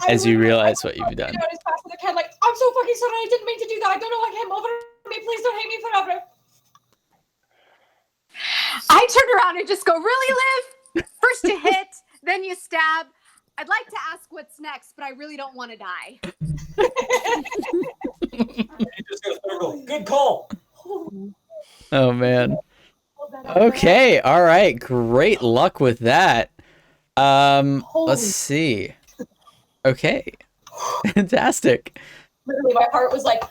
as you realize what you've done. I'm so fucking sorry. I didn't mean to do that. I don't know what came over me. Please don't hate me forever. I turn around and just go, really, Liv? First you hit, then you stab. I'd like to ask what's next, but I really don't want to die. You just go through. Good call. Oh man. Okay. All right. Great luck with that. Let's see. Okay. Fantastic. Literally, my heart was like.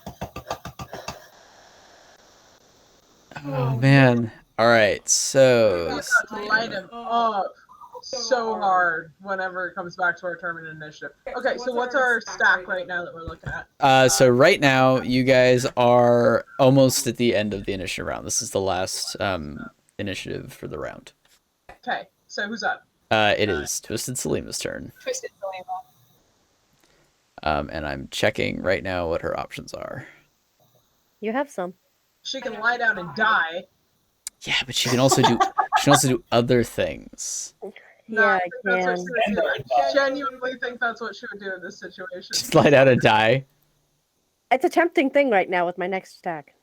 Oh man. All right. So Light him up so hard whenever it comes back to our tournament initiative. Okay, so what's our stack right now that we're looking at? so right now you guys are almost at the end of the initiative round. This is the last initiative for the round. Okay, so who's up? It is Twisted Selima's turn. Twisted Selima. And I'm checking right now what her options are. You have some. She can lie down and die. Yeah, but she can also do other things. Yeah, I That's what can. she would do. I genuinely think that's what she would do in this situation. Just lie down and die. It's a tempting thing right now with my next attack.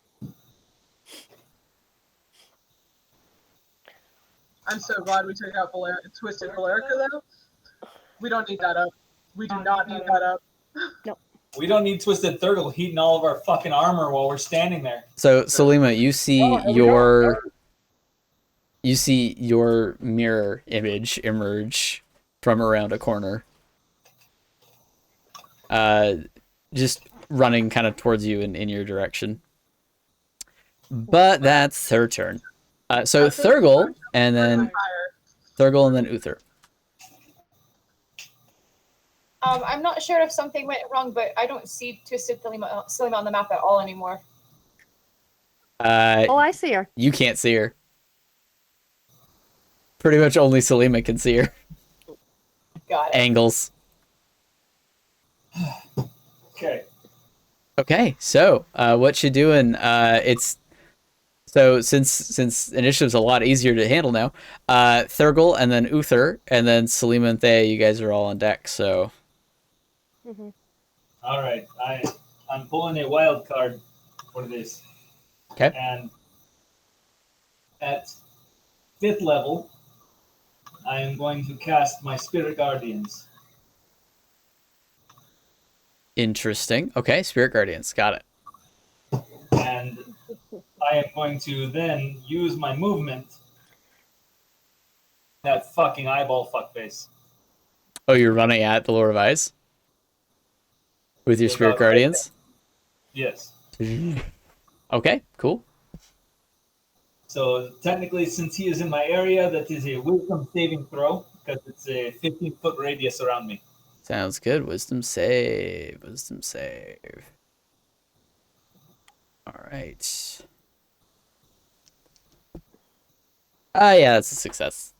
I'm so glad we took out Twisted Valerica, though. We don't need that up. We do not need that up. No. We don't need Twisted Turtle heating all of our fucking armor while we're standing there. So Selima, you see your mirror image emerge from around a corner. Just running kind of towards you in your direction. But that's her turn. So Thurgle and then Uther. I'm not sure if something went wrong, but I don't see Twisted Selima on the map at all anymore. Oh, I see her. You can't see her. Pretty much only Selima can see her. Got it. Angles. Okay. Okay, so what you doing? It's so since initiative's a lot easier to handle now. Thurgle and then Uther and then Selima and Thea, you guys are all on deck. So Mm-hmm. All right. I'm pulling a wild card for this. Okay. And at 5th level, I am going to cast my Spirit Guardians. Interesting. Okay, Spirit Guardians, got it. And I am going to then use my movement. That fucking eyeball fuckface. Oh, you're running at the Lord of Eyes with your Spirit Guardians? Yes. Okay, cool. So technically, since he is in my area, that is a Wisdom saving throw because it's a 15-foot radius around me. Sounds good. Wisdom save. Wisdom save. All right. Yeah, that's a success.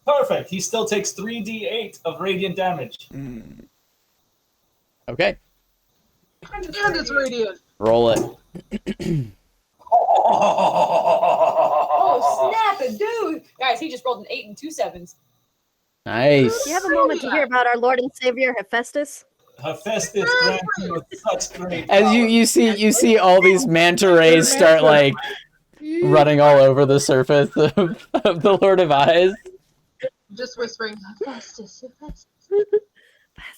Perfect. He still takes 3d8 of radiant damage. Okay. And it's radiant. Roll it. Oh, snap it, dude! Guys, he just rolled an 8 and 2 7s. Nice. Do you have a moment to hear about our Lord and Savior Hephaestus? Hephaestus grants me with such great As power. you see all these manta rays start like running all over the surface of the Lord of Eyes. Just whispering, Hephaestus, Hephaestus.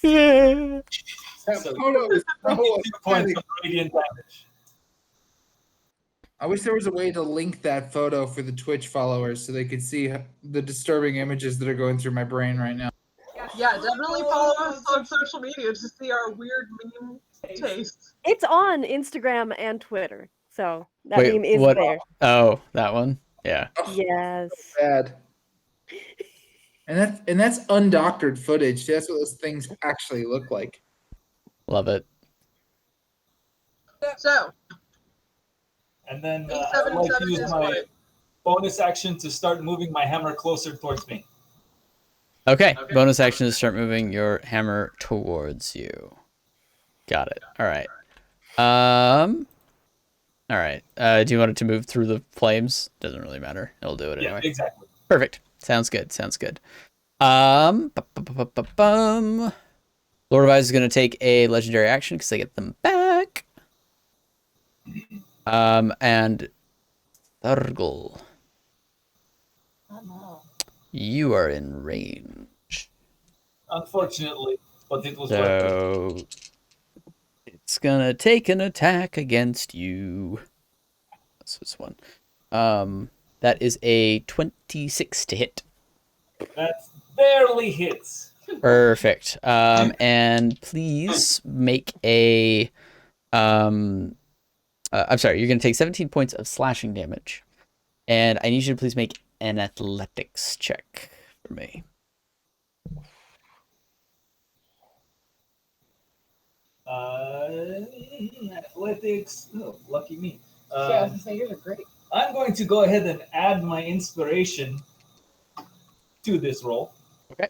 Yeah. That So- photo is so 2 points upsetting. of radiant damage. I wish there was a way to link that photo for the Twitch followers so they could see the disturbing images that are going through my brain right now. Yeah, definitely follow us on social media to see our weird meme tastes. It's on Instagram and Twitter, so that Wait, meme is what? there. Oh, that one. Yeah. Yes. Bad. And that's undoctored footage. That's what those things actually look like. Love it. So, And then Eight, I'd seven, like to seven use is my what? bonus action to start moving my hammer closer towards me. Okay. Bonus action is start moving your hammer towards you. Got it. All right. All right. Do you want it to move through the flames? Doesn't really matter. It'll do it Yeah, anyway. exactly. Perfect. Sounds good. Sounds good. Bum. Lord of Eyes is going to take a legendary action because I get them back. And Thurgle, Oh, no. you are in range. Unfortunately, but it was worth it. So it's gonna take an attack against you. That's this one. That is a 26 to hit. That barely hits. Perfect. And please make a I'm sorry, you're gonna take 17 points of slashing damage. And I need you to please make an athletics check for me. Athletics. Oh, lucky me. Yeah, I was gonna say, yours are great. I'm going to go ahead and add my inspiration to this roll. Okay.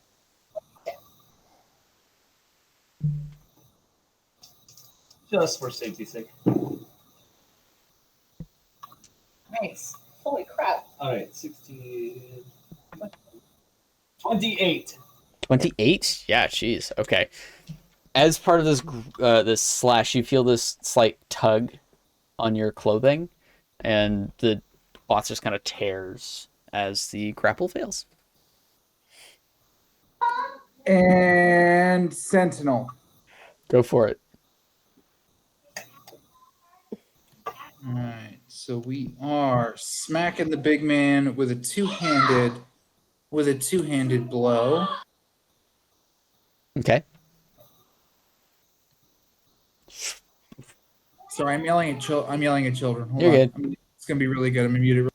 Just for safety's sake. Nice. Holy crap. All right, 16. 28. 28? Yeah, jeez. Okay. As part of this this slash, you feel this slight tug on your clothing, and the cloth just kind of tears as the grapple fails. And Sentinel. Go for it. All right, so we are smacking the big man with a two-handed blow. Okay. Sorry, I'm yelling at children. Hold You're on. good. It's gonna be really good. I'm gonna mute it.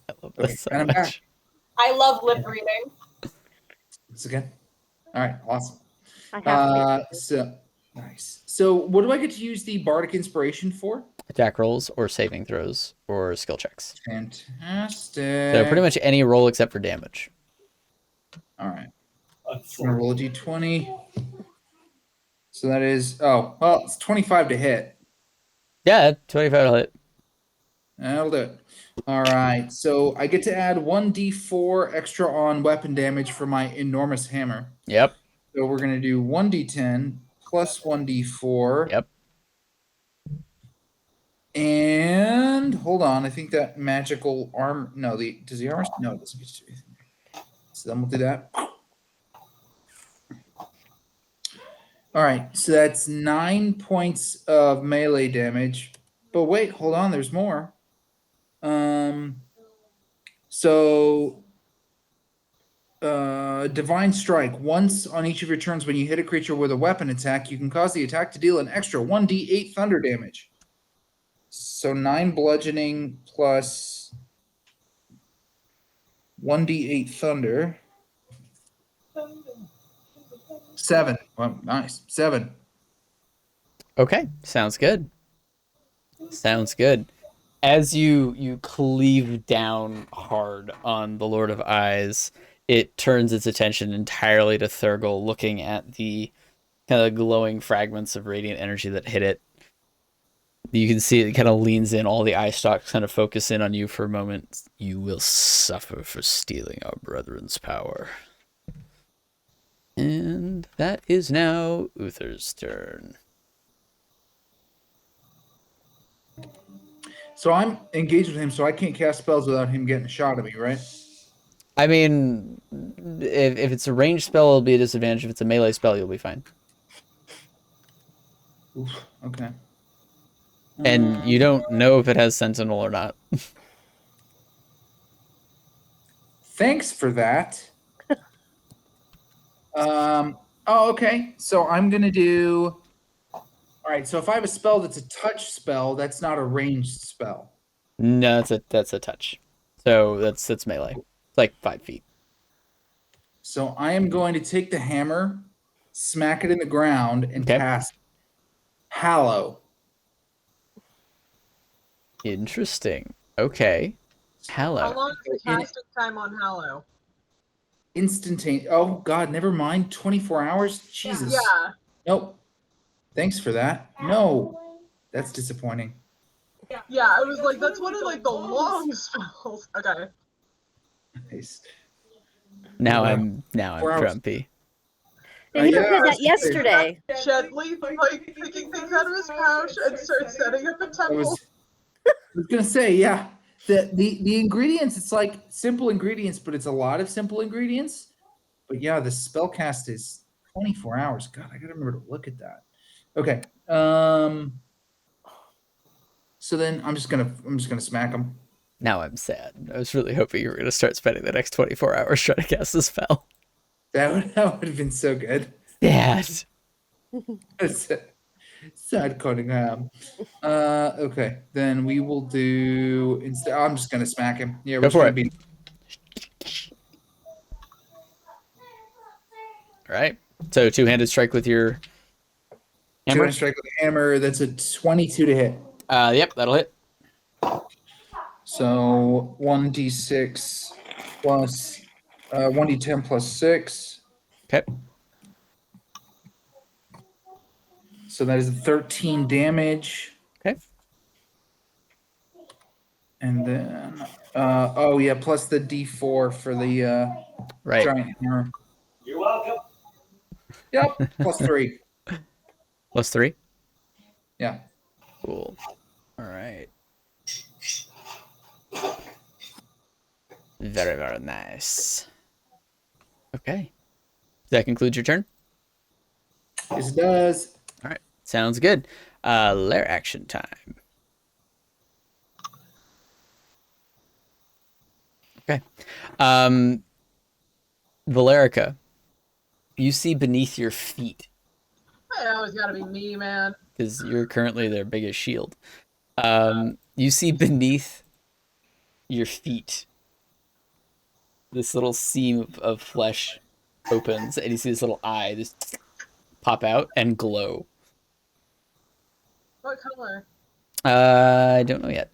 I love Okay, this so and I'm back. much. I love lip reading. It's again. All right, awesome. I have to. So nice. So what do I get to use the Bardic Inspiration for? Attack rolls or saving throws or skill checks. Fantastic. So pretty much any roll except for damage. All right. I'm gonna roll a d20. So that is it's 25 to hit. Yeah, 25 will hit. That'll do it. All right. So I get to add 1d4 extra on weapon damage for my enormous hammer. Yep. So we're gonna do 1d10 plus 1d4. Yep. And hold on, I think that magical arm. No, does the armor? No, it doesn't get to do anything. So then we'll do that. All right, so that's 9 points of melee damage. But wait, hold on, there's more. So Divine Strike. Once on each of your turns, when you hit a creature with a weapon attack, you can cause the attack to deal an extra 1d8 thunder damage. So 9 bludgeoning plus 1d8 thunder. 7. Well, nice. 7. Okay, sounds good. Sounds good. As you cleave down hard on the Lord of Eyes, it turns its attention entirely to Thurgle, looking at the kind of glowing fragments of radiant energy that hit it. You can see it kind of leans in, all the eye stalks kind of focus in on you for a moment. You will suffer for stealing our brethren's power. And that is now Uther's turn. So I'm engaged with him, so I can't cast spells without him getting a shot at me, right? I mean, if it's a ranged spell, it'll be a disadvantage. If it's a melee spell, you'll be fine. Oof, okay. And you don't know if it has Sentinel or not. Thanks for that. Okay. So I'm gonna do. All right. So if I have a spell that's a touch spell, that's not a ranged spell. No, that's a touch. So that's melee. It's like 5 feet. So I am going to take the hammer, smack it in the ground, and Okay. cast Hallow. Interesting. Okay. How Hallow. long is the casting time on Hallow? Instantaneous. Oh God, never mind. 24 hours. Jesus. Yeah. Nope. Thanks for that. No, that's disappointing. Yeah, I was like, that's one of like the long spells. Okay. Nice. Now Wow. I'm 4 hours. grumpy. Yeah, he yeah, said that yesterday. Gently, like, picking things out of his pouch and starts setting up a I temple. was gonna say, yeah. The ingredients, it's like simple ingredients, but it's a lot of simple ingredients. But yeah, the spell cast is 24 hours. God, I gotta remember to look at that. Okay. So then I'm just gonna smack him. Now I'm sad. I was really hoping you were going to start spending the next 24 hours trying to cast the spell. That would have been so good. Dad. Sad Cunningham. Okay, then we will do instead. I'm just gonna smack him. Yeah, we're Go just for gonna it. All right. So two-handed strike with your hammer. Two-handed strike with the hammer. That's a 22 to hit. Yep, that'll hit. So 1d6 plus 1d10 plus 6. Okay. So that is 13 damage. Okay. And then plus the d4 for the Right. giant hammer. You're welcome. Yep, plus 3. Plus 3. Yeah. Cool. All right. Very, very nice. Okay. Does that conclude your turn? Yes, it does. All right, sounds good. Lair action time. Okay. Valerica, you see beneath your feet, It always gotta be me, man. because you're currently their biggest shield. You see beneath your feet, this little seam of flesh opens, and you see this little eye just pop out and glow. What color? I don't know yet.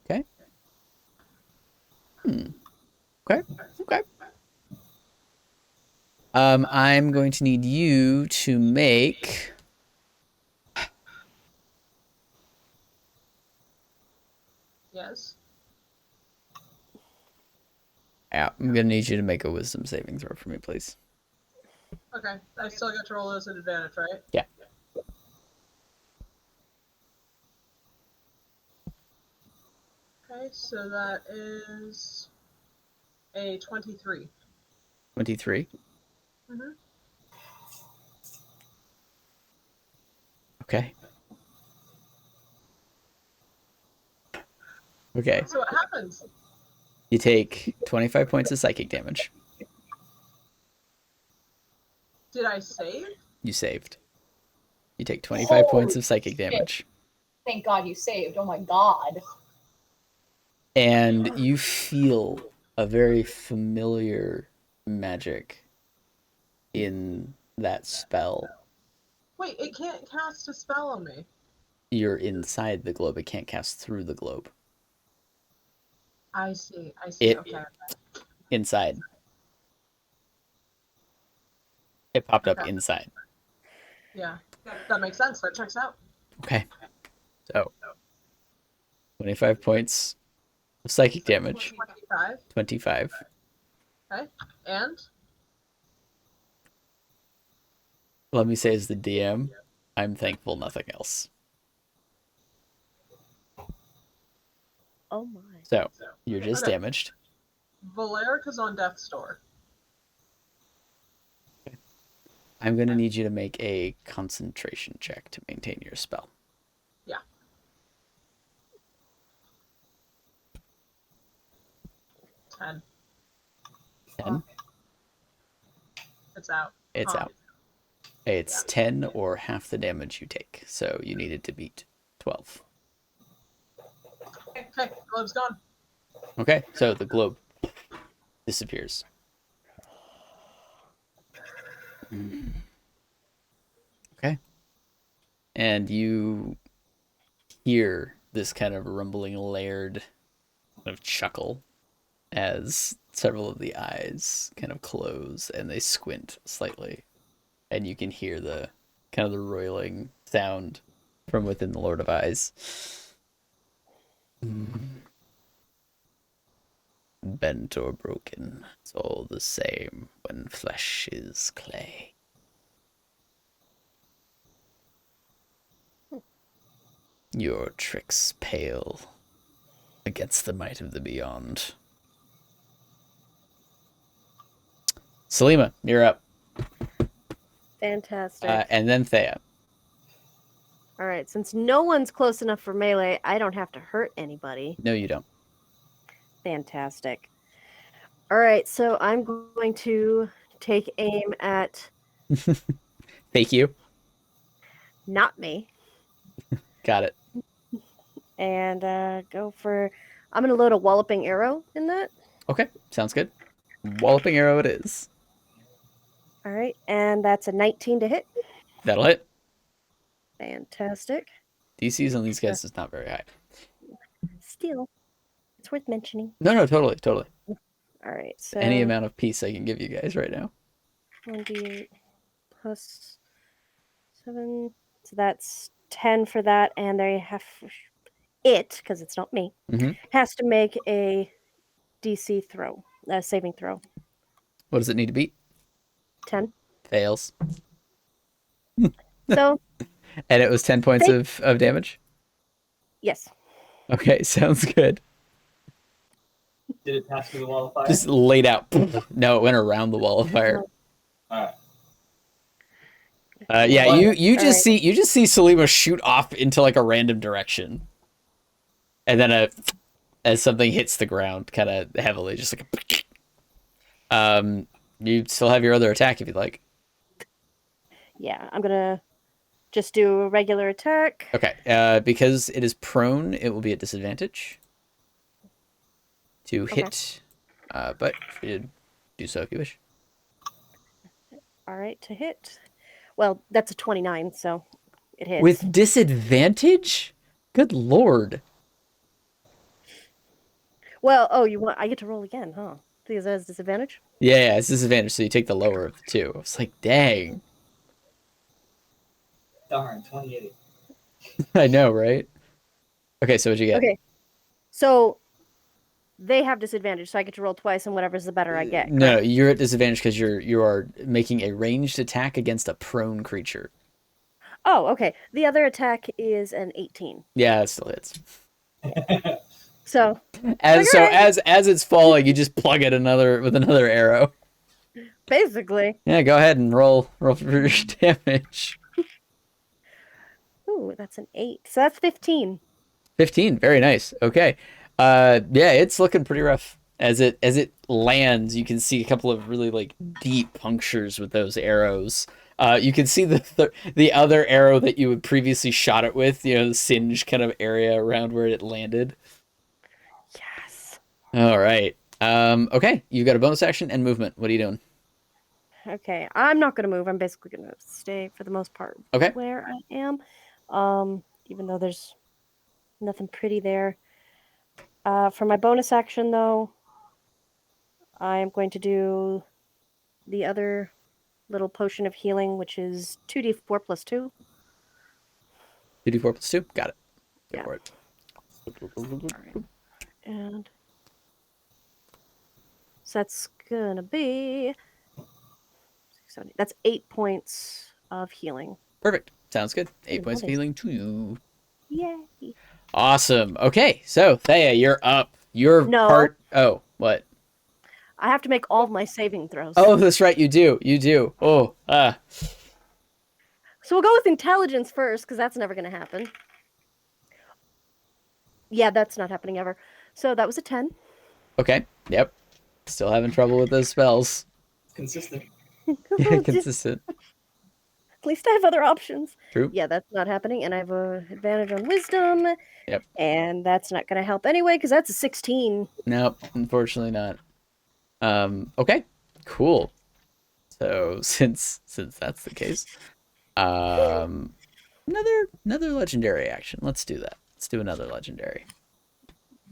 Okay. Okay. Okay. I'm going to need you to make. Yes. Yeah, I'm gonna need you to make a wisdom saving throw for me, please. Okay. I still get to roll those at advantage, right? Yeah. Okay, so that is a 23. 23. Mm-hmm. Okay. Okay. So what happens? You take 25 points of psychic damage. Did I save? You saved. You take 25 points of psychic shit. damage. Thank God you saved. Oh my God. And you feel a very familiar magic in that spell. Wait, it can't cast a spell on me. You're inside the globe. It can't cast through the globe. I see. I see. It Okay. inside. It popped up Okay. inside. Yeah. That makes sense. That checks out. Okay. So 25 points of psychic damage. 25. 25. Okay. And Let me say as the DM, I'm thankful nothing else. Oh my. So you're just Okay. damaged. Valerica's on death's door. I'm going to need you to make a concentration check to maintain your spell. Yeah. Ten. 10? It's out. It's Huh. out. It's 10 or half the damage you take. So you needed to beat 12. Okay. Globe's gone. Okay, so the globe disappears. Okay. And you hear this kind of rumbling, layered kind of chuckle as several of the eyes kind of close and they squint slightly. And you can hear the kind of the roiling sound from within the Lord of Eyes. Bent or broken, it's all the same when flesh is clay. Your tricks pale against the might of the beyond. Selima, you're up. Fantastic. And then Thea. All right, since no one's close enough for melee, I don't have to hurt anybody. No, you don't. Fantastic. All right, so I'm going to take aim at Fake you. not me Got it. and go for. I'm going to load a walloping arrow in that. Okay, sounds good. Walloping arrow it is. All right, and that's a 19 to hit. That'll hit. Fantastic. DC's on these guys is not very high. Still, it's worth mentioning. No, totally. All right, so Any amount of peace I can give you guys right now. 1d8 plus 7. So that's 10 for that, and they have it, because it's not me, has to make a DC throw, a saving throw. What does it need to beat? 10. Fails. So, And it was 10 points of damage? yes. Okay, sounds good. Did it pass through the wall of fire? Just laid out. No, it went around the wall of fire. All right. Yeah, What? you just see Selima shoot off into like a random direction, and then as something hits the ground, kind of heavily, just like you still have your other attack if you'd like. Yeah, I'm gonna just do a regular attack. Okay, because it is prone, it will be at disadvantage to hit, but you do so if you wish. All right, to hit. Well, that's a 29, so it hits. With disadvantage? Good lord. Well, I get to roll again, huh? Because it has disadvantage? Yeah, it's disadvantage, so you take the lower of the two. I was like, dang. Darn, 28. I know, right? Okay, so what'd you get? Okay. So they have disadvantage, so I get to roll twice, and whatever's the better I get. No, correct? you're at disadvantage because you are making a ranged attack against a prone creature. Oh, okay. The other attack is an 18. Yeah, it still hits. So As all right. as it's falling, you just plug it with another arrow. Basically. Yeah, go ahead and roll for your damage. Ooh, that's an 8. So that's 15. 15, very nice. Okay. Yeah, it's looking pretty rough. As it lands, you can see a couple of really like deep punctures with those arrows. You can see the other arrow that you had previously shot it with, the singed kind of area around where it landed. Yes. All right. Okay, you've got a bonus action and movement. What are you doing? Okay, I'm not going to move. I'm basically going to stay for the most part Okay. where I am. Even though there's nothing pretty there. For my bonus action, though, I am going to do the other little potion of healing, which is 2d4 plus 2. 2d4 plus 2? Got it. Go Yeah. for it. Alright. And so that's going to be... That's 8 points of healing. Perfect. Sounds good. 8 points of healing to you. Yay. Awesome. Okay, so Thea, you're up. No. Oh, what? I have to make all of my saving throws. Oh, that's right. You do. Oh, So we'll go with intelligence first, because that's never going to happen. Yeah, that's not happening ever. So that was a 10. Okay. Yep. Still having trouble with those spells. Consistent. Yeah, consistent. At least I have other options. True. Yeah, that's not happening, and I have an advantage on wisdom. Yep. And that's not going to help anyway, because that's a 16. Nope, unfortunately not. Okay, cool. So since that's the case, another legendary action. Let's do that. Let's do another legendary.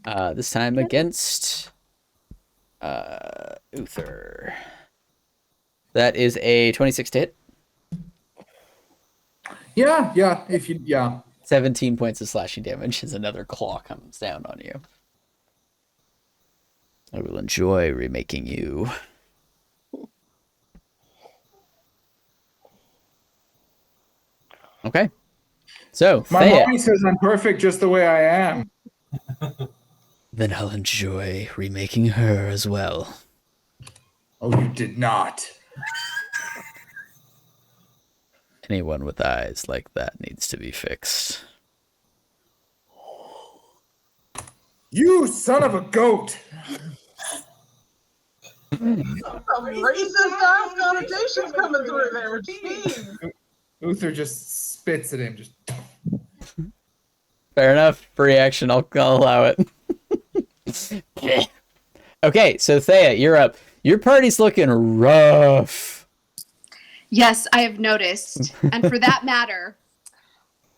This time against Uther. That is a 26 to hit. Yeah. 17 points of slashing damage as another claw comes down on you. I will enjoy remaking you. Okay. So, My Thea. mommy says I'm perfect just the way I am. Then I'll enjoy remaking her as well. Oh, you did not. Anyone with eyes like that needs to be fixed. You son of a goat! Racist ass connotations coming through there. Jeez. Uther just spits at him. Just Fair enough. Free action. I'll allow it. Okay, so Thea, you're up. Your party's looking rough. Yes, I have noticed. And for that matter,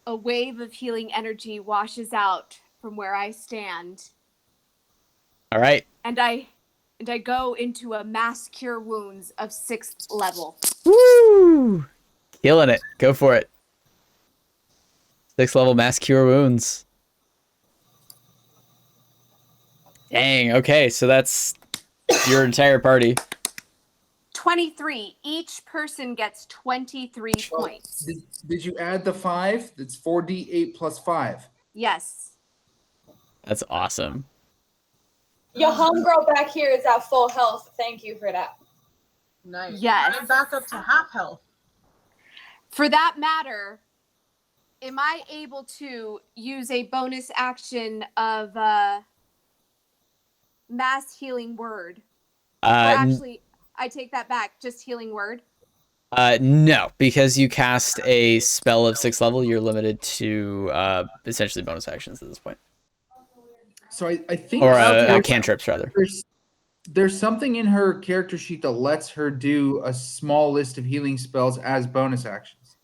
a wave of healing energy washes out from where I stand. All right. And I go into a mass cure wounds of 6th level. Woo! Killing it. Go for it. 6th level mass cure wounds. Dang. Okay, so that's your entire party. 23. Each person gets 23 points. did you add the 5? It's 4d8 plus 5. Yes. That's awesome. Your homegirl back here is at full health. Thank you for that. Nice. Yes. I'm back up to half health. For that matter, am I able to use a bonus action of mass healing word? Or actually, I take that back. Just healing word. No, because you cast a spell of 6th level, you're limited to essentially bonus actions at this point, So I think or there's- cantrips rather. There's something in her character sheet that lets her do a small list of healing spells as bonus actions.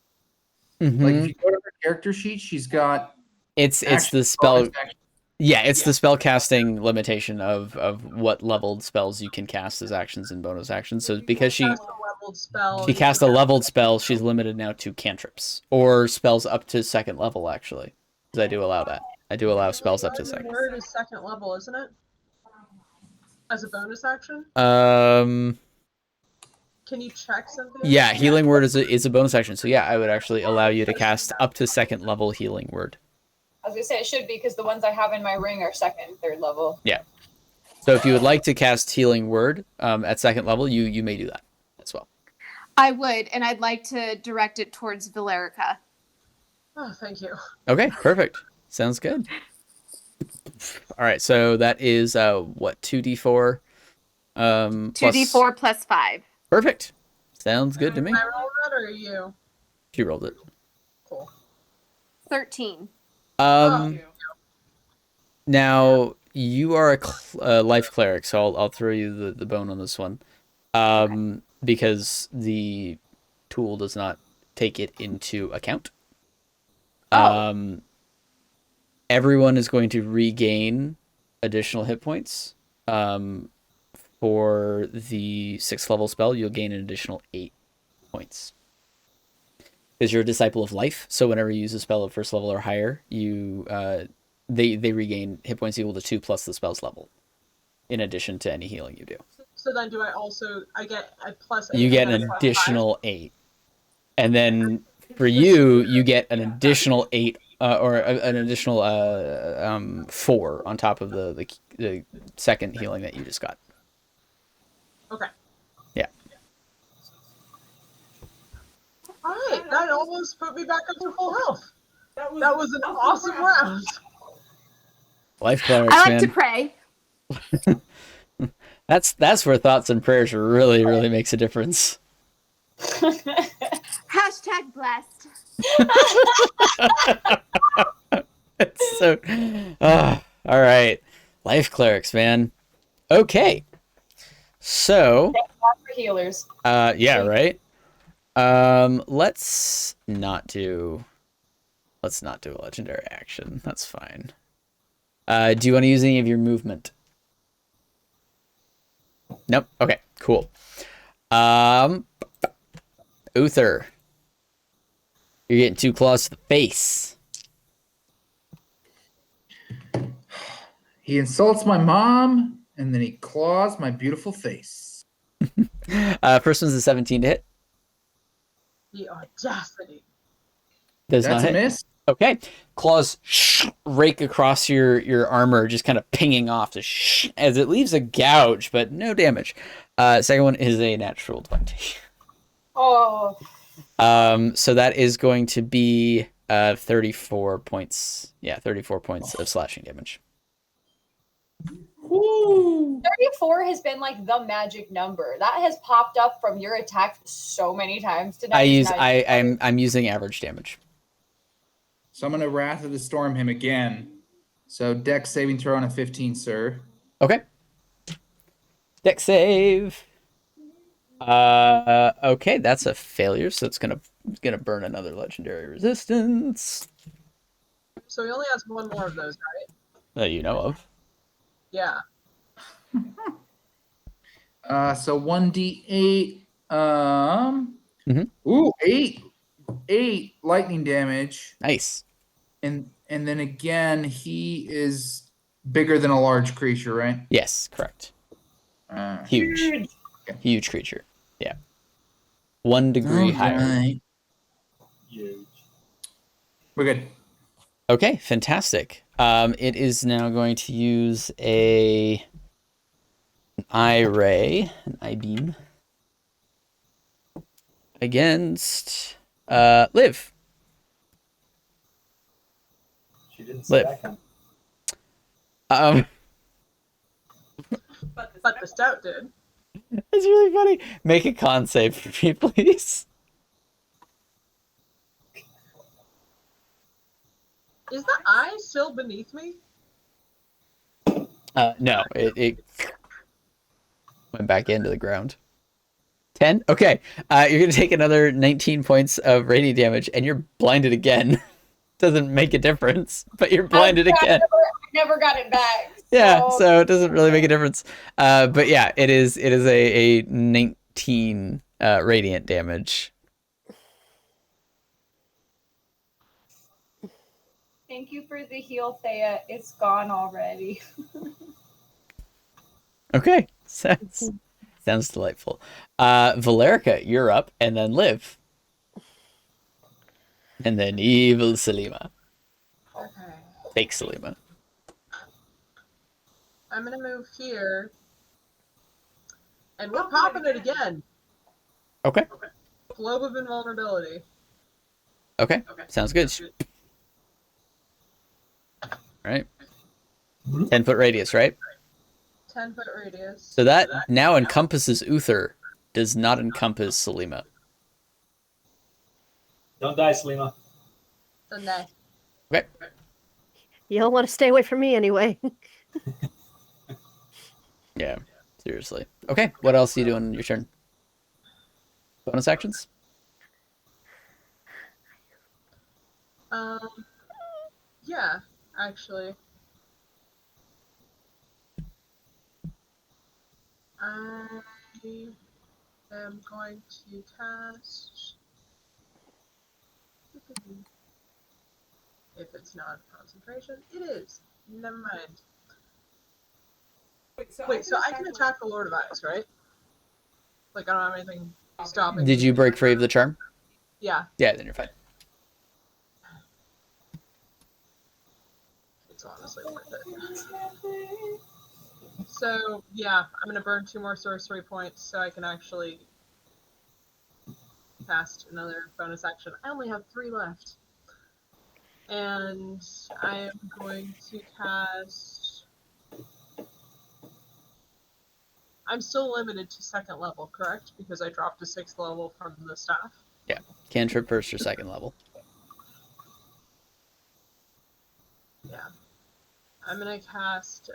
Like if you go to her character sheet, she's got It's the spell. Yeah, it's the spell casting limitation of what leveled spells you can cast as actions and bonus actions. So because she cast a leveled spell, she's limited now to cantrips or spells up to 2nd level. Actually, because I do allow that. I do allow spells up to 2nd. Word is 2nd level, isn't it? As a bonus action. Can you check something? Yeah, healing word is a bonus action. So yeah, I would actually allow you to cast up to 2nd level healing word. I was gonna say it should be because the ones I have in my ring are 2nd, 3rd level. Yeah. So if you would like to cast healing word at 2nd level, you may do that as well. I would, and I'd like to direct it towards Valerica. Oh, thank you. Okay, perfect. Sounds good. All right, so that is what, 2d4? 2d4 plus 5. Perfect. Sounds good to me. Did I roll that or you? She rolled it. Cool. 13. Now you are a life cleric, so I'll throw you the bone on this one, because the tool does not take it into account. Everyone is going to regain additional hit points. For the 6th level spell, you'll gain an additional 8 points. Because you're a disciple of life, so whenever you use a spell of 1st level or higher, you they regain hit points equal to 2 plus the spell's level, in addition to any healing you do. So then, do I get a plus 8? You get an additional 8, and then for you get an additional 8 or an additional 4 on top of the 2nd healing that you just got. Okay. Yeah. All right, that almost put me back up to full health. That was an awesome round. Life clerics, I like man. to pray. That's where thoughts and prayers really makes a difference. Hashtag blessed. It's so. All right, life clerics, man. Okay. So. For healers. Yeah, right. Let's not do a legendary action. That's fine. Do you want to use any of your movement? Nope. Okay, cool. Uther. You're getting 2 claws to the face. He insults my mom, and then he claws my beautiful face. First one's a 17 to hit. The audacity. Does That's not a hit. miss. Okay. Claws rake across your armor, just kind of pinging off as it leaves a gouge, but no damage. Second one is a natural 20. Oh. So that is going to be 34 points. Yeah, 34 points of slashing damage. Woo! 34 has been like the magic number. That has popped up from your attack so many times tonight. I'm using average damage. So I'm gonna Wrath of the Storm him again. So Dex saving throw on a 15, sir. Okay. Dex save. Okay, that's a failure, so it's gonna burn another legendary resistance. So he only has one more of those, right? That you know of. Yeah. So 1d8. Mm-hmm. Ooh, 8 lightning damage. Nice. And then again, he is bigger than a large creature, right? Yes, correct. Huge. Huge creature. Yeah. 1 degree higher. Right. Huge. We're good. Okay, fantastic. It is now going to use a eye ray, an eye beam against Liv. She didn't see Liv. that coming. But the stout did. It's really funny. Make a con save for me, please. Is the eye still beneath me? No, it went back into the ground. 10? Okay. You're going to take another 19 points of radiant damage, and you're blinded again. Doesn't make a difference, but you're blinded again. I never got it back. Yeah, so it doesn't really make a difference. But yeah, it is a 19 radiant damage. Thank you for the heal, Thea. It's gone already. Okay. Sounds delightful. Valerica, you're up, and then Liv. And then evil Selima. Okay. Fake Selima. I'm gonna move here. And we're popping it again. Okay. Globe of Invulnerability. Okay. Sounds good. Right. 10-foot radius, right? 10-foot radius. So that now encompasses Uther, does not encompass Selima. Don't die, Selima. So no. Okay. You don't want to stay away from me anyway. Yeah, seriously. Okay, what else are you doing on your turn? Bonus actions? Yeah, actually. I am going to cast. If it's not concentration, it is. Never mind. Wait, so I can attack the Lord of Ice, right? Like, I don't have anything stopping Did me. you break free of the charm? Yeah, Yeah, then you're fine. it's honestly worth it. So, yeah, I'm going to burn 2 more sorcery points so I can actually cast another bonus action. I only have 3 left. And I am going to cast... I'm still limited to 2nd level, correct? Because I dropped to 6th level from the staff. Yeah, cantrip first or 2nd level. Yeah. I'm going to cast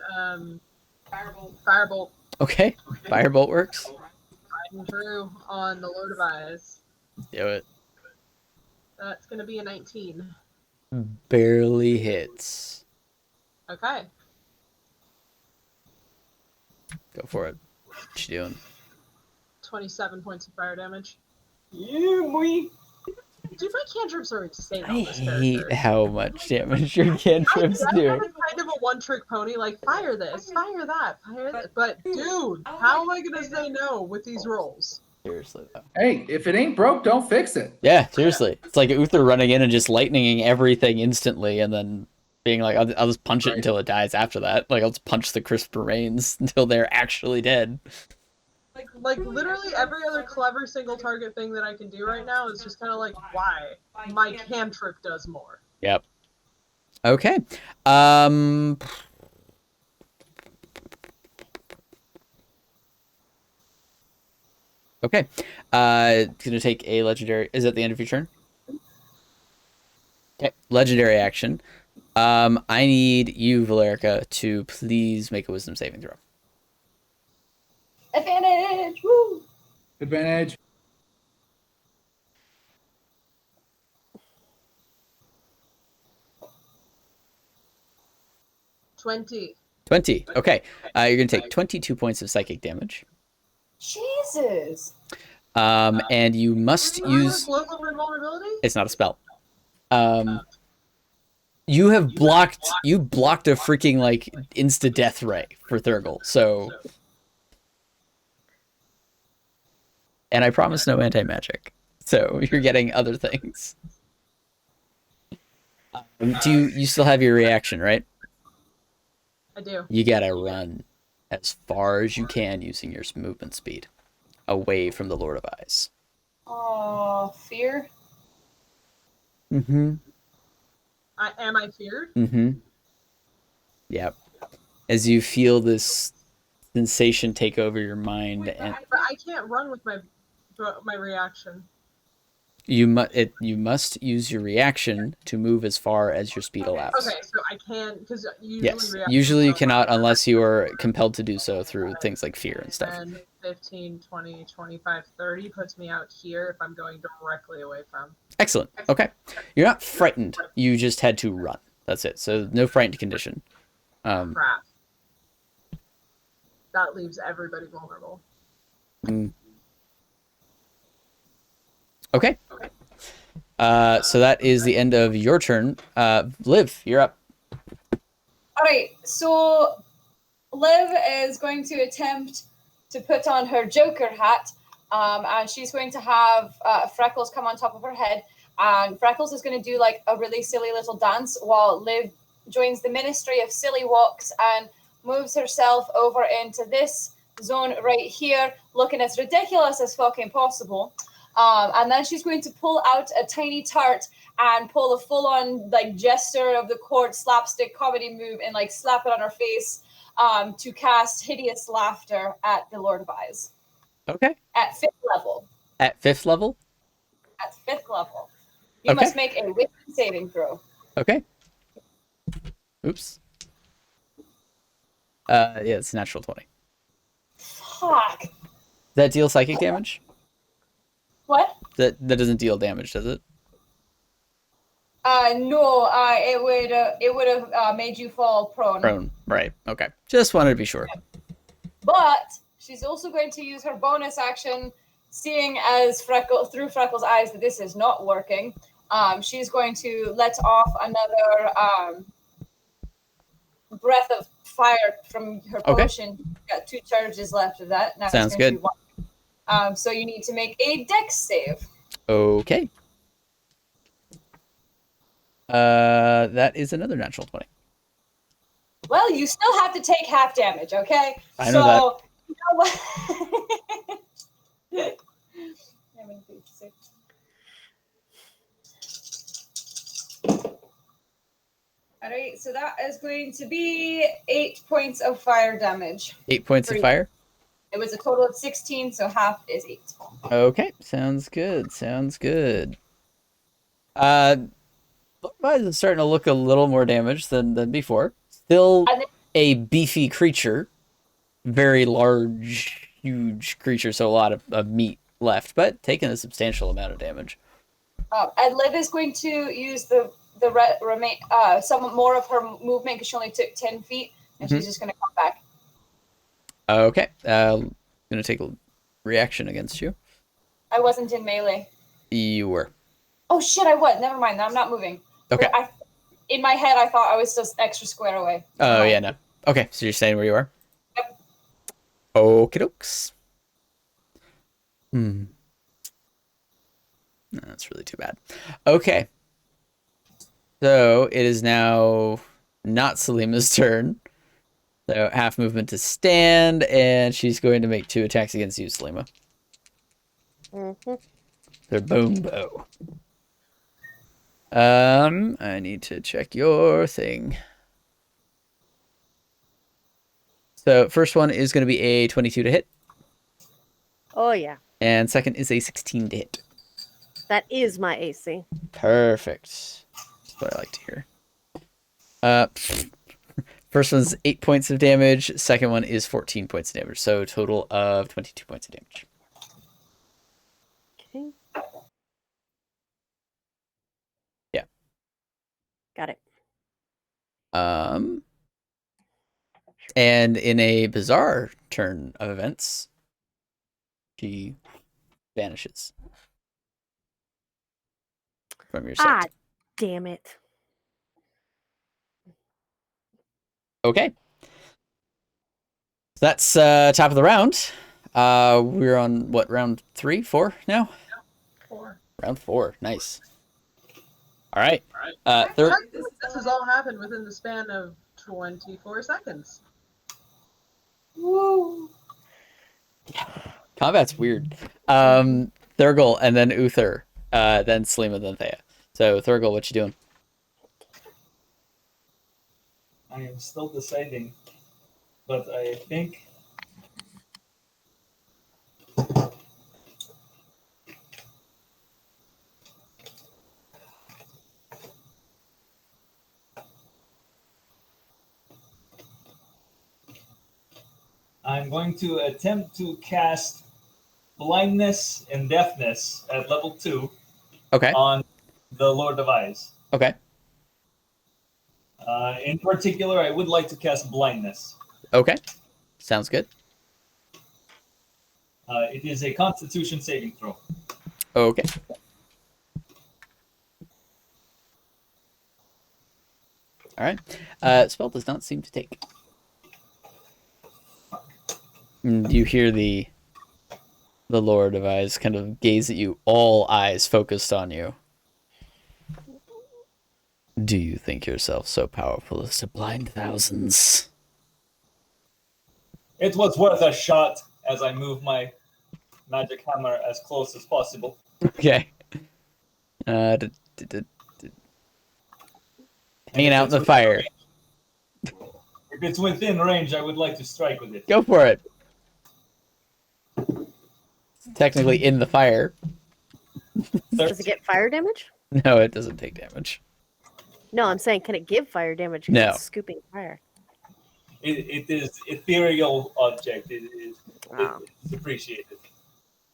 Firebolt. Okay, Firebolt works. And Drew on the Lord of Eyes. Do it. That's going to be a 19. Barely hits. Okay. Go for it. What you doing? 27 points of fire damage. Yeah, boy. Dude, my cantrips are insane I on this hate character. how much damage your cantrips I'm do. kind of a one-trick pony, like, fire this, fire that, fire that. But, dude, how am I going to say no with these rolls? Seriously, though. Hey, if it ain't broke, don't fix it. Yeah, seriously. It's like Uther running in and just lightninging everything instantly and then being like, I'll just punch it until it dies after that. Like, I'll just punch the crisp remains until they're actually dead. Like, literally every other clever single target thing that I can do right now is just kind of like, why? My cantrip does more. Yep. Okay. Okay. Gonna take a legendary. Is that the end of your turn? Okay. Legendary action. I need you, Valerica, to please make a wisdom saving throw. Advantage! Woo! Advantage. $20. 20. Okay. You're gonna take 22 points of psychic damage. Jesus! And you must use. Globe of Invulnerability? It's not a spell. You have blocked. You blocked a freaking like insta death ray for Thurgle. So. And I promise no anti magic. So you're getting other things. Do you still have your reaction, right? I do. You gotta run. as far as you can using your movement speed, away from the Lord of Eyes. Oh, fear. Mm-hmm. Am I feared? Mm-hmm. Yep. As you feel this sensation take over your mind, Wait, and but I can't run with my reaction. you must use your reaction to move as far as your speed allows. Okay, so I can, because usually Yes. Usually you cannot unless you are compelled to do so through things like fear and stuff. 10, 15, 20, 25, 30 puts me out here if I'm going directly away from. Excellent. Okay. You're not frightened. You just had to run. That's it. So no frightened condition. Crap. That leaves everybody vulnerable. Okay. So that is the end of your turn. Liv, you're up. All right, so Liv is going to attempt to put on her Joker hat, and she's going to have Freckles come on top of her head, and Freckles is going to do like a really silly little dance while Liv joins the Ministry of Silly Walks and moves herself over into this zone right here, looking as ridiculous as fucking possible. And then she's going to pull out a tiny tart and pull a full-on like jester of the court slapstick comedy move and like slap it on her face to cast hideous laughter at the Lord of Eyes. Okay. At 5th level. At 5th level? At 5th level. You must make a wisdom saving throw. Okay. Oops. Yeah, it's a natural 20. Fuck. Does that deal psychic damage? What? That doesn't deal damage, does it? No, it would have made you fall prone. Prone, right. Okay. Just wanted to be sure. But she's also going to use her bonus action, seeing as through Freckles' eyes that this is not working. She's going to let off another breath of fire from her potion. Got 2 charges left of that. Now Sounds good. So you need to make a dex save. Okay. That is another natural 20. Well, you still have to take half damage, okay? I know that. You know what? All right, so that is going to be 8 points of fire damage. 8 points of fire? It was a total of 16, so half is 8. Okay, sounds good. Sounds good. Is starting to look a little more damaged than before. Still a beefy creature, very large, huge creature, so a lot of meat left, but taking a substantial amount of damage. And Liv is going to use some more of her movement because she only took 10 feet, and she's just going to come back. Okay, I'm going to take a reaction against you. I wasn't in melee. You were. Oh shit, I was. Never mind. I'm not moving. Okay. In my head, I thought I was just extra square away. Oh, yeah, no. Okay, so you're staying where you are? Yep. Okie dokes. No, that's really too bad. Okay. So it is now not Selima's turn. So half movement to stand, and she's going to make 2 attacks against you, Selima. They're boom bow. I need to check your thing. So first one is going to be a 22 to hit. Oh, yeah. And second is a 16 to hit. That is my AC. Perfect. That's what I like to hear. First one's 8 points of damage. Second one is 14 points of damage. So total of 22 points of damage. Okay. Yeah. Got it. And in a bizarre turn of events, she vanishes from your sight. Ah, damn it. Okay. So that's top of the round. We're on what, round 3, 4 now? 4. Round 4. Nice. All right. This has all happened within the span of 24 seconds. Woo. Combat's weird. Thurgle and then Uther, then Selima, then Thea. So Thurgle, what you doing? I am still deciding, but I think I'm going to attempt to cast blindness and deafness at level 2 Okay. on the Lord of Eyes. Okay. In particular, I would like to cast blindness. Okay. Sounds good. It is a Constitution saving throw. Okay. All right. Spell does not seem to take. And you hear the Lord of Eyes kind of gaze at you, all eyes focused on you. Do you think yourself so powerful as to blind thousands? It was worth a shot as I move my magic hammer as close as possible. Okay. Hanging out in the fire. If it's within range, I would like to strike with it. Go for it. It's technically in the fire. Does it get fire damage? No, it doesn't take damage. No, I'm saying, can it give fire damage? 'Cause No. It's scooping fire. It is ethereal object. Wow. It's appreciated.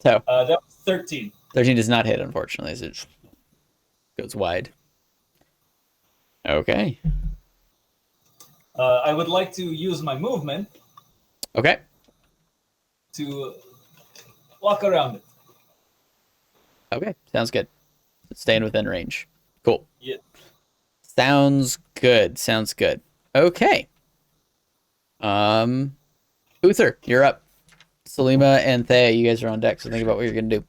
So that was 13. 13 does not hit, unfortunately, as it goes wide. Okay. I would like to use my movement Okay. to walk around it. Okay. Sounds good. Staying within range. Cool. Yeah. Sounds good. Sounds good. Okay. Uther, you're up. Selima and Thea, you guys are on deck, so think about what you're gonna do.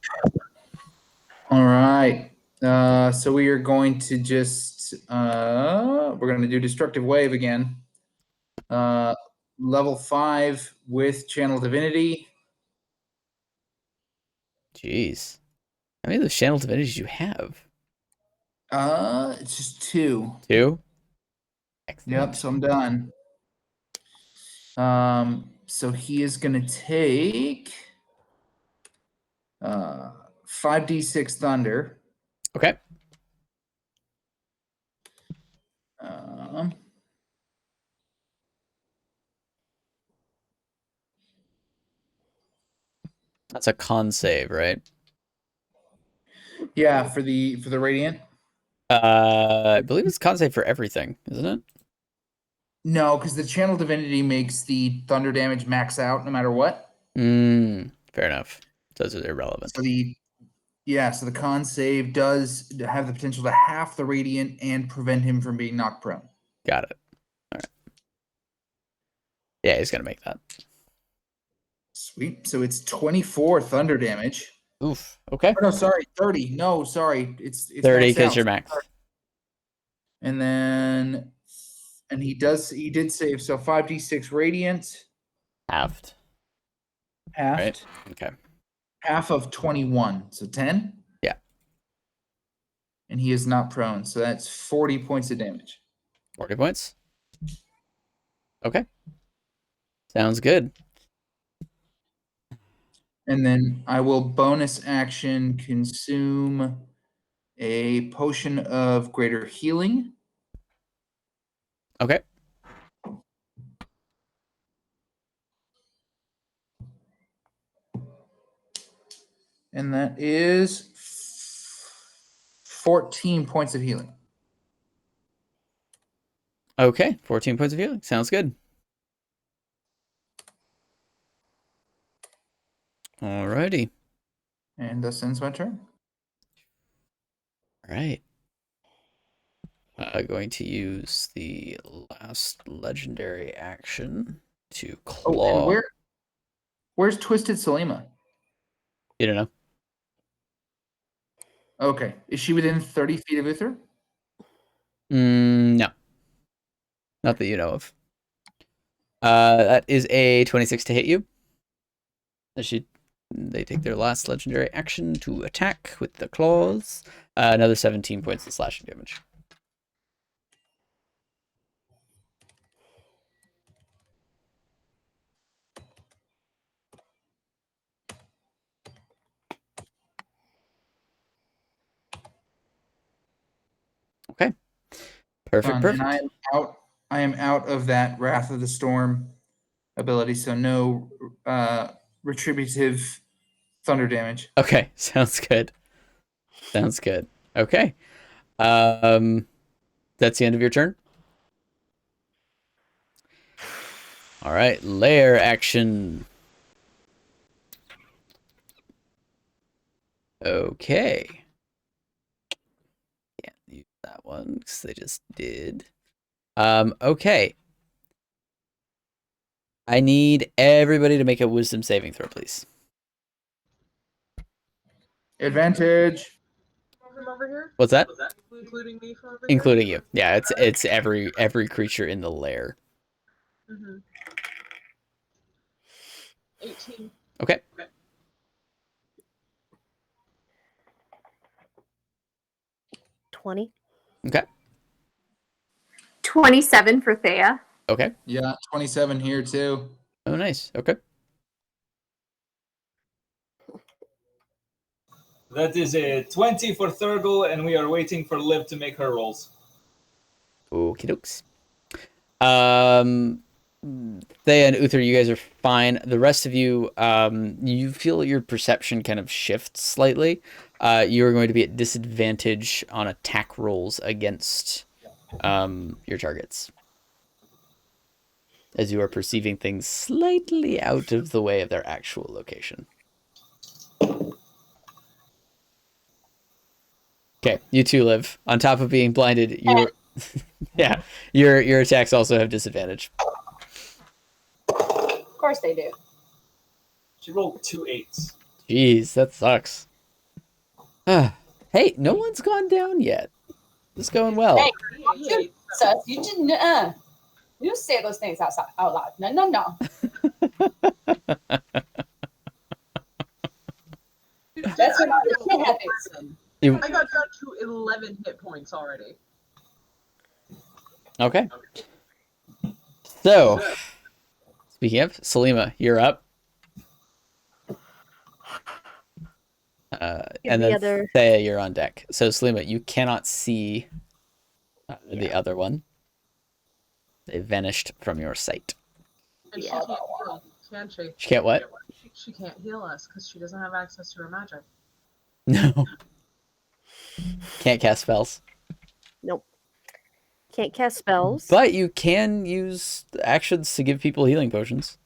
All right. So we are going to just we're going to do Destructive Wave again. Level 5 with Channel Divinity. Jeez. How many of those channel divinities do you have? It's just 2. 2? Excellent. Yep, so I'm done. So he is going to take 5d6 thunder. Okay. That's a con save, right? Yeah, for the radiant. I believe it's con save for everything, isn't it? No, because the Channel Divinity makes the thunder damage max out no matter what. Fair enough. Those are irrelevant. So the con save does have the potential to half the radiant and prevent him from being knocked prone. Got it. All right. Yeah, he's gonna make that. Sweet. So it's 24 thunder damage. Oof. Okay. Oh, no, sorry, 30. No, sorry, it's 30 maxed because out. you're max. And then, he did save. So 5d6 radiant. Halved. Half. Right. Okay. Half of 21. So 10. Yeah. And he is not prone. So that's 40 points of damage. 40 points. Okay. Sounds good. And then I will bonus action consume a potion of greater healing. Okay. And that is 14 points of healing. Okay. 14 points of healing. Sounds good. Alrighty. And thus ends my turn. All right. Going to use the last legendary action to claw. Oh, and where's Twisted Selima? You don't know. Okay. Is she within 30 feet of Uther? No. Not that you know of. That is a 26 to hit you. They take their last legendary action to attack with the claws. Another 17 points of slashing damage. Okay. Perfect, Fun. And perfect. I am out of that Wrath of the Storm ability, so no retributive thunder damage. Okay, sounds good. Sounds good. Okay. That's the end of your turn. All right, lair action. Okay. Can't use that one because they just did. Okay. I need everybody to make a wisdom saving throw, please. Advantage. From over here? What's that? Including me from over here? Including you. Yeah, it's every creature in the lair. Mm-hmm. 18. Okay. $20. Okay. 27 for Thea. Okay. Yeah, 27 here too. Oh, nice. Okay. That is a 20 for Thurgle, and we are waiting for Liv to make her rolls. Okie dokes. Thea and Uther, you guys are fine. The rest of you, you feel your perception kind of shifts slightly. You are going to be at disadvantage on attack rolls against your targets, as you are perceiving things slightly out of the way of their actual location. Okay, you two Liv. On top of being blinded, your yeah, your attacks also have disadvantage. Of course they do. She rolled 2 8s. Jeez, that sucks. Hey, no one's gone down yet. It's going well. Hey, sus, you didn't. You say those things out loud. No, no, no. That's what the shit happens. I got down to 11 hit points already. Okay. So, speaking of, Selima, you're up. And then Thea, you're on deck. So, Selima, you cannot see the other one. They vanished from your sight. And she can't heal, can she? She can't what? She can't heal us because she doesn't have access to her magic. No. Can't cast spells. Nope. Can't cast spells. But you can use actions to give people healing potions.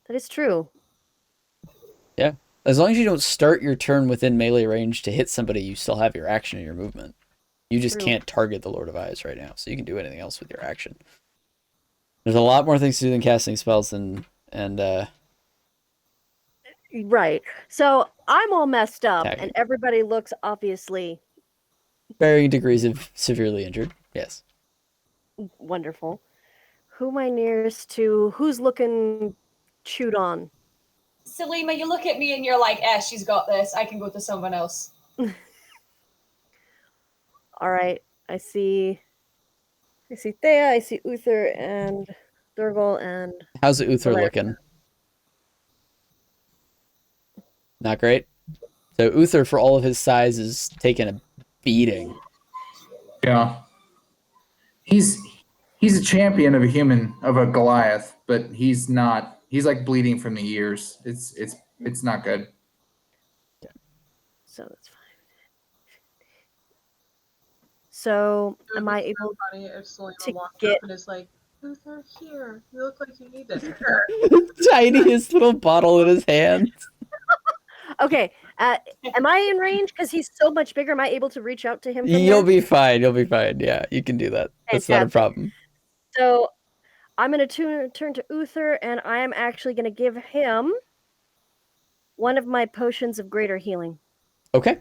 That is true. Yeah. As long as you don't start your turn within melee range to hit somebody, you still have your action and your movement. You just can't target the Lord of Eyes right now, so you can do anything else with your action. There's a lot more things to do than casting spells and Right. So I'm all messed up, Tagging. and everybody looks obviously varying degrees of severely injured. Yes. Wonderful. Who am I nearest to? Who's looking chewed on? Selima, you look at me and you're like, she's got this. I can go to someone else. All right. I see Thea, I see Uther and Thurgle and... How's Uther looking? Not great. So Uther, for all of his size, is taking a beating. Yeah. He's a champion of a Goliath, but he's not. He's like bleeding from the ears. It's not good. So that's fine. So am I able funny if Selima to walks get... up and is like, Uther, here. You look like you need this. Tiniest little bottle in his hands. Okay. Am I in range? Because he's so much bigger. Am I able to reach out to him? You'll be fine. You'll be fine. Yeah, you can do that. That's not a problem. So I'm going to turn to Uther, and I am actually going to give him one of my potions of greater healing. Okay.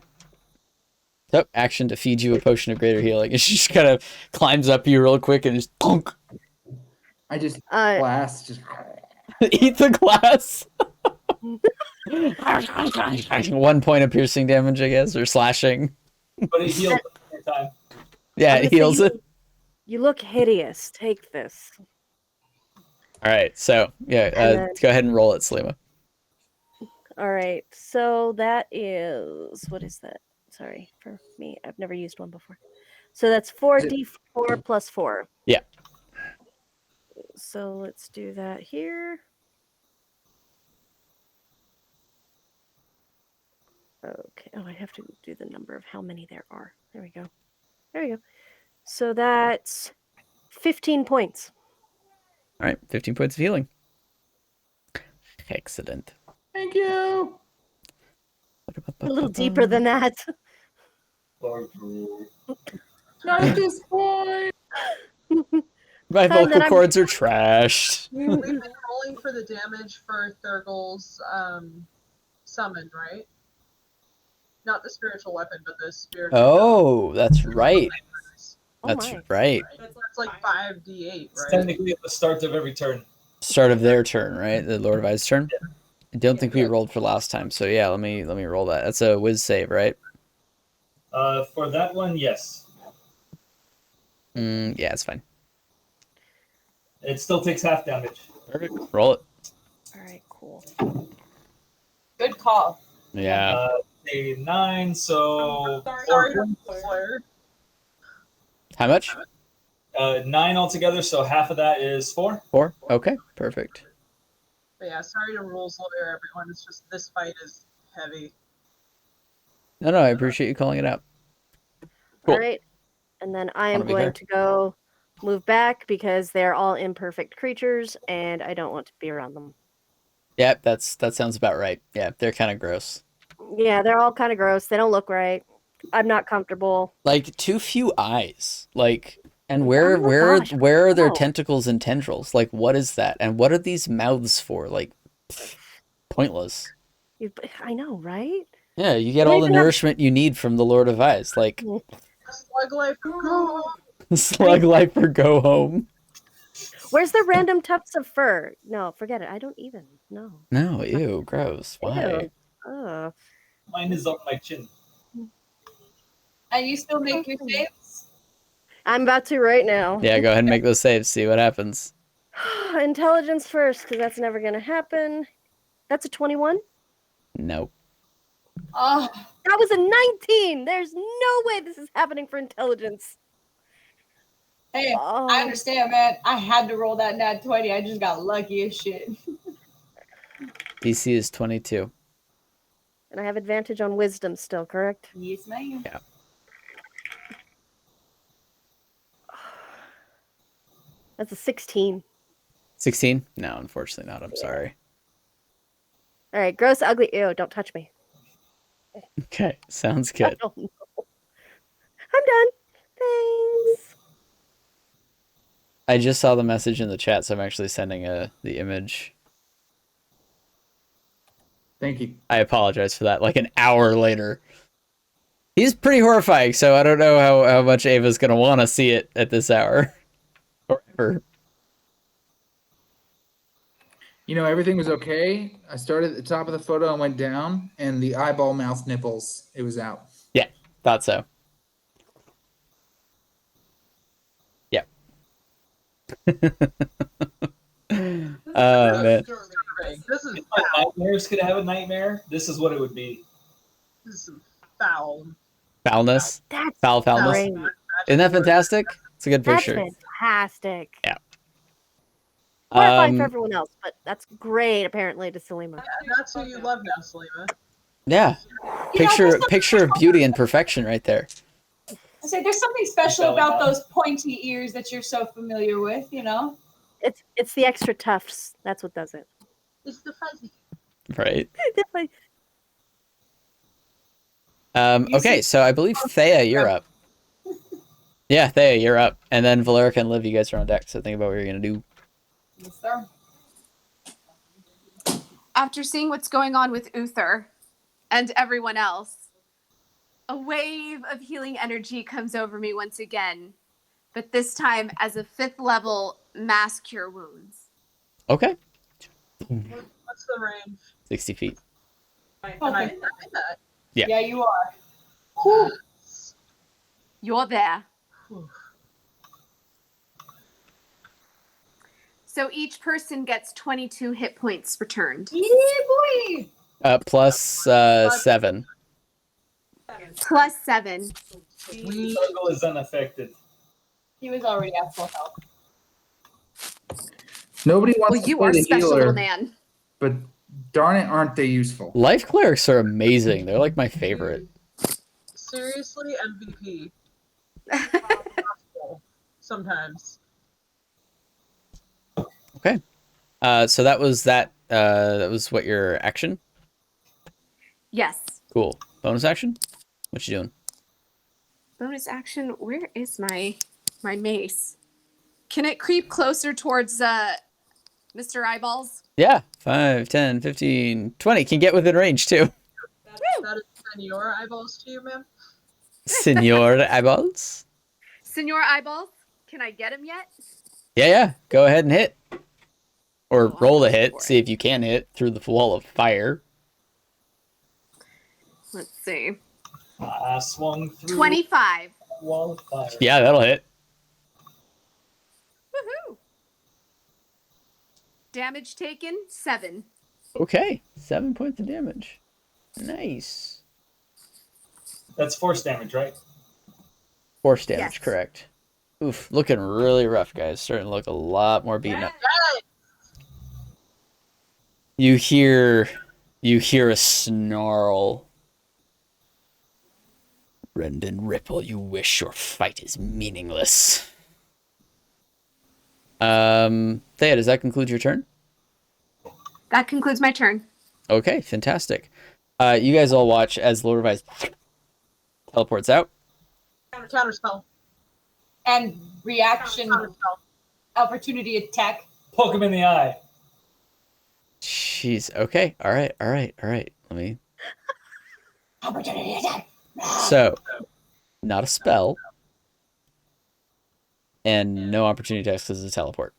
So, action to feed you a potion of greater healing. And she just kind of climbs up you real quick and just thunk. I just Uh, blast. Just Eat the glass. 1 point of piercing damage, I guess, or slashing. But it heals every time. Yeah, I'm it gonna say heals it. You look hideous. Take this. All right, so yeah, And then- go ahead and roll it, Selima. All right. So that is what is that? Sorry for me. I've never used one before. So that's 4d4 plus 4. Yeah. So let's do that here. Okay. Oh, I have to do the number of how many there are. There we go. There we go. So that's 15 points. All right, 15 points of healing. Excellent. thank you. A little deeper than that. Not at this point. My And then vocal I'm- cords are trashed. We've been rolling for the damage for Thurgle's summon, right? Not the spiritual weapon, but the spiritual. Oh, that's right. Oh That's my. right. That's like 5d8, It's right? technically at the start of every turn. Start of their turn, right? The Lord of Ice turn. I don't think we Yeah. rolled for last time, so yeah, let me roll that. That's a whiz save, right? For that one, yes. Yeah, it's fine. It still takes half damage. Perfect. Roll it. All right, cool. Good call. Yeah. A 9, so Sorry, 4 Slayer. How much? 9 altogether, so half of that is 4. 4? Okay, perfect. But yeah, sorry to Rules Lawyer, everyone. It's just this fight is heavy. No, I appreciate you calling it out. Cool. All right. And then I am Wanna be going fair. to go move back because they're all imperfect creatures and I don't want to be around them. Yeah, that sounds about right. Yeah, they're kind of gross. Yeah, they're all kind of gross. They don't look right. I'm not comfortable. Like too few eyes. Like, and Oh where my where gosh, where are their no. tentacles and tendrils? Like, what is that? And what are these mouths for? Like, pointless. I know, right? Yeah, you get They all the even have- nourishment you need from the Lord of Ice. Like, Slug life, go! slug life or go home. Where's the random tufts of fur? No, forget it. I don't even. No. No, ew, gross. Why? Ew. Ugh. Mine is on my chin. And you still make your saves? I'm about to right now. Yeah, go ahead and make those saves. See what happens. Intelligence first, because that's never going to happen. That's a 21. No. Oh, That was a 19. There's no way this is happening for intelligence. hey, Oh, I understand, man. I had to roll that nat 20. I just got lucky as shit. DC is 22. and I have advantage on wisdom still, correct? Yes, ma'am. That's a 16. 16? No, unfortunately not. I'm sorry. All right, gross, ugly. Ew, don't touch me. Okay, sounds I good. don't know. I'm done. Thanks. I just saw the message in the chat, so I'm actually sending the image. Thank you. I apologize for that. Like an hour later. He's pretty horrifying, so I don't know how much Ava's gonna want to see it at this hour. Or ever. You know, everything was okay. I started at the top of the photo and went down, and the eyeball mouth nipples, it was out. Yeah, thought so. Yep. Oh, man. This is If my nightmares could have a nightmare, this is what it would be. this is some foul. Foulness. That's Foulness. great. Isn't that fantastic? It's a good That's picture. fantastic. Yeah. Horrifying for everyone else, but that's great apparently to Selima. Yeah, that's who you love now, Selima. Yeah. You know, there's Picture of beauty and perfection right there. I say there's something special about those pointy ears that you're so familiar with, you know? It's the extra tufts. That's what does it. It's the fuzzy. Right. Definitely. Okay, so I believe Thea, you're up. Yeah, Thea, you're up. And then Valerica and Liv, you guys are on deck, so think about what you're going to do. Yes, sir. After seeing what's going on with Uther and everyone else, a wave of healing energy comes over me once again, but this time as a 5th level mass cure wounds. Okay. What's the range? 60 feet. Am I in that? Yeah. Yeah, you are. Whew. You're there. Whew. So each person gets 22 hit points returned. Yeah, boy. Plus 7. Plus 7. Sweet. Circle is unaffected. He was already at full health. Nobody wants Well, to you play are the special, healer, little man. but darn it, aren't they useful? Life clerics are amazing. They're like my favorite. Seriously, MVP. Sometimes. Okay. So that was that. That was what your action? Yes. Cool. Bonus action? What you doing? Bonus action. Where is my mace? Can it creep closer towards Mr. Eyeballs? Yeah. 5, 10, 15, 20. Can get within range too. That is your eyeballs to you, ma'am? Senor Eyeballs? Senor Eyeballs, can I get him yet? Yeah. Go ahead and hit. Or Oh, I'll roll a go hit. for See it. if you can hit through the wall of fire. Let's see. Swung through 25. the wall of fire. Yeah, that'll hit. Woohoo! Damage taken, 7. Okay. 7 points of damage. Nice. That's force damage, right? Force damage, Yes. correct. Oof, looking really rough, guys. Starting to look a lot more beaten up. You hear a snarl. Brendan Ripple, you wish your fight is meaningless. Thea, does that conclude your turn? That concludes my turn. Okay, fantastic. You guys all watch as Lord Revice teleports out. Counterspell. And reaction, Counterspell. opportunity attack. Poke him in the eye. Jeez. Okay. All right. Let me. Opportunity attack. So, not a spell, and no opportunity attacks because it's a teleport.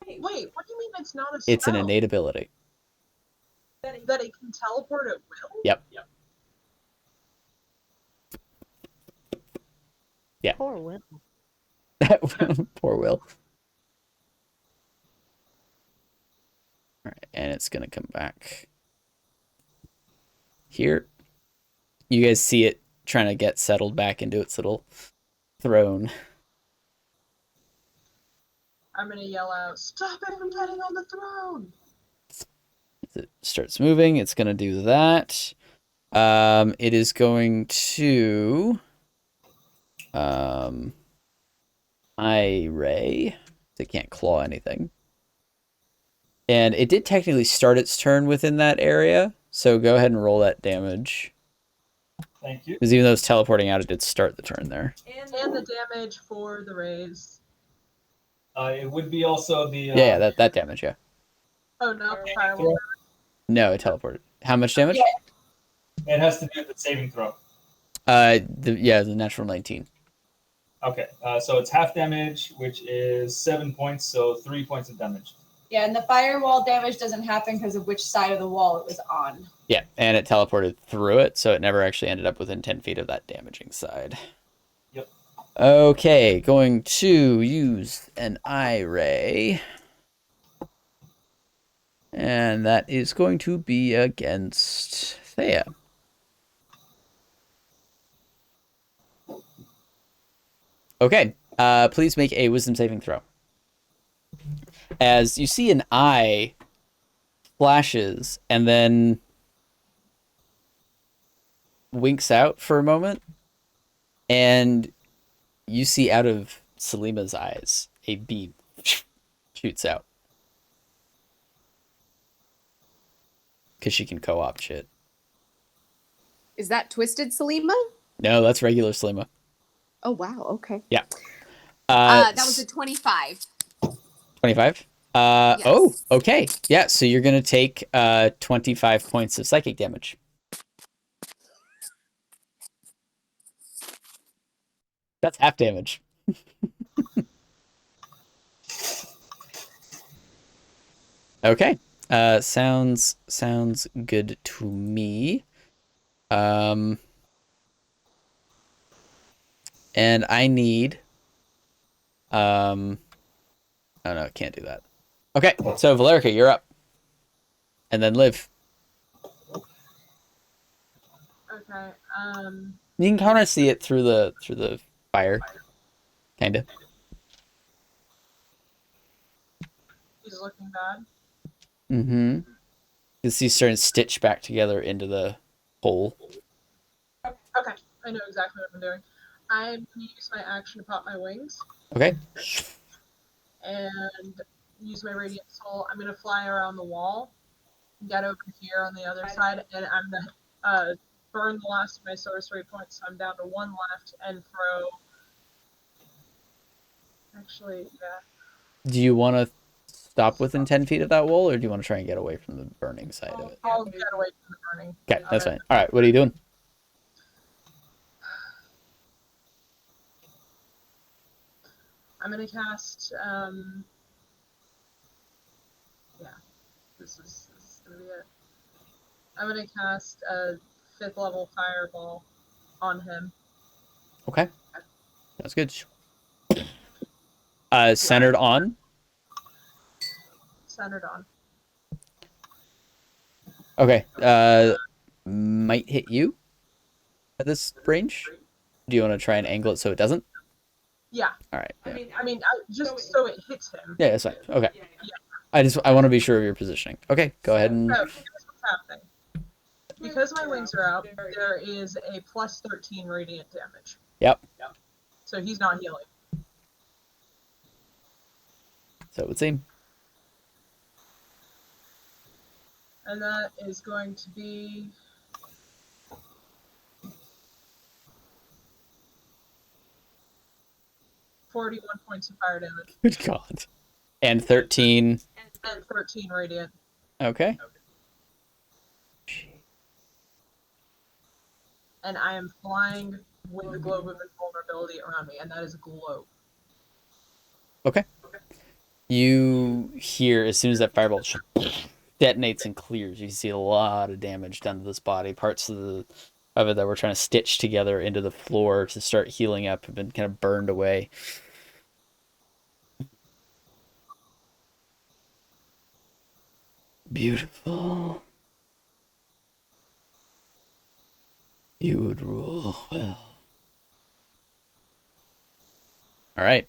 Wait, what do you mean it's not a spell? It's an innate ability. That it can teleport at will? Yep. Yeah. Poor Will. Poor Will. All right, and it's gonna come back here. You guys see it trying to get settled back into its little throne. I'm gonna yell out, "Stop it from getting on the throne!" As it starts moving, it's gonna do that. It is going to eye ray. It can't claw anything. And it did technically start its turn within that area, so go ahead and roll that damage. Thank you. Because even though it's teleporting out, it did start the turn there. And the damage for the raise. It would be also the... Yeah, that damage, yeah. Oh no, firewall. No, it teleported. How much damage? It has to do with the saving throw. The natural 19. Okay, so it's half damage, which is 7 points, so 3 points of damage. Yeah, and the firewall damage doesn't happen because of which side of the wall it was on. Yeah, and it teleported through it, so it never actually ended up within 10 feet of that damaging side. Yep. Okay, going to use an eye ray. And that is going to be against Thea. Okay, please make a wisdom saving throw. As you see an eye flashes and then winks out for a moment, and you see out of Selima's eyes a beam shoots out. Because she can co-opt shit. Is that Twisted Selima? No, that's regular Selima. Oh, wow. Okay. Yeah. That was a 25. 25? Yes. Oh, okay. Yeah, so you're going to take 25 points of psychic damage. That's half damage. Okay. Sounds good to me. And I need oh no, can't do that. Okay, so Valerica, you're up. And then Liv. Okay. You can kind of see it through the fire. Kinda. He's looking bad. Mm-hmm. You can see starting to stitch back together into the hole. Okay, I know exactly what I'm doing. I'm going to use my action to pop my wings Okay. and use my Radiant Soul. I'm going to fly around the wall, get over here on the other side, and I'm going to burn the last of my sorcery points, so I'm down to 1 left, and throw... Actually, yeah. Do you want to stop within 10 feet of that wall, or do you want to try and get away from the burning side of it? I'll get away from the burning. Okay, that's fine. All right, what are you doing? I'm going to cast... yeah, this is going to be it. I'm going to cast a 5th level fireball on him. Okay. That's good. Centered on? Centered on. Okay. Might hit you at this range. Do you want to try and angle it so it doesn't? Yeah. All right. Yeah. I mean, just so it hits him. Yeah, that's fine. Okay. Yeah. I want to be sure of your positioning. Okay, go ahead and. So here's what's happening. Because my wings are out, there is a plus 13 radiant damage. Yep. So he's not healing. So it would seem. And that is going to be... $41 points of fire damage. Good God. And 13. And 13 radiant. Okay. And I am flying with the globe of invulnerability around me, and that is a globe. Okay. You hear, as soon as that fireball detonates and clears, you see a lot of damage done to this body. Parts of it that we're trying to stitch together into the floor to start healing up have been kind of burned away. Beautiful. You would rule well. All right.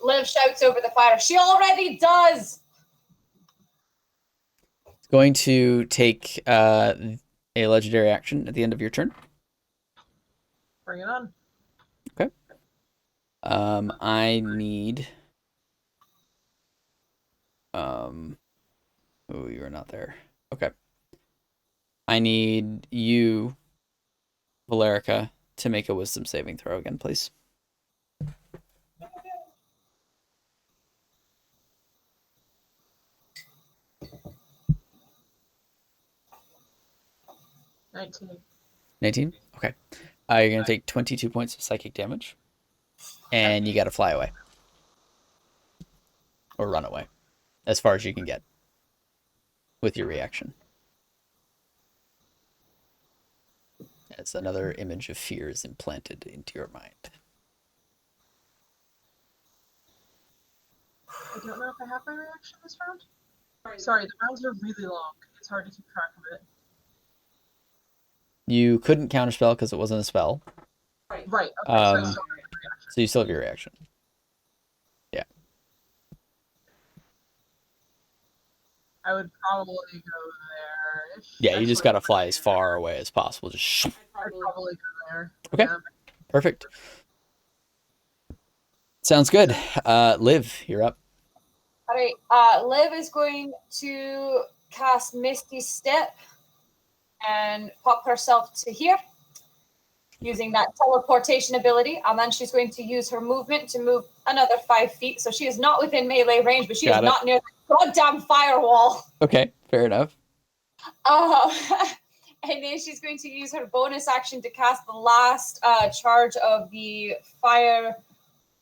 Liv shouts over the fire, "She already does!" It's going to take a legendary action at the end of your turn. Bring it on. Okay. I need... Oh, you are not there. Okay. I need you, Valerica, to make a wisdom saving throw again, please. $19. 19? Okay. You're going to take 22 points of psychic damage. And you got to fly away. Or run away. As far as you can get. With your reaction. As another image of fear is implanted into your mind. I don't know if I have my reaction this round. Sorry, the rounds are really long. It's hard to keep track of it. You couldn't counterspell because it wasn't a spell. Right. Okay, so you still have your reaction. Yeah. I would probably go there. Yeah, you just got to fly as far away as possible. Just. I'd probably go there. Okay. Yeah. Perfect. Sounds good. Liv, you're up. All right. Liv is going to cast Misty Step and pop herself to here using that teleportation ability. And then she's going to use her movement to move another 5 feet. So she is not within melee range, but she is not near the goddamn firewall. Okay, fair enough. And then she's going to use her bonus action to cast the last charge of the fire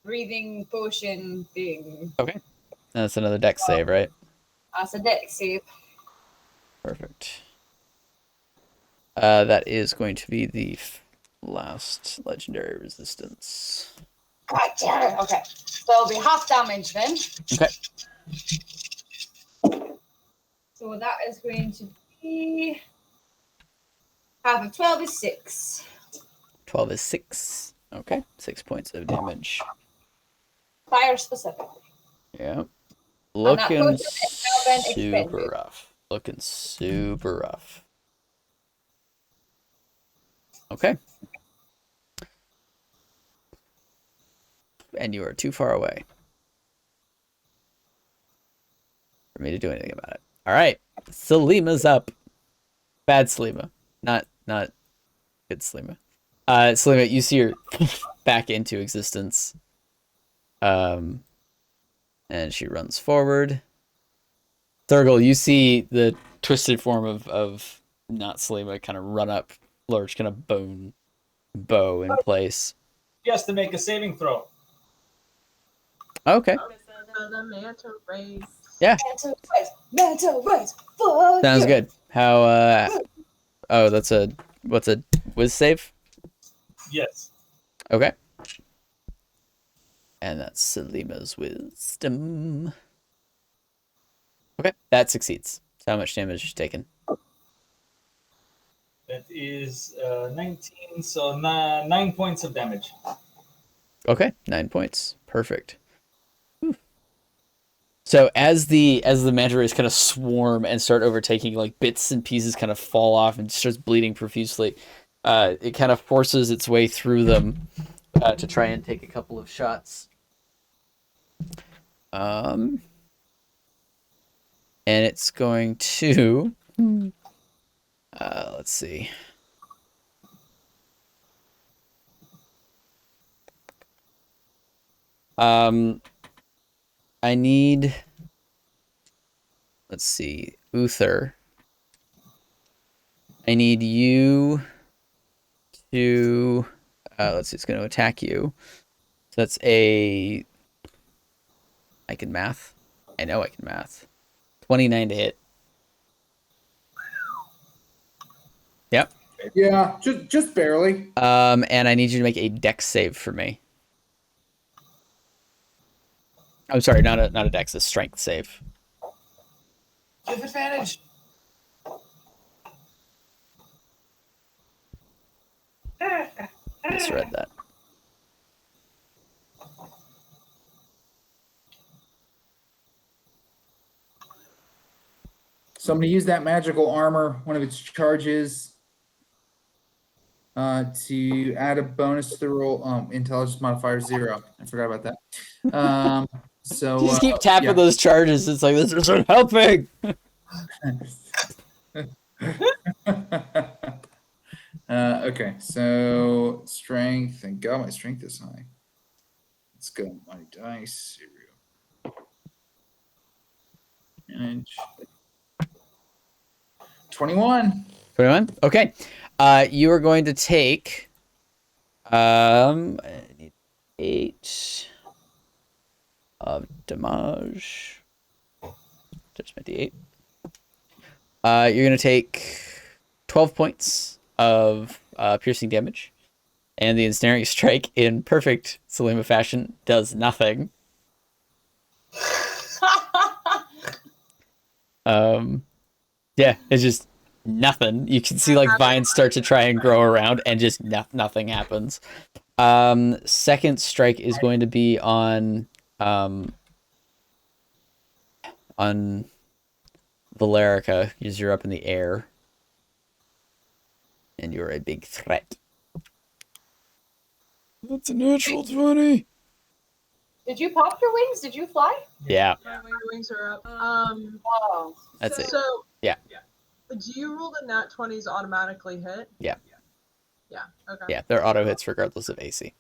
breathing potion thing. Okay. That's another dex save, right? That's a dex save. Perfect. That is going to be the last legendary resistance. Gotcha. Okay. So it'll be half damage then. Okay. So that is going to be half of 12 is 6. 12 is 6. Okay. 6 points of damage. Fire specifically. Yeah. And that Looking potion is now been super expended. rough. Looking super rough. Okay. And you are too far away for me to do anything about it. All right. Selima's up. Bad Selima. Not good Selima. Selima, you see her back into existence. And she runs forward. Thurgle, you see the twisted form of not Selima kind of run up, Lurch kind of bow in place. He has to make a saving throw. Okay. The manta rays. Yeah. Manta rays. Fuck Sounds you. good. How oh, what's a whiz save? Yes. Okay. And that's Selima's wisdom. Okay, that succeeds. So how much damage is taken? That is 19, so 9 points of damage. Okay, 9 points. Perfect. Whew. So as the manta rays kind of swarm and start overtaking, like bits and pieces kind of fall off and starts bleeding profusely, it kind of forces its way through them to try and take a couple of shots. And it's going to let's see. I need, let's see, Uther. I need you to, let's see, it's going to attack you. So that's I can math. I know I can math. 29 to hit. Yep. Yeah, just barely. And I need you to make a dex save for me. I'm sorry, not a dex, a strength save. Give advantage. Misread that. So I'm going to use that magical armor, one of its charges, to add a bonus to the roll. Intelligence modifier 0. I forgot about that. So You just keep tapping yeah. those charges. It's like, this isn't helping. Okay, so strength. Thank God my strength is high. Let's go. My dice. Here we go. Manage. 21. 21? Okay. You are going to take I need 8 of damage. Just my D8. You're going to take 12 points of piercing damage. And the ensnaring strike in perfect Selima fashion does nothing. Yeah, it's just nothing. You can see like vines start to try and grow around and just nothing happens. Second strike is going to be on Valerica, because you're up in the air. And you're a big threat. That's a natural 20. Did you pop your wings? Did you fly? Yeah. My wings are up. Oh. That's it. So Yeah. Do you rule the nat 20s automatically hit? Yeah. Yeah. Okay. Yeah, they're auto hits regardless of AC.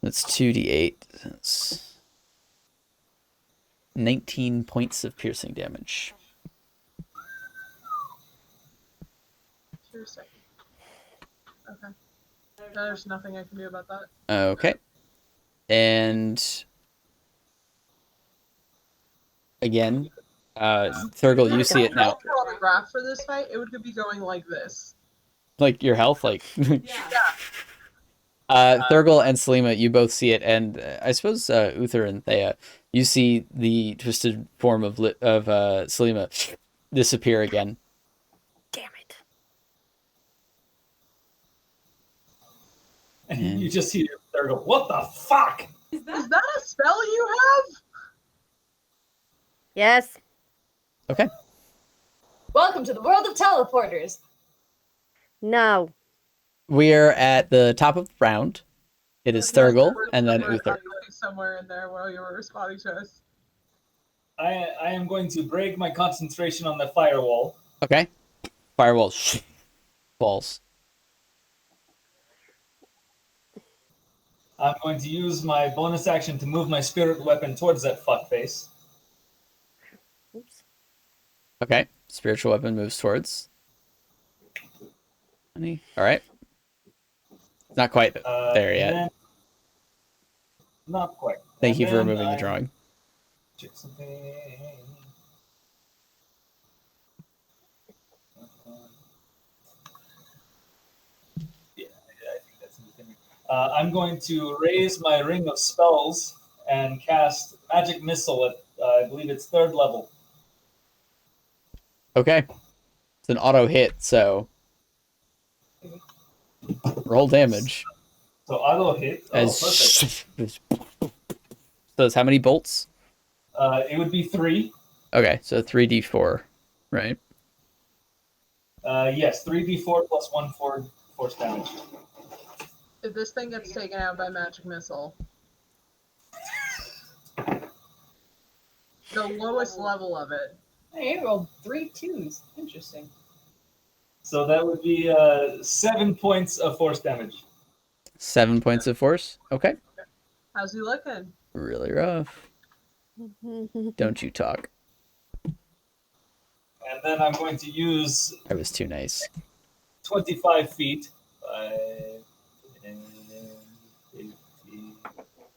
That's 2d8. That's 19 points of piercing damage. Sure, second. Okay. There's nothing I can do about that. Okay. And again. Thurgle, you see it now. If on the graph for this fight, it would be going like this. Like your health, like. Yeah. Thurgle and Selima, you both see it, and I suppose Uther and Thea, you see the twisted form of Selima disappear again. Damn it. And you just see there go, what the fuck? Is that a spell you have? Yes. Okay. Welcome to the world of teleporters. No. We're at the top of the round. It is Thurgle and then Uther. Somewhere in there while you were responding to us. I am going to break my concentration on the firewall. Okay. Firewall falls. I'm going to use my bonus action to move my spirit weapon towards that fuckface. Oops. Okay. Spiritual weapon moves towards. All right. Not quite there yet. Then, not quite. Thank you for removing the drawing. Check something. Yeah, I think that's anything. I'm going to raise my ring of spells and cast magic missile at I believe it's 3rd level. Okay. It's an auto hit, so roll damage. So auto hit. Oh, As perfect. So it's how many bolts? It would be 3. Okay, so 3d4, right? Yes, 3d4 plus 1 force damage. If this thing gets taken out by magic missile, the lowest level of it. Hey, you rolled 3 2s. Interesting. So that would be 7 points of force damage. 7 points of force. Okay. How's he looking? Really rough. Don't you talk. And then I'm going to use I was too nice. 25 feet. 10, 15,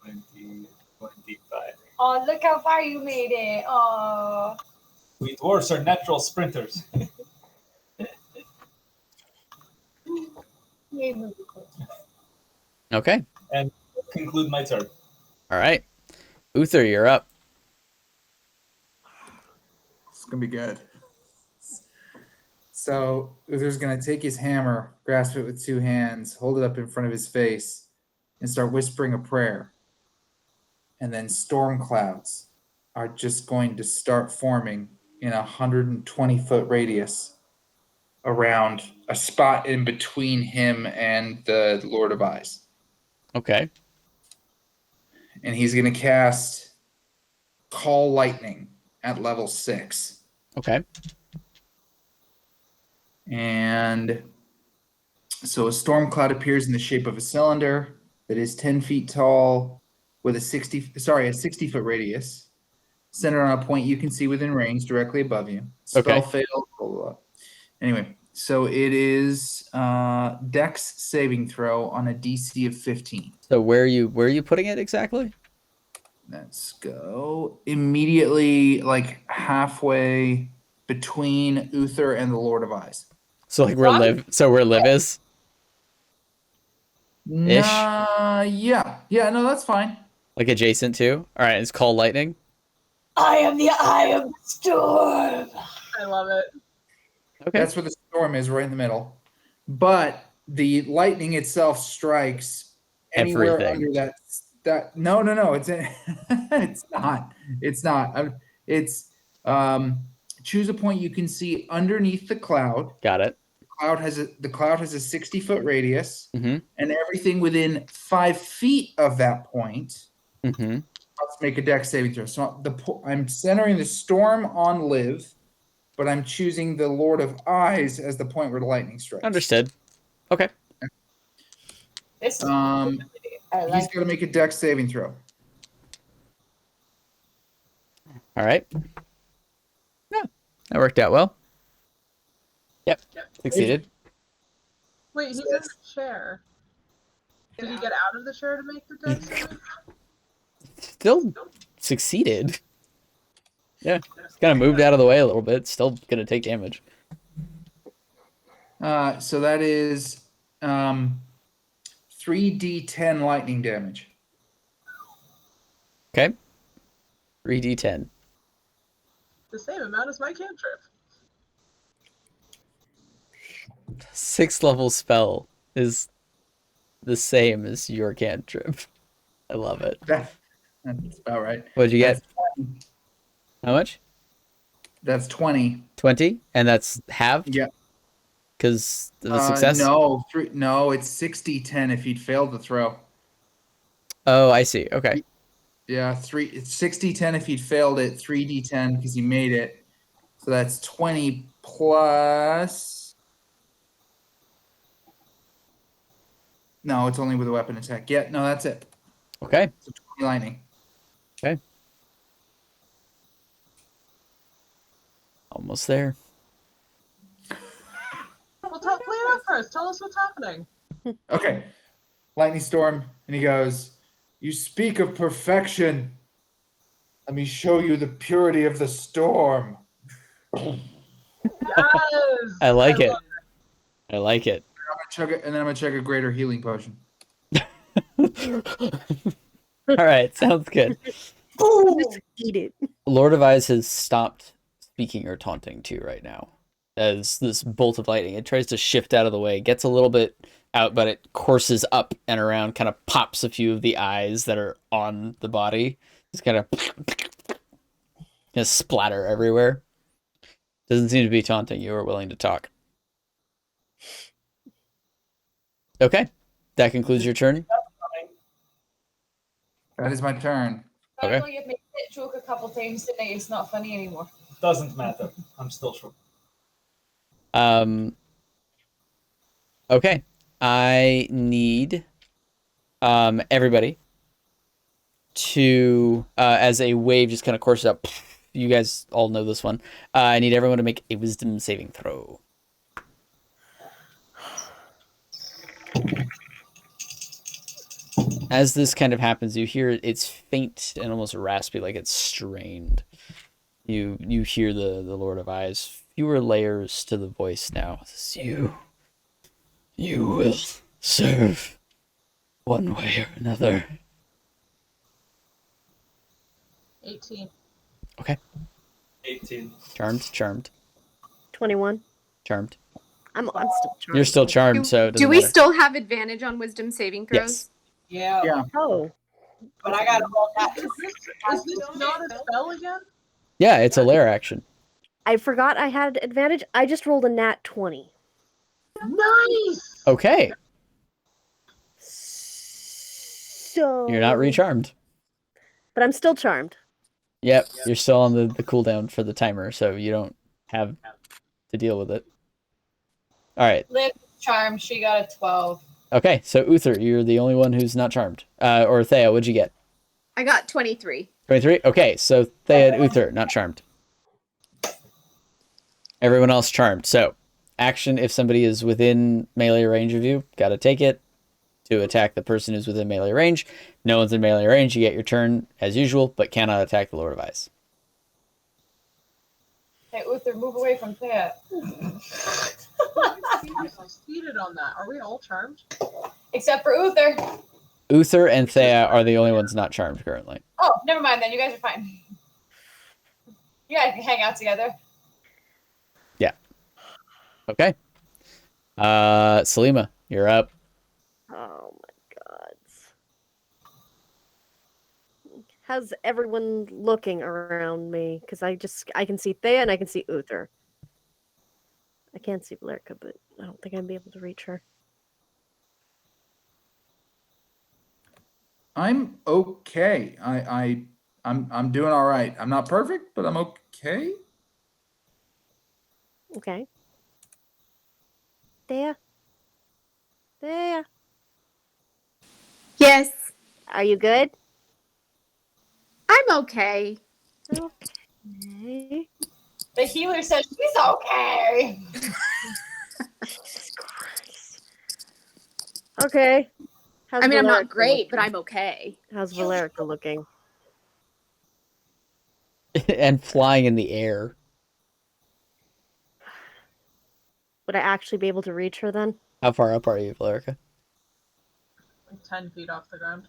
20, 25. Oh, look how far you made it. Oh. We dwarves are natural sprinters. Okay. And conclude my turn. All right. Uther, you're up. It's gonna be good. So Uther's gonna take his hammer, grasp it with 2 hands, hold it up in front of his face, and start whispering a prayer. And then storm clouds are just going to start forming in a 120-foot radius around a spot in between him and the Lord of Eyes. Okay. And he's going to cast Call Lightning at level 6. Okay. And so a storm cloud appears in the shape of a cylinder that is 10 feet tall with a 60-foot radius, centered on a point you can see within range directly above you. Spell Okay. failed. Blah, blah, blah. Anyway, so it is Dex saving throw on a DC of 15. So where are you putting it exactly? Let's go immediately, like halfway between Uther and the Lord of Eyes. So like where Liv is? Yeah, no, that's fine. Like adjacent to? All right, it's called lightning. I am the eye of the storm. I love it. Okay. That's where the storm is, right in the middle. But the lightning itself strikes anywhere Everything. under that. No. It's it's not. It's not. It's choose a point you can see underneath the cloud. Got it. The cloud has a 60-foot radius, Mm-hmm. and everything within 5 feet of that point Mm-hmm. must make a Dex saving throw. So I'm centering the storm on Liv, but I'm choosing the Lord of Eyes as the point where the lightning strikes. Understood. Okay. This is I like He's got to make a Dex saving throw. All right. Yeah, that worked out well. Yep. Succeeded. Wait, he's in the chair. Did he get out of the chair to make the dex saving throw? Still succeeded. Yeah, it's kind of moved out of the way a little bit. Still gonna take damage. So that is 3d10 lightning damage. Okay. 3d10. The same amount as my cantrip. 6th level spell is the same as your cantrip. I love it. That's about right. What'd you get? That's 20. How much? That's 20. 20? And that's halved? Yeah. Because of the success? No, it's 60-10 if he'd failed the throw. Oh, I see. Okay. Yeah, it's 60-10 if he'd failed it, 3d10 because he made it. So that's 20 plus. No, it's only with a weapon attack. Yeah, no, that's it. Okay. So 20 lightning. Okay. Almost there. Well, play it out first. Tell us what's happening. Okay. Lightning storm, and he goes, "You speak of perfection. Let me show you the purity of the storm." Yes. I like it. love I like it. I'm gonna chug it, and then I'm gonna chug a greater healing potion. All right, sounds good. Just eat it. Lord of Eyes has stopped speaking or taunting to you right now. As this bolt of lightning, it tries to shift out of the way, gets a little bit out, but it courses up and around, kind of pops a few of the eyes that are on the body. Just kind of just splatter everywhere. Doesn't seem to be taunting you or willing to talk. Okay, that concludes your turn. That is my turn. Okay. Finally, you've made that joke a couple times today. It's not funny anymore. Doesn't matter. I'm still short. Okay. I need everybody to as a wave just kind of courses up. You guys all know this one. I need everyone to make a wisdom saving throw. As this kind of happens, you hear it's faint and almost raspy, like it's strained. You hear the Lord of Eyes. Fewer layers to the voice now. You will serve one way or another. 18. Okay. 18. Charmed. 21. Charmed. I'm still charmed. You're still charmed, so it Do doesn't we matter. still have advantage on wisdom saving throws? Yes. Yeah, Yeah. Oh, but I got to roll that. Is this not a spell again? Yeah, it's a lair action. I forgot I had advantage. I just rolled a nat 20. Nice! Okay. So You're not recharmed. but I'm still charmed. Yep, you're still on the cooldown for the timer, so you don't have to deal with it. All right. Liv charmed. She got a 12. Okay, so Uther, you're the only one who's not charmed. Or Thea, what'd you get? I got 23. 23? Okay, so Thea and Uther, not charmed. Everyone else charmed. So, action if somebody is within melee range of you, gotta take it to attack the person who's within melee range. No one's in melee range, you get your turn as usual, but cannot attack the Lord of Eyes. Hey, Uther, move away from Thea. I seated on that. Are we all charmed? Except for Uther. Uther and Thea are the only ones not charmed currently. Oh, never mind then. You guys are fine. You guys can hang out together. Okay. Selima, you're up. Oh my god. How's everyone looking around me? Because I can see Thea and I can see Uther. I can't see Valerica, but I don't think I'd be able to reach her. I'm okay. I'm doing all right. I'm not perfect, but I'm okay. Okay. Thea? Thea? Yes, Are you good? I'm okay. Okay. The healer says she's okay. Jesus Christ. Okay. How's I mean, I'm not Valerica great, but looking? I'm okay. How's Valerica looking? and flying in the air. Would I actually be able to reach her then? How far up are you, Valerica? Like 10 feet off the ground.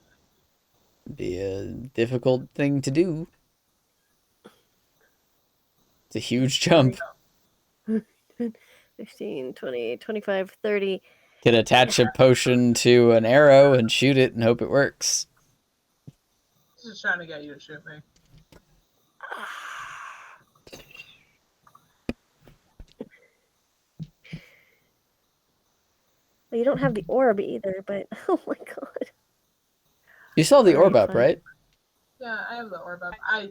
Be a difficult thing to do. It's a huge jump. 15, 20, 25, 30. Can attach a potion to an arrow and shoot it and hope it works. Just trying to get you to shoot me. Well, you don't have the orb either, but oh my god. You saw the orb Alright, up, fine. right? Yeah, I have the orb up. I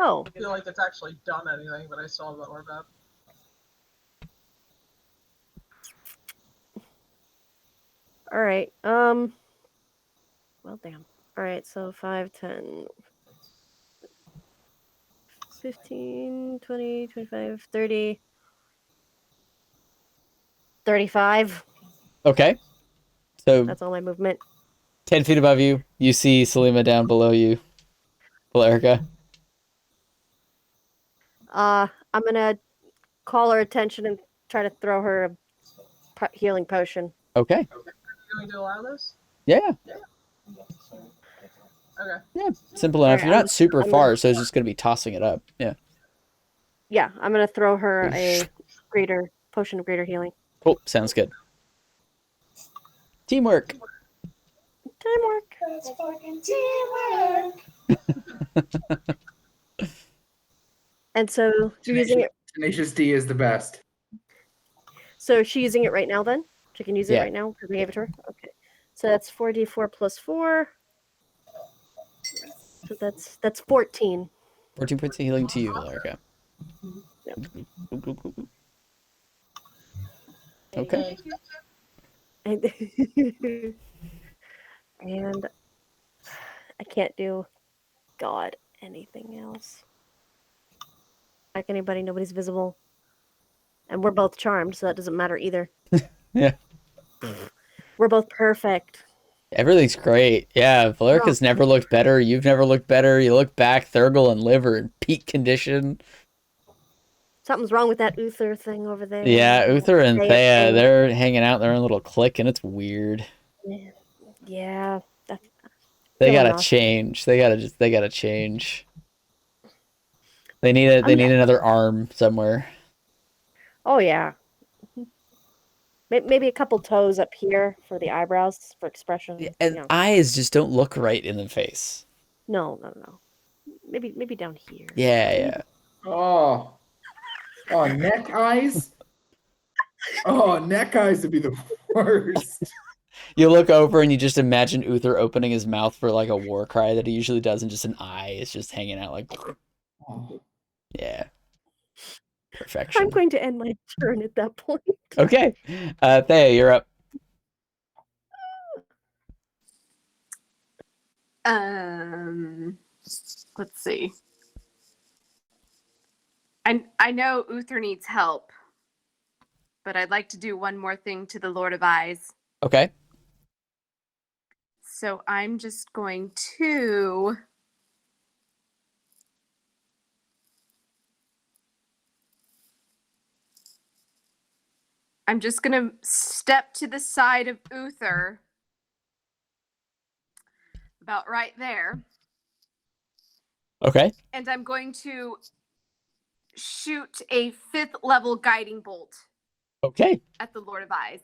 Oh, feel like it's actually done anything, but I still have the orb up. alright. Well, damn. Alright, so 5, 10, 15, 20, 25, 30, 35. Okay. So That's all my movement. 10 feet above you, you see Selima down below you. Valerica. I'm gonna call her attention and try to throw her a healing potion. Okay. You going to allow this? Yeah. Okay. Yeah. Simple enough. Alright, You're not super I'm far, gonna- so it's just going to be tossing it up. Yeah. Yeah, I'm gonna throw her a greater potion of greater healing. Cool. Sounds good. Teamwork. Teamwork. That's fucking teamwork. And so you're using it. Tenacious D is the best. So she's using it right now. Then she can use it Yeah. right now because we gave it to her. Okay. So that's 4d4 plus 4. So that's 14. 14 points of healing to you, Valerica. Yep. Okay. And, and I can't do anything else. Like anybody, nobody's visible. And we're both charmed, so that doesn't matter either. Yeah. We're both perfect. Everything's great. Yeah, Valerica's never looked better. You've never looked better. You look back, Thurgle and Liv are in peak condition. Something's wrong with that Uther thing over there. Yeah, Uther and Thea Thea, thing. they're hanging out in their own little clique, and it's weird. Yeah. They Feeling gotta off. change. They gotta change. They need another arm somewhere. Oh, yeah. Maybe a couple toes up here for the eyebrows for expression. And you know. eyes just don't look right in the face. No. Maybe down here. Yeah. Oh, neck eyes. Oh, neck eyes would be the worst. You look over and you just imagine Uther opening his mouth for like a war cry that he usually does, and just an eye is just hanging out like. Oh. Yeah. Perfection. I'm going to end my turn at that point. Okay. Thea, you're up. Let's see. I know Uther needs help, but I'd like to do one more thing to the Lord of Eyes. Okay. So I'm just going to step to the side of Uther, about right there. Okay. And I'm going to shoot a 5th level guiding bolt Okay. at the Lord of Eyes.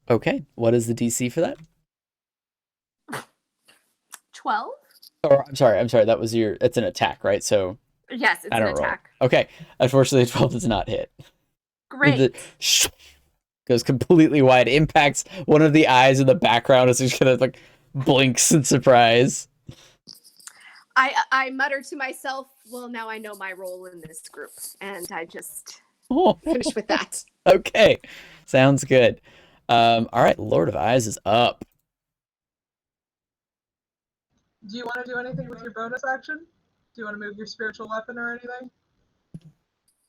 Okay. What is the DC for that? 12? Or I'm sorry. That was it's an attack, right? So Yes, it's I an don't roll. attack. Okay. Unfortunately, 12 does not hit. Great. Goes completely wide, impacts one of the eyes in the background as he's gonna like blinks in surprise. I mutter to myself, well, now I know my role in this group. And I just finish with that. Okay. Sounds good. All right, Lord of Eyes is up. Do you want to do anything with your bonus action? Do you want to move your spiritual weapon or anything?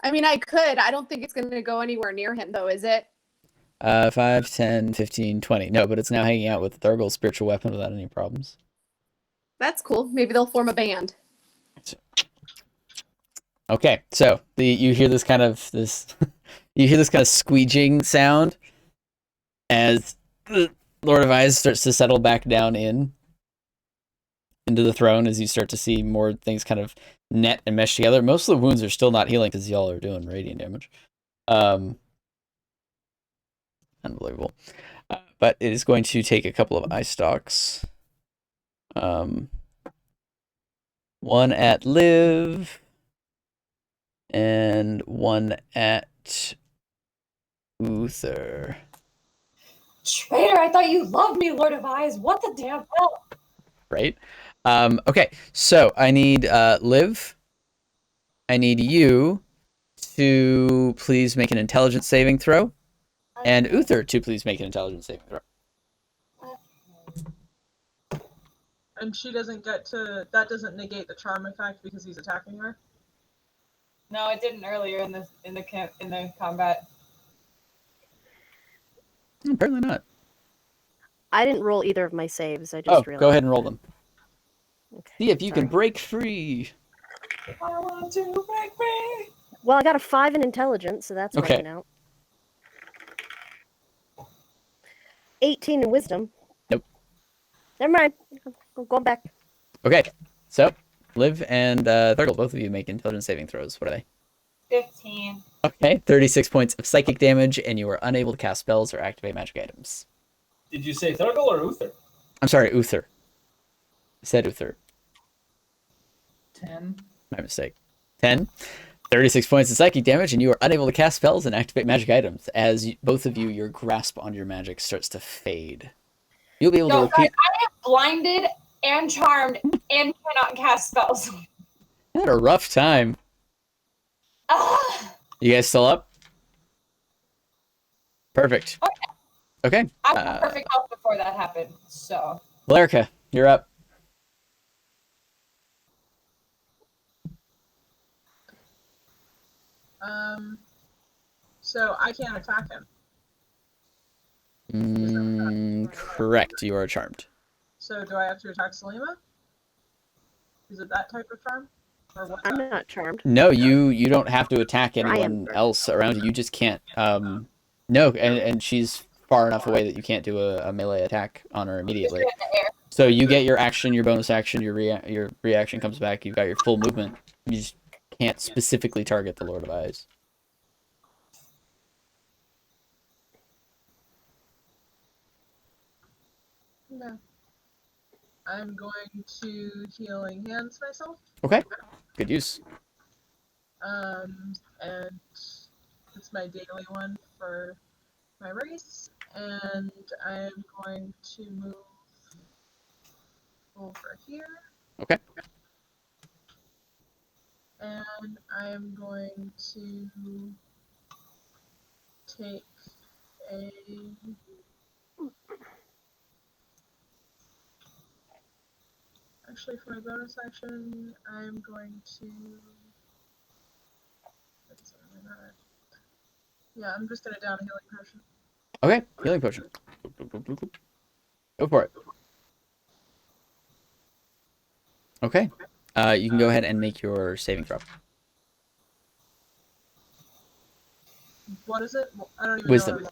I mean, I could. I don't think it's going to go anywhere near him, though, is it? 5, 10, 15, 20. No, but it's now hanging out with Thurgle's spiritual weapon without any problems. That's cool. Maybe they'll form a band. Okay, so you hear this kind of squeeging sound as the Lord of Eyes starts to settle back down into the throne as you start to see more things kind of net and mesh together. Most of the wounds are still not healing because y'all are doing radiant damage. Unbelievable. But it is going to take a couple of eye stalks. One at Liv and one at Uther. Traitor, I thought you loved me, Lord of Eyes. What the damn hell? Right? Okay, so I need Liv. I need you to please make an intelligence saving throw. And Uther to please make an intelligence saving throw. And she doesn't get to. That doesn't negate the charm effect because he's attacking her. No, it didn't earlier in the combat. Apparently not. I didn't roll either of my saves. I just realized. Go ahead and roll them. Okay, See if you sorry. can break free. I want to break free. Well, I got a 5 in intelligence, so that's Okay. working out. 18 in wisdom. Nope. Never mind. I'm going back. Okay, so Liv and Thurgle, both of you make intelligence saving throws. What are they? 15. Okay, 36 points of psychic damage, and you are unable to cast spells or activate magic items. Did you say Thurgle or Uther? I'm sorry, Uther. I said Uther. 10. My mistake. 10. 36 points of psychic damage, and you are unable to cast spells and activate magic items. As both of you, your grasp on your magic starts to fade. You'll be able to repeat. I am blinded and charmed and cannot cast spells. You had a rough time. You guys still up? Perfect. Okay. I was perfect health before that happened, so. Valerica, you're up. So I can't attack him. Correct. You are charmed. So do I have to attack Selima? Is it that type of charm? Or what? I'm not charmed. No, you don't have to attack I am anyone else around you. You just can't. No, and she's far enough away that you can't do a melee attack on her immediately. So you get your action, your bonus action, your reaction comes back. You've got your full movement. You just can't specifically target the Lord of Eyes. No. I'm going to healing hands myself. Okay, good use. And it's my daily one for my race, and I'm going to move over here. Okay. And I'm going to take a actually, for my bonus action, I'm going to yeah, I'm just gonna down a healing potion. Okay, healing potion. Go for it. Okay. You can go ahead and make your saving throw. What is it? I don't even Wisdom. know.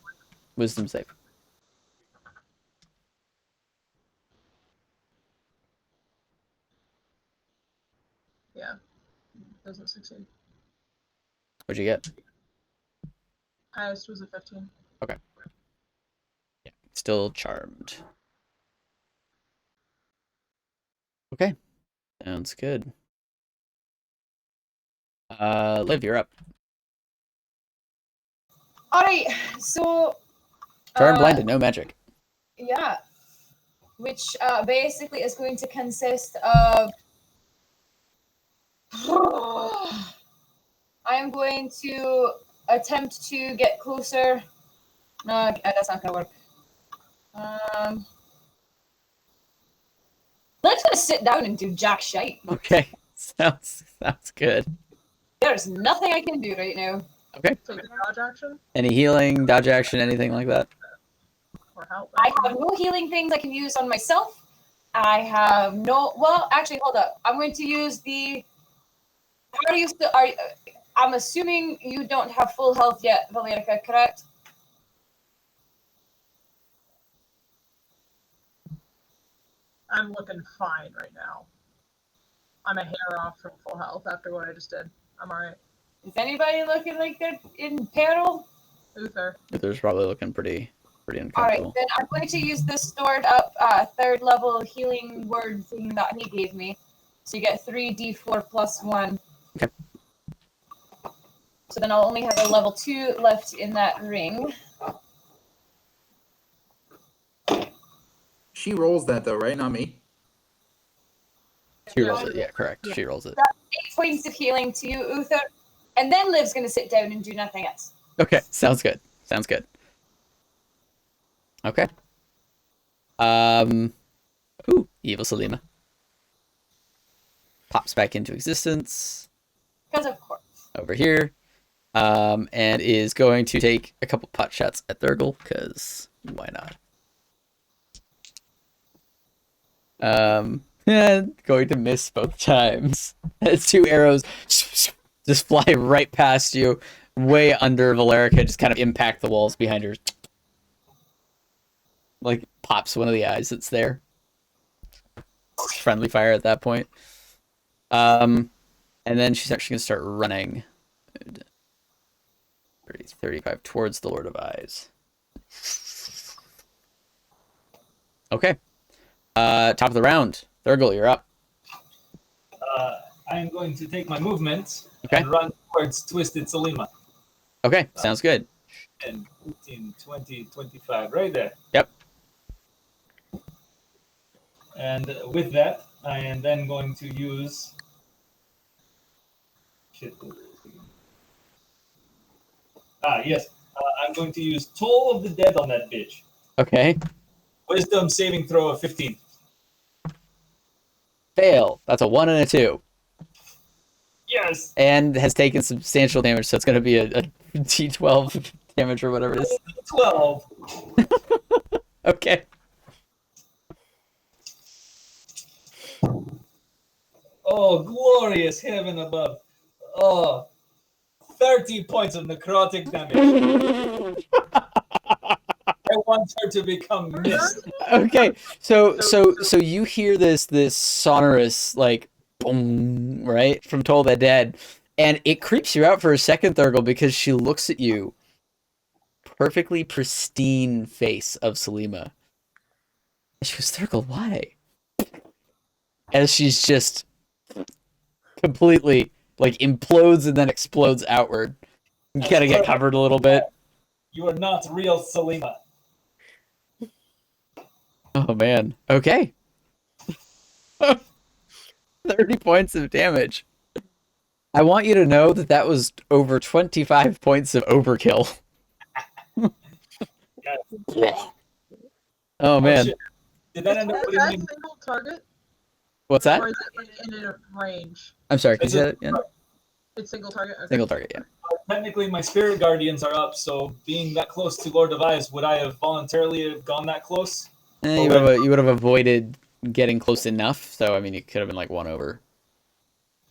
Wisdom save. Yeah, doesn't succeed. What'd you get? Highest was a 15. Okay. Yeah, still charmed. Okay, sounds good. Liv, you're up. Alright, so. Charmed, blinded, no magic. Yeah. Which basically is going to consist of. I am going to attempt to get closer. No, that's not going to work. I'm just going to sit down and do jack shite. Okay, sounds good. There's nothing I can do right now. Okay. Take a dodge action Any healing, dodge action, anything like that? or help. I have no healing things I can use on myself. I have no. Well, actually, hold up. I'm going to use the. How are you still? Are you, I'm assuming you don't have full health yet, Valerica, correct? I'm looking fine right now. I'm a hair off from full health after what I just did. I'm alright. Is anybody looking like they're in peril? Uther. Uther's probably looking pretty All right, uncomfortable. then I'm going to use this stored up 3rd level healing word thing that he gave me. So you get 3d4 plus 1. Okay. So then I'll only have a level 2 left in that ring. She rolls that though, right? Not me. She rolls it. Yeah, correct. She rolls it. 8 points of healing to you, Uther. And then Liv's going to sit down and do nothing else. Okay, sounds good. Sounds good. Okay. Ooh, evil Selima pops back into existence Because of course. over here, and is going to take a couple pot shots at Thurgle, because why not? Going to miss both times. As 2 arrows just fly right past you, way under Valerica, just kind of impact the walls behind her. Like, pops one of the eyes that's there. Friendly fire at that point. And then she's actually going to start running. 30, 35 towards the Lord of Eyes. Okay. Top of the round. Thurgle, you're up. I'm going to take my movement Okay. and run towards Twisted Selima. Okay, sounds good. 10, 15, 20, 25, right there. Yep. And with that, I am then going to use... yes. I'm going to use Toll of the Dead on that bitch. Okay. Wisdom saving throw of 15. Fail. That's a 1 and a 2. Yes. And has taken substantial damage, so it's going to be a D12 damage or whatever it is. 12. Okay. Oh, glorious heaven above. Oh, 30 points of necrotic damage. I want her to become mist. Okay. So you hear this sonorous, like, boom, right, from Toll the Dead, and it creeps you out for a second, Thurgle, because she looks at you. Perfectly pristine face of Selima. And she goes, Thurgle, why? As she's just completely, like, implodes and then explodes outward. You kind of get covered a little bit. You are not real Selima. Oh, man. Okay. 30 points of damage. I want you to know that that was over 25 points of overkill. Oh, man. Shit. Did that end up Is putting that me... single target? What's that? Or is it in a range? I'm sorry, can you It's say a- that again? It's single target? Okay. Single target, yeah. Technically, my spirit guardians are up, so being that close to Lord of Eyes, would I have voluntarily gone that close? You would have avoided getting close enough, so I mean, it could have been like 1 over.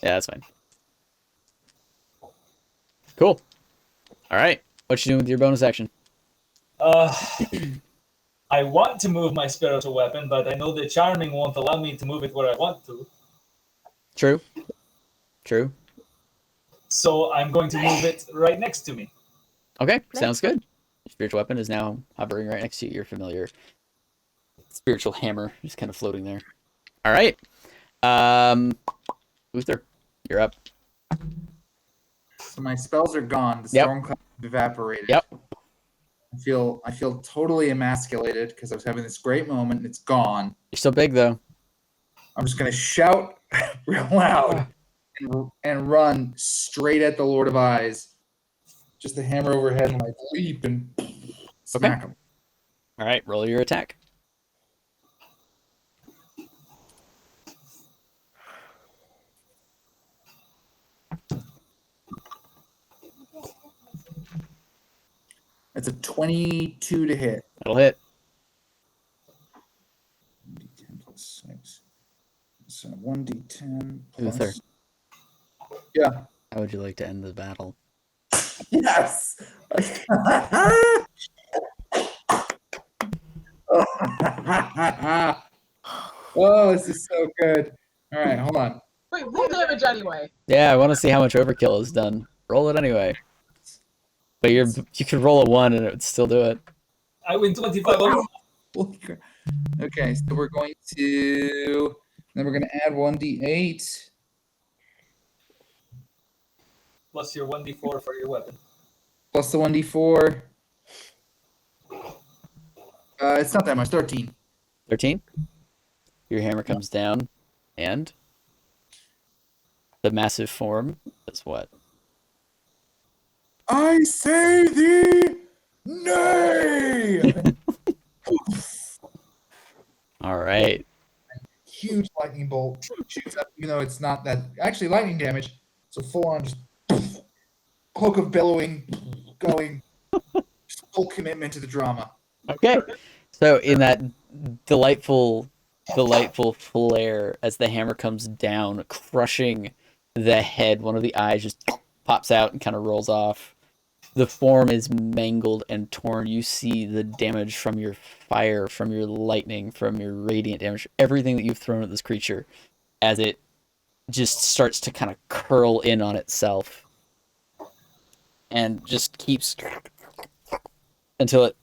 Yeah, that's fine. Cool. All right, what you doing with your bonus action? I want to move my spiritual weapon, but I know that Charming won't allow me to move it where I want to. True. True. So I'm going to move it right next to me. Okay, sounds good. Your spiritual weapon is now hovering right next to your familiar spiritual hammer, just kind of floating there. All right. Uther, you're up. So my spells are gone. The Yep. storm cloud evaporated. Yep. I feel totally emasculated because I was having this great moment and it's gone. You're still big though. I'm just gonna shout real loud and run straight at the Lord of Eyes. Just the hammer overhead and like leap and smack him. All right, roll your attack. It's a 22 to hit. That'll hit. 10 plus 6. So 1d10 Uther, plus. Yeah. how would you like to end the battle? Yes. Oh, this is so good. All right, hold on. Wait, roll damage anyway. Yeah, I want to see how much overkill is done. Roll it anyway. But you could roll a 1 and it would still do it. I win 25 bucks. Holy crap. Okay, so we're going to add 1d8. Plus your 1d4 for your weapon. Plus the 1d4. It's not that much. 13. 13. Your hammer comes down, and the massive form does what? I say thee nay! All right. Huge lightning bolt shoots up, even though it's not that actually lightning damage. So full on just cloak of bellowing going, full commitment to the drama. Okay. So in that delightful flare as the hammer comes down, crushing the head, one of the eyes just pops out and kind of rolls off. The form is mangled and torn. You see the damage from your fire, from your lightning, from your radiant damage, everything that you've thrown at this creature as it just starts to kind of curl in on itself and just keeps until it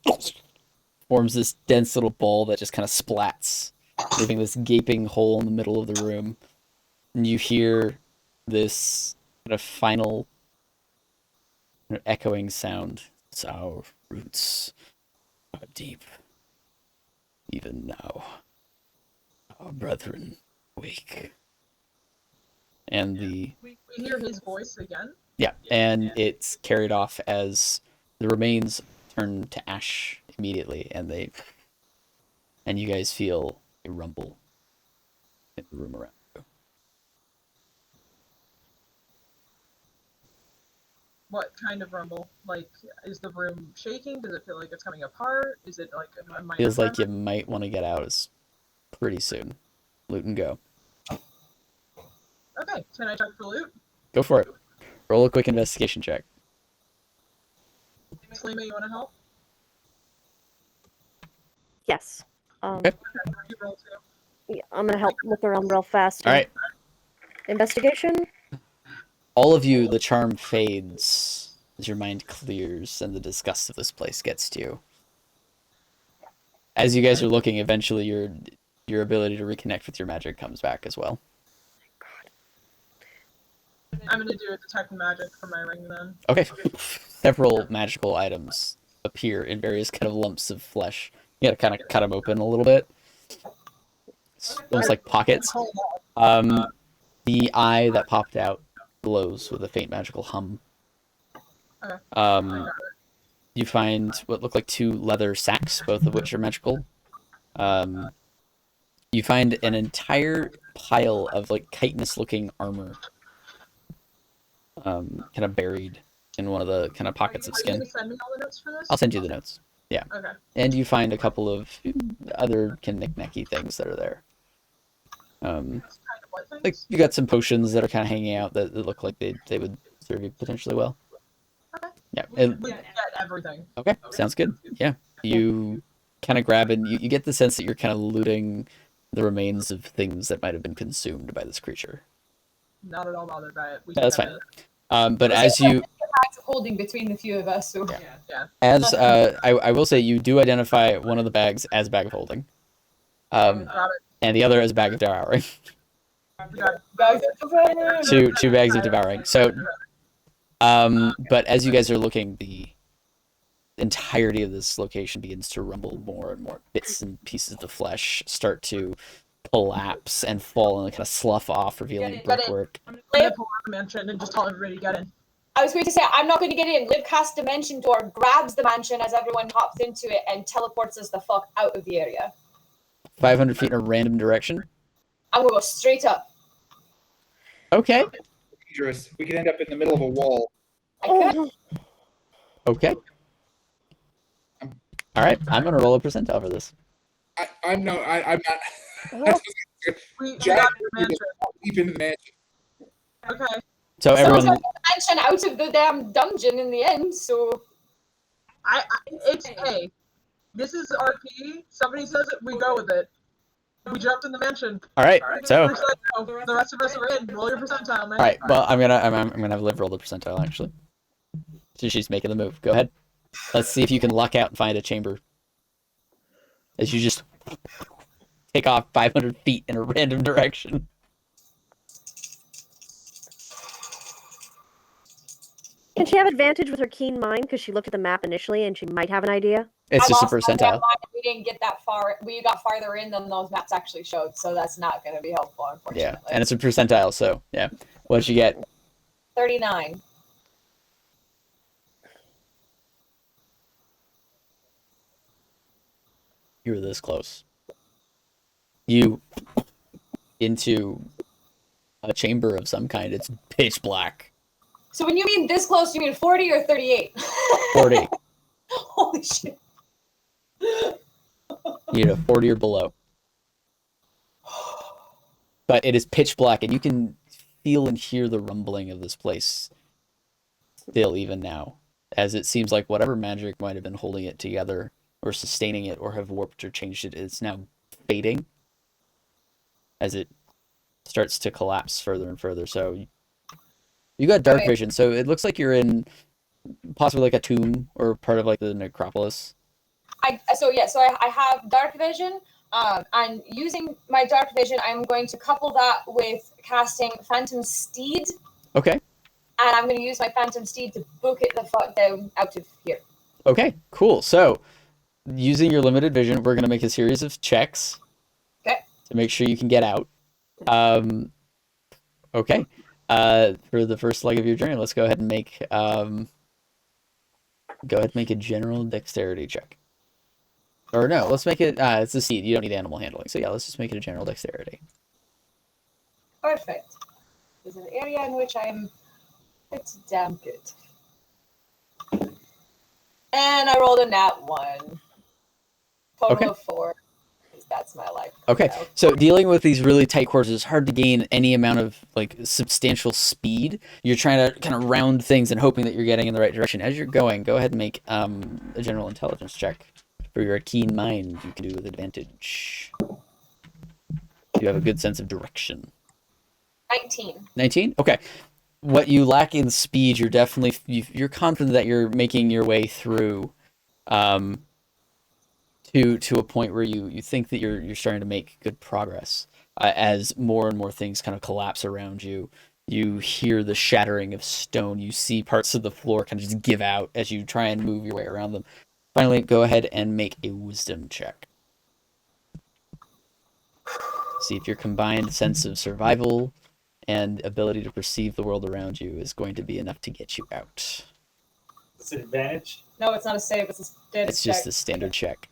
forms this dense little ball that just kind of splats, leaving this gaping hole in the middle of the room. And you hear this kind of final echoing sound. It's our roots are deep. Even now, our brethren wake. And We hear his voice again. yeah, and it's carried off as the remains turn to ash immediately, and you guys feel a rumble in the room around you. What kind of rumble? Like, is the room shaking? Does it feel like it's coming apart? Is it like a minor Feels like you tremor? might want to get out pretty soon. Loot and go. Okay, can I check for loot? Go for it. Roll a quick investigation check. Selima, you want to help? Yes. Okay. You roll too. Yeah, I'm gonna help look around real fast. All right. Investigation. All of you, the charm fades as your mind clears and the disgust of this place gets to you. As you guys are looking, eventually your ability to reconnect with your magic comes back as well. I'm gonna do a detect magic for my ring then. Okay. Several magical items appear in various kind of lumps of flesh. You gotta kind of cut them open a little bit. It's almost like pockets. The eye that popped out glows with a faint magical hum. Okay. You find what look like 2 leather sacks, both of which are magical. You find an entire pile of like chitinous-looking armor, kind of buried in one of the kind of pockets of Are you skin. gonna send me all the notes for this? I'll send you the notes. Yeah. Okay. And you find a couple of other kind of knick-knacky things that are there. Kind of what things? Like you got some potions that are kind of hanging out that look like they would serve you potentially well. Okay. Yeah. We get everything. Okay, sounds good. Yeah. You kind of grab and you get the sense that you're kind of looting the remains of things that might have been consumed by this creature. Not at all bothered by it. We Yeah, that's can fine. have it. But as you, Bags of holding between the few of us. So Yeah. I will say you do identify one of the bags as a bag of holding, Grab it. and the other as a bag of devouring. Grab it. bags of holding. two bags of devouring. So, but as you guys are looking, the entirety of this location begins to rumble more and more. Bits and pieces of the flesh start to collapse and fall and kind of slough off, revealing Get it. brickwork. I'm gonna pull out the mansion and just tell everybody to get in. I was going to say, I'm not going to get in. Liv casts Dimension Door, grabs the mansion as everyone hops into it, and teleports us the fuck out of the area. 500 feet in a random direction. I'm going to go straight up. Okay. Dangerous. We could end up in the middle of a wall. I could. Okay. All right. I'm gonna roll a percentile for this. I'm not. I was gonna We got Jack the mansion. deep into the mansion. Okay. So Someone's everyone, gonna get the mansion out of the damn dungeon in the end, so It's hey. This is RP. Somebody says it, we go with it. We jumped in the mansion. all right. So, First I go. The rest of us are in. Roll your percentile, man. all right. Well, I'm gonna have Liv roll the percentile actually. So she's making the move. Go ahead. Let's see if you can luck out and find a chamber. As you just take off 500 feet in a random direction. Can she have advantage with her keen mind because she looked at the map initially and she might have an idea? It's I just a lost my damn percentile. mind. We didn't get that far. We got farther in than those maps actually showed, so that's not going to be helpful, unfortunately. Yeah, and it's a percentile. So yeah, what did you get? 39. You were this close. You into a chamber of some kind. It's pitch black. So when you mean this close, you mean 40 or 38? 40. Holy shit. You need a 40 or below. But it is pitch black, and you can feel and hear the rumbling of this place still even now, as it seems like whatever magic might have been holding it together or sustaining it or have warped or changed it is now fading as it starts to collapse further and further. So you got dark vision, so it looks like you're in possibly like a tomb or part of like the necropolis. I have dark vision, and using my dark vision, I'm going to couple that with casting Phantom Steed, Okay. and I'm going to use my Phantom Steed to book it the fuck down out of here. Okay, cool. So using your limited vision, we're going to make a series of checks to make sure you can get out. Okay. For the first leg of your journey, let's go ahead and make a general dexterity check. Or no, let's make it it's a seed. You don't need animal handling. So yeah, let's just make it a general dexterity. Perfect. This is an area in which I'm pretty damn good. And I rolled a nat 1. Total of 4. That's my life. Okay, so dealing with these really tight quarters, it's hard to gain any amount of like substantial speed. You're trying to kind of round things and hoping that you're getting in the right direction. As you're going, go ahead and make a general intelligence check. For your keen mind, you can do with advantage. You have a good sense of direction. 19. 19? Okay. What you lack in speed, you're confident that you're making your way through to a point where you think that you're starting to make good progress. As more and more things kind of collapse around you, you hear the shattering of stone. You see parts of the floor kind of just give out as you try and move your way around them. Finally, go ahead and make a wisdom check. See if your combined sense of survival and ability to perceive the world around you is going to be enough to get you out. It's an advantage. No, it's not a save. It's a standard It's just a standard check.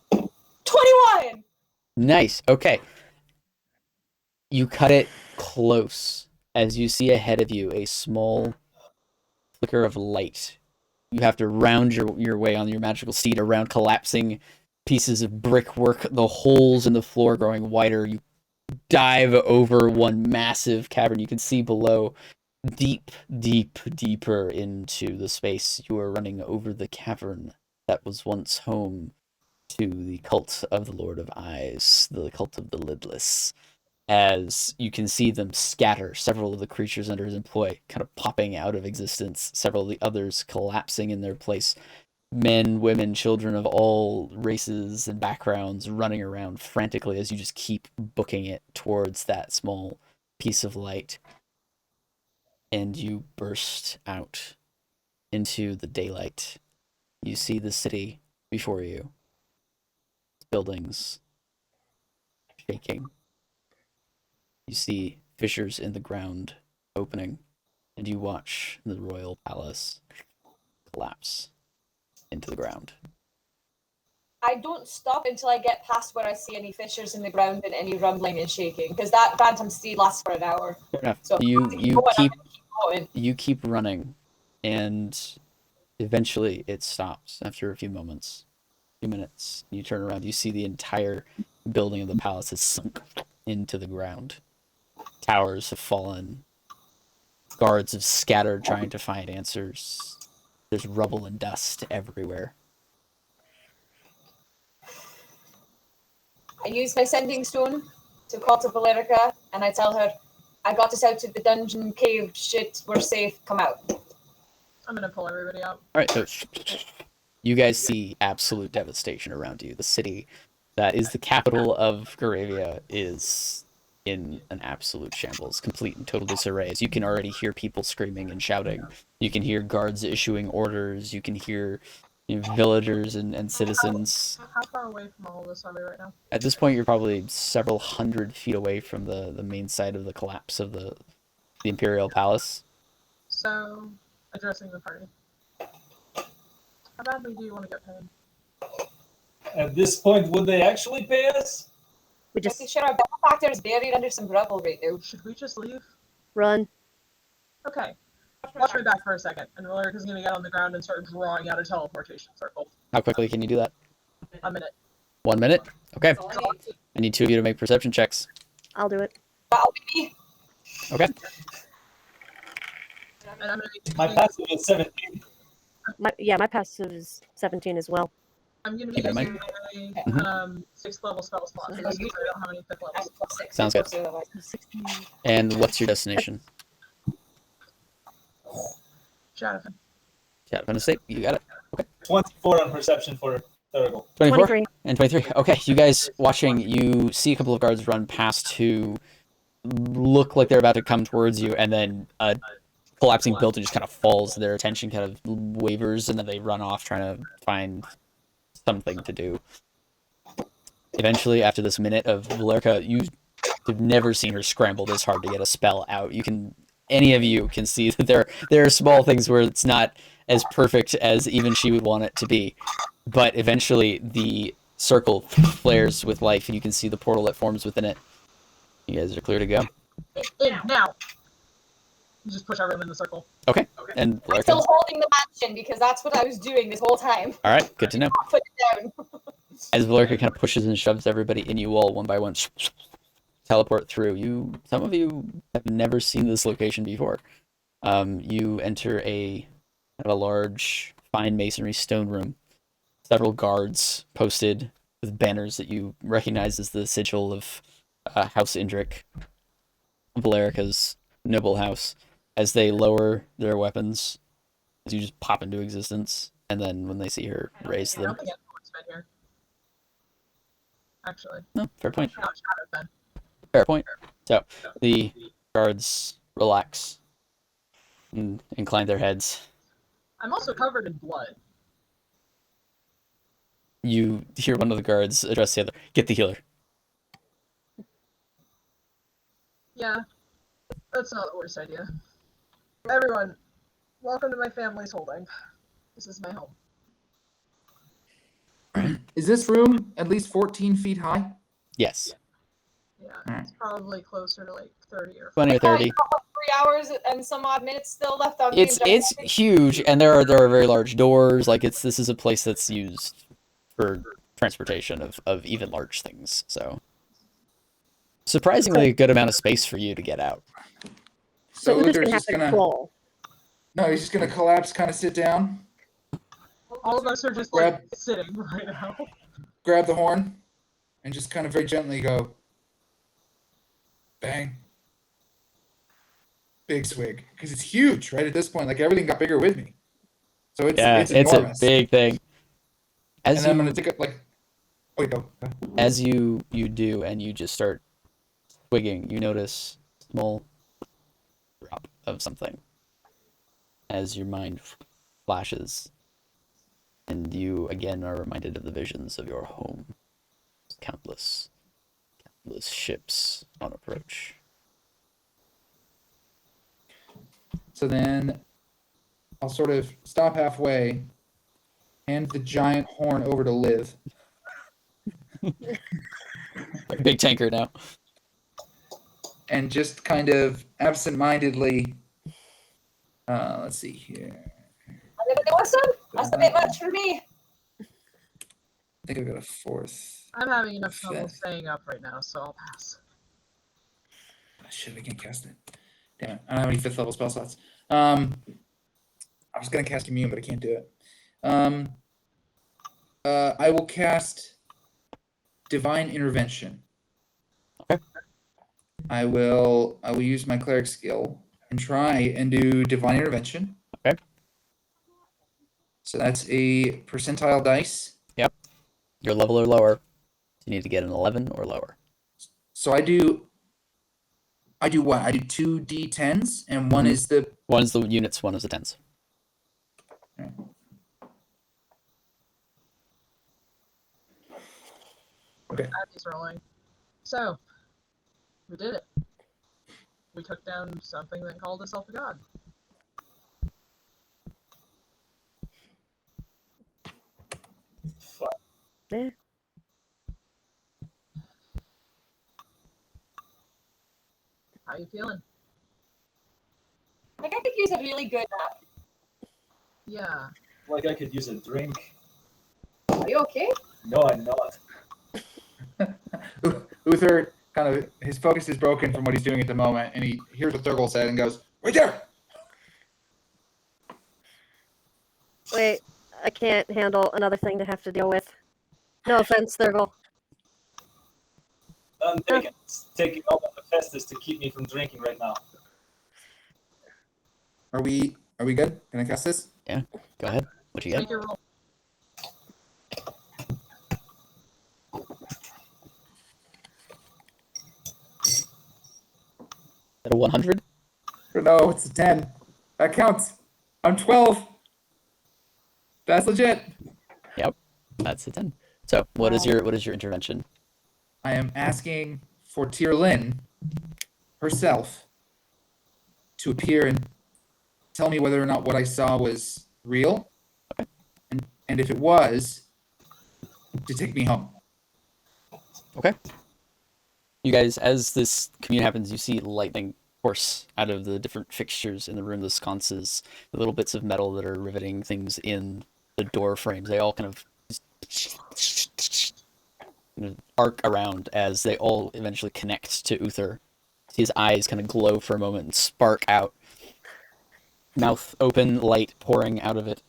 21! Nice. Okay. You cut it close as you see ahead of you a small flicker of light. You have to round your way on your magical steed around collapsing pieces of brickwork, the holes in the floor growing wider. You dive over one massive cavern. You can see below, deeper into the space. You are running over the cavern that was once home to the cult of the Lord of Eyes, the cult of the Lidless. As you can see them scatter, several of the creatures under his employ kind of popping out of existence, several of the others collapsing in their place. Men, women, children of all races and backgrounds running around frantically as you just keep booking it towards that small piece of light. And you burst out into the daylight. You see the city before you. Buildings shaking. You see fissures in the ground opening, and you watch the royal palace collapse into the ground. I don't stop until I get past where I see any fissures in the ground and any rumbling and shaking, because that Phantom Steed lasts for an hour. Fair enough. So You keep running, and eventually it stops after a few moments. You turn around, you see the entire building of the palace has sunk into the ground. Towers have fallen. Guards have scattered trying to find answers. There's rubble and dust everywhere. I use my sending stone to call to Valerica, and I tell her, I got us out of the dungeon cave shit, we're safe, come out. I'm gonna pull everybody out. All right, so you guys see absolute devastation around you. The city that is the capital of Garavia is in an absolute shambles, complete and total disarray. As you can already hear people screaming and shouting. You can hear guards issuing orders. You can hear villagers and citizens. How far away from all of this are we right now? At this point, you're probably several hundred feet away from the main site of the collapse of the Imperial Palace. So, addressing the party. How badly do you want to get paid? At this point, would they actually pay us? We Just just sure our benefactor is buried under some rubble right now. Should we just leave? run. Okay. Watch me back for a second, and Valerica's gonna get on the ground and start drawing out a teleportation circle. How quickly can you do that? A minute. 1 minute? Okay. That's all I need. I need 2 of you to make perception checks. I'll do it. That'll be me. Okay. And I'm gonna be My passive is 17. My passive is 17 as well. I'm gonna be Keep it in using mind. my 6th level spell slot because I don't have any 5th I'm levels. +6. Sounds good. So otherwise. 16. And what's your destination? Jonathan. Shadowfen Estate. You got it. 24 on perception for Thurgle. 24 23. and 23. Okay, you guys watching, you see a couple of guards run past who look like they're about to come towards you, and then a collapsing building just kind of falls. Their attention kind of wavers, and then they run off trying to find something to do. Eventually, after this minute of Valerica, you've never seen her scramble this hard to get a spell out. Any of you can see that there are small things where it's not as perfect as even she would want it to be. But eventually, the circle flares with life, and you can see the portal that forms within it. You guys are clear to go. In now. You just push everyone in the circle. Okay. And I'm Valerica. still holding the mansion because that's what I was doing this whole time. All right, good to know. Put it down. As Valerica kind of pushes and shoves everybody in, you all one by one teleport through. Some of you have never seen this location before. You enter a large, fine masonry stone room. Several guards posted with banners that you recognize as the sigil of House Indrik, Valerica's noble house. As they lower their weapons, as you just pop into existence, and then when they see her, raise I them. don't think anyone's been here. Actually. No, fair point. Not Jonathan. Fair point. So the guards relax and incline their heads. I'm also covered in blood. You hear one of the guards address the other. Get the healer. Yeah. That's not the worst idea. Everyone, welcome to my family's holding. This is my home. Is this room at least 14 feet high? Yes. Yeah, it's probably closer to like 30 or 20 or 30. 3 hours and some odd minutes still left on the It's huge, and there are very large doors. Like this is a place that's used for transportation of even large things. So surprisingly a good amount of space for you to get out. So Uther's Uther's gonna have just to gonna crawl. no, he's just gonna collapse, kind of sit down, all of us are just like sitting right now. grab the horn, and just kind of very gently go bang. Big swig, because it's huge, right? At this point, like everything got bigger with me, so it's enormous. A big thing. And then I'm gonna take it like, oh, go. As you do, and you just start swigging, you notice a small drop of something as your mind flashes, and you again are reminded of the visions of your home. Countless ships on approach. So then I'll sort of stop halfway, hand the giant horn over to Liv. Big tanker now. And just kind of absentmindedly, let's see here. Anybody want some? That's a bit much for me. I think I got a 4th. I'm having enough trouble Fifth. staying up right now, so I'll pass. Oh, shit, I can't cast it. Damn it. I don't have any 5th level spell slots. I was going to cast Immune, but I can't do it. I will cast Divine Intervention. Okay. I will use my cleric skill and try and do Divine Intervention. Okay. So that's a percentile dice. Yep. Your level or lower. You need to get an 11 or lower. So I do what? I do 2 d10s, and one is the... One is the units, one is the tens. Okay. Abby's rolling. So, we did it. We took down something that called itself a god. Fuck. Yeah. How you feeling? Like I could use a really good nap. Yeah. Like I could use a drink. Are you okay? No, I'm not. Uther kind of, his focus is broken from what he's doing at the moment, and he hears what Thurgold said and goes, right there! Wait, I can't handle another thing to have to deal with. No offense, Thurgle. Beckoned's taking all the Hephaestus to keep me from drinking right now. Are we good? Can I cast this? Yeah, go ahead. What you got? Make your roll. At a 100? No, it's a 10. That counts. I'm 12. That's legit. Yep, that's a 10. So, what is your intervention? I am asking for Tyrlin herself to appear and tell me whether or not what I saw was real. Okay. And if it was, to take me home. Okay. You guys, as this commune happens, you see lightning course out of the different fixtures in the room, the sconces, the little bits of metal that are riveting things in the door frames. They all kind of arc around as they all eventually connect to Uther. See his eyes kind of glow for a moment and spark out. Mouth open, light pouring out of it.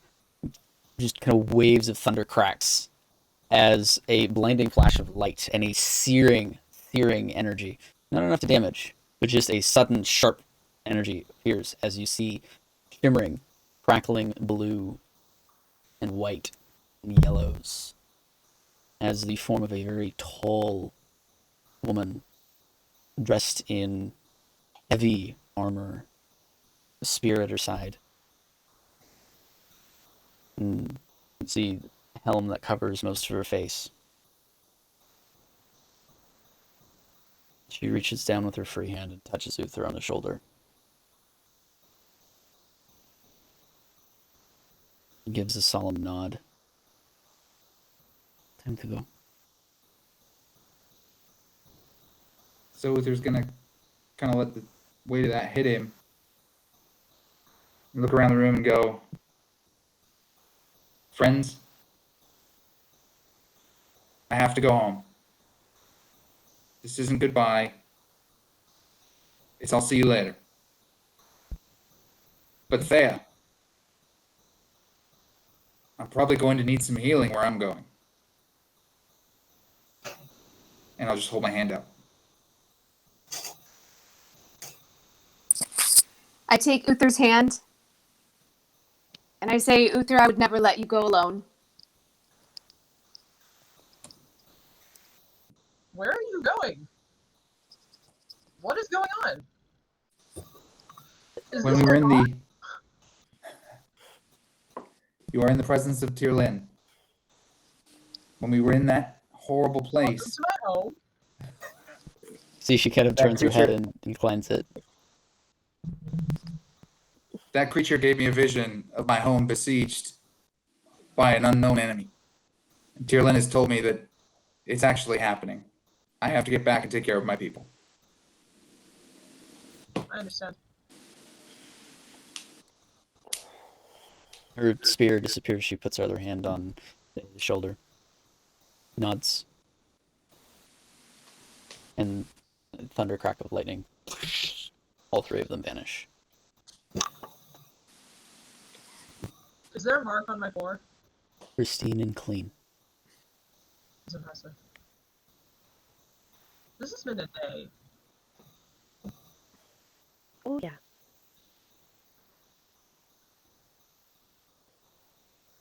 Just kind of waves of thunder cracks as a blinding flash of light and a searing energy. Not enough to damage, but just a sudden, sharp energy appears as you see shimmering, crackling blue and white and yellows as the form of a very tall woman dressed in heavy armor, a spear at her side. And you see a helm that covers most of her face. She reaches down with her free hand and touches Uther on the shoulder. He gives a solemn nod. Time to go. So Uther's gonna kind of let the weight of that hit him. And look around the room and go, friends, I have to go home. This isn't goodbye. It's I'll see you later. But Thea, I'm probably going to need some healing where I'm going. And I'll just hold my hand out. I take Uther's hand and I say, Uther, I would never let you go alone. Where are you going? What is going on? When we were in the... You are in the presence of Tyrlin. When we were in that horrible Welcome place... to my home. See, she kind of turns her head and inclines it. That creature gave me a vision of my home besieged by an unknown enemy. And Tyrlin has told me that it's actually happening. I have to get back and take care of my people. I understand. Her spear disappears. She puts her other hand on the shoulder. nods. And thunder crack of lightning. All three of them vanish. Is there a mark on my floor? Pristine and clean. That's impressive. This has been a day. Oh yeah.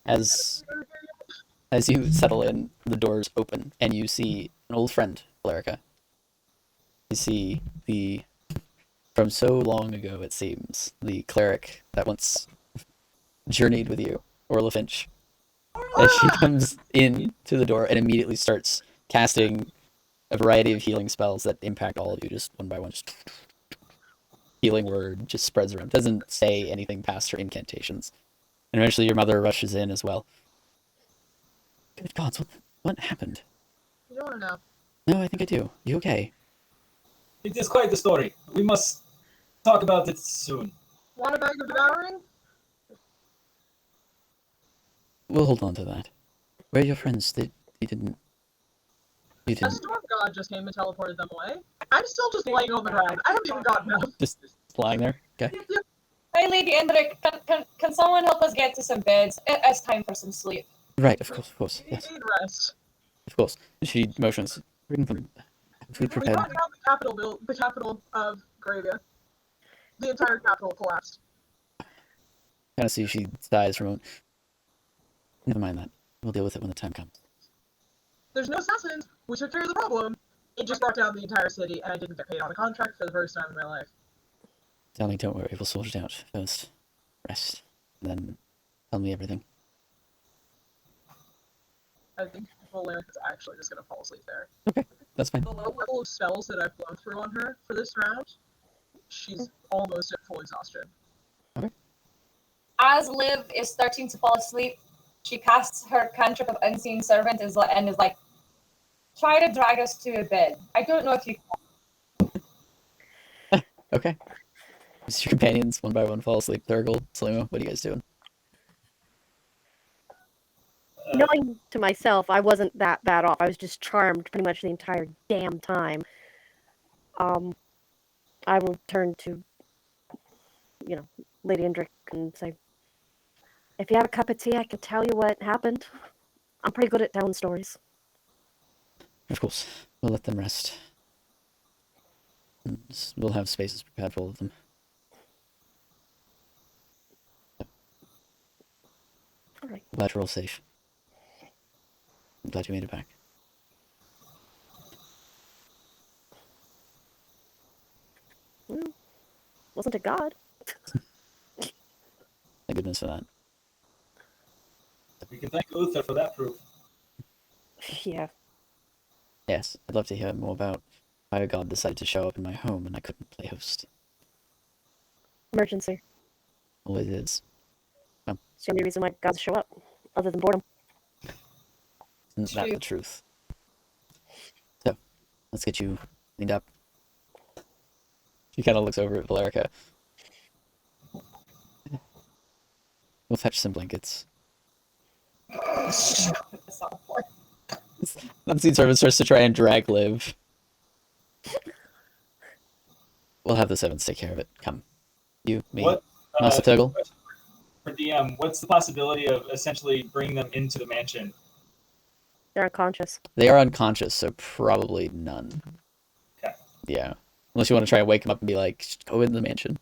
As you settle in, the doors open, and you see an old friend, Valerica. You see from so long ago, it seems, the cleric that once journeyed with you, Orla Finch. As she comes in to the door and immediately starts casting a variety of healing spells that impact all of you, just one by one. Just healing word just spreads around. Doesn't say anything past her incantations. And eventually your mother rushes in as well. Good gods, what happened? You don't want to know. No, I think I do. You okay? It is quite the story. We must talk about it soon. Want a bag of devouring? We'll hold on to that. Where are your friends? You didn't. A storm god just came and teleported them away. I'm still just laying on the ground. I haven't even gotten up. Just lying there? Okay. Hey, Lady Indrik, can someone help us get to some beds? It's time for some sleep. Right, of course. You Yes, need rest. of course. She motions. Bring them food We prepared. brought down the capital of Gravia. The entire capital collapsed. Kind of see she sighs for a moment. Never mind that. We'll deal with it when the time comes. There's no assassins. We took care of the problem. It just brought down the entire city, and I didn't get paid on a contract for the first time in my life. Darling, don't worry. We'll sort it out. First, rest. Then tell me everything. I think Valeric is actually just gonna fall asleep there. Okay, that's fine. The low level of spells that I've blown through on her for this round, she's almost at full exhaustion. As Liv is starting to fall asleep, she casts her cantrip of Unseen Servant and is like, try to drag us to a bed. I don't know if you Okay. As your companions, one by one, fall asleep. Thurgle, Selima, what are you guys doing? Knowing to myself, I wasn't that bad off. I was just charmed pretty much the entire damn time. I will turn to, Lady Indrik and say, if you have a cup of tea, I can tell you what happened. I'm pretty good at telling stories. Of course. We'll let them rest. And we'll have spaces prepared for all of them. All right. Glad you're all safe. I'm glad you made it back. Well, wasn't it God? Thank goodness for that. We can thank Uther for that proof. Yeah. Yes, I'd love to hear more about how a god decided to show up in my home and I couldn't play host. Emergency. Always is. It's the only reason why gods show up, other than boredom. Isn't that the truth? So, let's get you cleaned up. She kind of looks over at Valerica. We'll fetch some blankets. Unseen Servant starts to try and drag Liv. We'll have the servants take care of it. Come. You, me, What, Master Turgle. For DM, what's the possibility of essentially bringing them into the mansion? They're unconscious. They are unconscious, so probably none. Okay. Yeah. Unless you want to try and wake them up and be like, go in the mansion.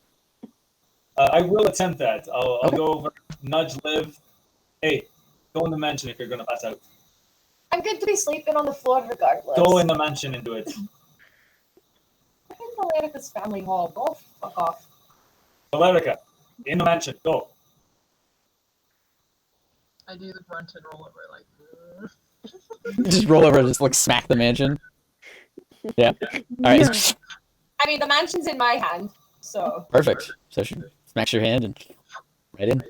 I will attempt that. I'll Okay. go over, nudge Liv. Hey, go in the mansion if you're going to pass out. I'm good to be sleeping on the floor regardless. Go in the mansion and do it. I'm in Valerica's family hall. Go fuck off. Valerica, in the mansion, go. I do the grunt and roll over like. Just roll over and just like smack the mansion. Yeah. All right. Yeah. I mean, the mansion's in my hand, so. Perfect. So she smacks your hand and right in.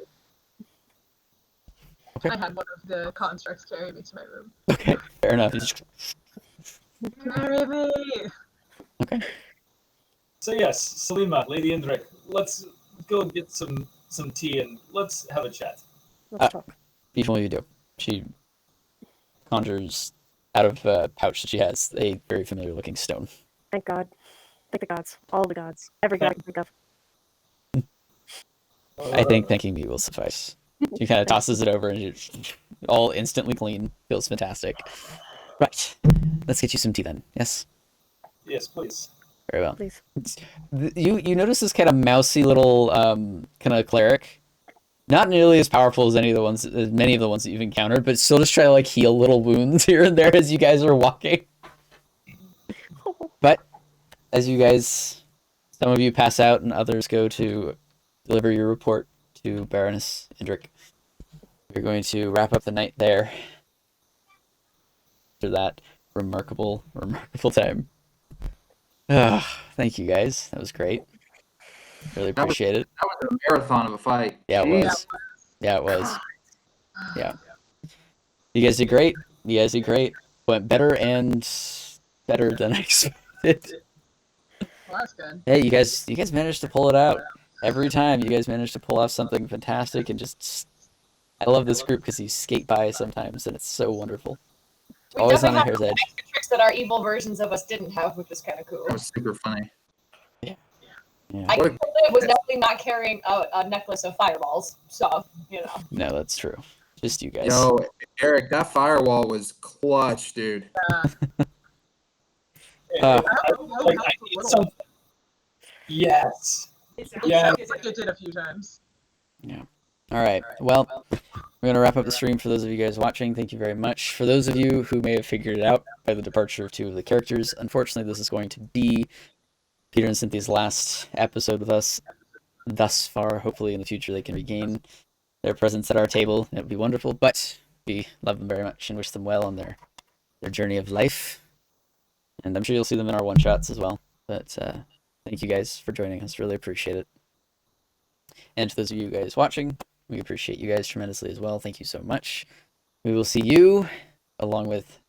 I had one of the constructs carry me to my room. Okay. Fair enough. You just- Carry me! Okay. So yes, Selima, Lady Indrik, let's go get some tea and let's have a chat. Let's talk. Before you do, she conjures out of a pouch that she has a very familiar looking stone. Thank God. Thank the gods. All the gods. Every god I can think of. I think thanking me will suffice. She kind of tosses it over and it's all instantly clean. Feels fantastic. Right. Let's get you some tea then. Yes? Yes, please. Very well. Please. You notice this kind of mousy little kind of cleric. Not nearly as powerful as many of the ones that you've encountered, but still just try to like heal little wounds here and there as you guys are walking. But as you guys, some of you pass out and others go to deliver your report to Baroness Indrik, you're going to wrap up the night there. After that remarkable time. Thank you guys. That was great. Really appreciate it. That was a marathon of a fight. Yeah, it Jeez. was. Yeah, it was. Yeah. You guys did great. Went better and better than I expected. Well, that's good. Hey, you guys managed to pull it out. Every time you guys managed to pull off something fantastic and just I love this group because you skate by sometimes and it's so wonderful. We Always on definitely a have hair's some edge. extra tricks that our evil versions of us didn't have, which is kind of cool. That was super funny. Yeah. I was definitely not carrying a necklace of fireballs, so you know. No, that's true. Just you guys. Yo, Eric, that firewall was clutch, dude. Uh, Like, I need some. Yes. It Yeah. sounds like it did a few times. Yeah. All right. Well, we're going to wrap up the stream for those of you guys watching. Thank you very much. For those of you who may have figured it out by the departure of two of the characters, unfortunately, this is going to be Peter and Cynthia's last episode with us thus far. Hopefully, in the future, they can regain their presence at our table. It would be wonderful, but we love them very much and wish them well on their journey of life. And I'm sure you'll see them in our one-shots as well. But thank you guys for joining us. Really appreciate it. And to those of you guys watching, we appreciate you guys tremendously as well. Thank you so much. We will see you, along with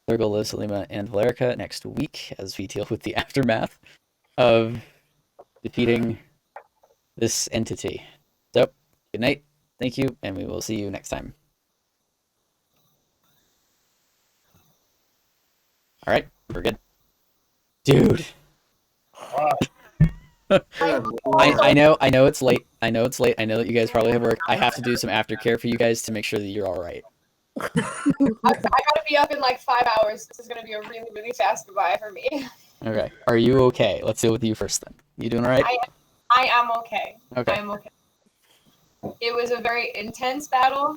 Thurgle, Liv, Selima, and Valerica next week as we deal with the aftermath of defeating this entity. So, good night. Thank you, and we will see you next time. All right, we're good. Dude. I know it's late. I know that you guys probably have work. I have to do some aftercare for you guys to make sure that you're all right. I gotta be up in like 5 hours. This is gonna be a really, really fast goodbye for me. Okay. Are you okay? Let's deal with you first then. You doing all right? I am okay. Okay. I am okay. It was a very intense battle,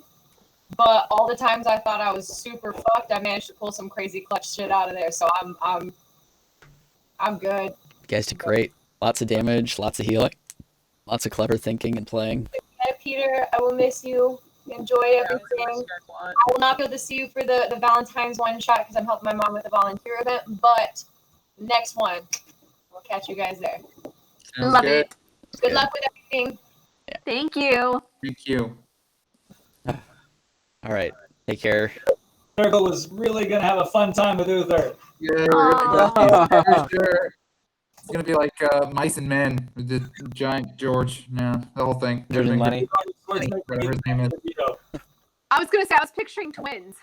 but all the times I thought I was super fucked, I managed to pull some crazy clutch shit out of there. So I'm good. You guys did great. Lots of damage, lots of healing, lots of clever thinking and playing. Hey, Peter, I will miss you. Enjoy everything. I will not be able to see you for the Valentine's one shot because I'm helping my mom with a volunteer event, but next one, we'll catch you guys there. Sounds Love good. it. Good luck with everything. Thank you. Thank you. All right. Take care. Thurgle was really gonna have a fun time with Uther. Yeah, we're Aw. for sure. It's gonna be like Mice and Men with the giant George. Yeah, the whole thing. George and Lenny. Whatever his name is. I was gonna say I was picturing twins.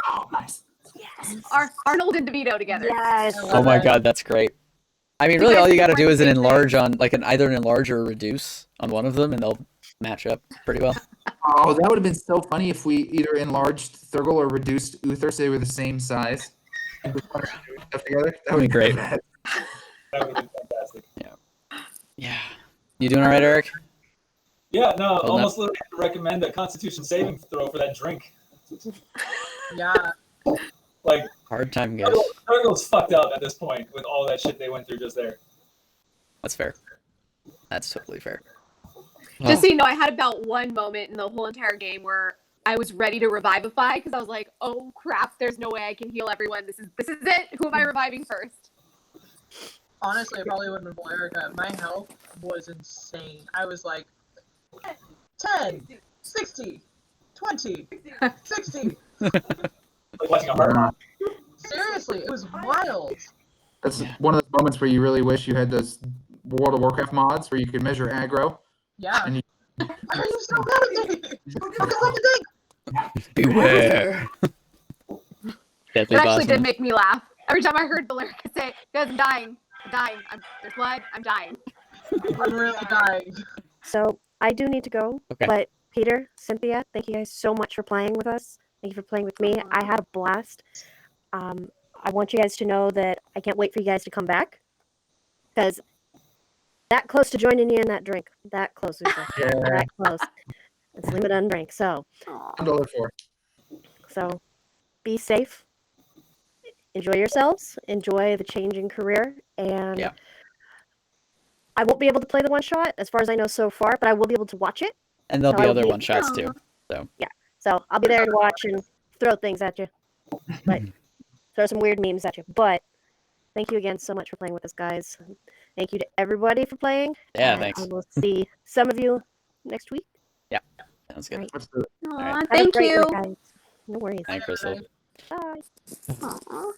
Oh, nice. Arnold and DeVito together. Yes. Oh my god, that's great. I mean, really, all you got to do is an enlarge on, like, either an enlarge or a reduce on one of them, and they'll match up pretty well. Oh, that would have been so funny if we either enlarged Thurgle or reduced Uther, so they were the same size. And we put stuff together. That would be Great. bad. That would have been fantastic. Yeah. You doing all right, Eric? Yeah, no, Well, almost literally have to recommend a Constitution saving throw for that drink. Yeah. Like, Hard time, guys. Thurgle's fucked up at this point with all that shit they went through just there. That's fair. That's totally fair. Just so you know, I had about one moment in the whole entire game where I was ready to revivify because I was like, "Oh crap! There's no way I can heal everyone. This is it. Who am I reviving first?" Honestly, I probably wouldn't have Valerica. My health was insane. I was like 10, 60, 20, 60. Like watching a heart. Seriously, it was wild. That's one of those moments where you really wish you had those World of Warcraft mods where you could measure aggro. Yeah. And you- Why are you so mad at me? I was like, Beware. Deadly It actually Bosom. did make me laugh. Every time I heard the lyric say, guys, I'm dying. I'm dying. There's blood. I'm dying. I'm really dying. So I do need to go. Okay. But Peter, Cynthia, thank you guys so much for playing with us. Thank you for playing with me. I had a blast. I want you guys to know that I can't wait for you guys to come back. Because that close to joining you in that drink. That close, Luther. Yeah. That close. It's limited on drink. So I'm to look for. be safe. Enjoy yourselves. Enjoy the changing career. And Yeah. I won't be able to play the one shot as far as I know so far, but I will be able to watch it. And there'll So be I other will one shots too. So I'll be there to watch and throw things at you. Like throw some weird memes at you. But thank you again so much for playing with us, guys. Thank you to everybody for playing. Yeah, and thanks. I will see some of you next week. Sounds good. Right. Let's do it. Aw, right. Have a thank great you. night, guys. No worries. Night, Crystal. Bye. Aw.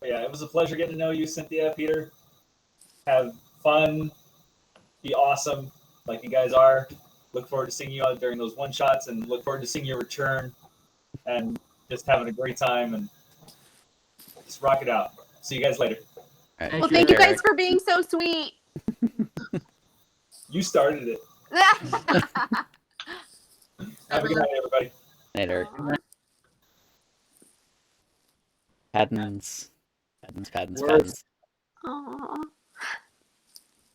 Yeah, it was a pleasure getting to know you, Cynthia, Peter. Have fun, be awesome, like you guys are. Look forward to seeing you out during those one shots, and look forward to seeing your return, and just having a great time, and just rock it out. See you guys later. All right. Well, you, thank you guys Eric. for being so sweet. You started it. Have a good night, everybody. Night, Eric. Paddens. Words. Aw. You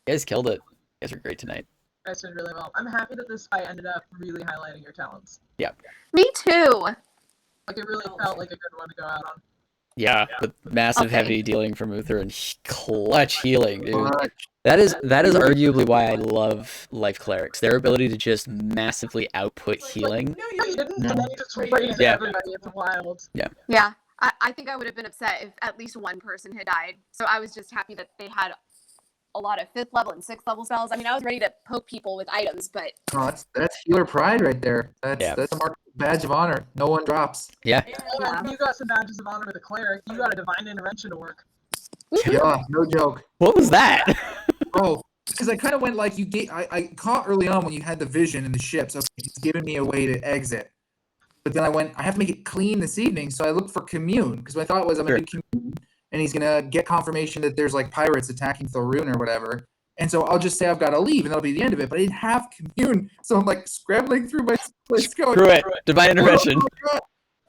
guys killed it. You guys were great tonight. You guys did really well. I'm happy that this fight ended up really highlighting your talents. Me too. Like, it really felt like a good one to go out on. Yeah, with massive Okay. heavy dealing from Uther and clutch healing, dude. Alright. That is arguably why I love life clerics. Their ability to just massively output healing. No, you didn't. And then you just raised Yeah. everybody. It's wild. Yeah. I think I would have been upset if at least one person had died. So I was just happy that they had a lot of 5th level and 6th level spells. I mean, I was ready to poke people with items, but Oh, that's healer pride right there. That's a badge of honor. No one drops. Yeah. Yeah. You got some badges of honor with a cleric. You got a divine intervention to work. Yeah, no joke. What was that? Oh, because I kind of went like you gave. I caught early on when you had the vision in the ships. Okay, he's giving me a way to exit. But then I went, I have to make it clean this evening, so I looked for commune because my thought was I'm gonna do commune, and he's gonna get confirmation that there's like pirates attacking Thorun or whatever. And so I'll just say I've got to leave, and that'll be the end of it. But I didn't have commune, so I'm like scrambling through my place going. Screw it. Divine intervention.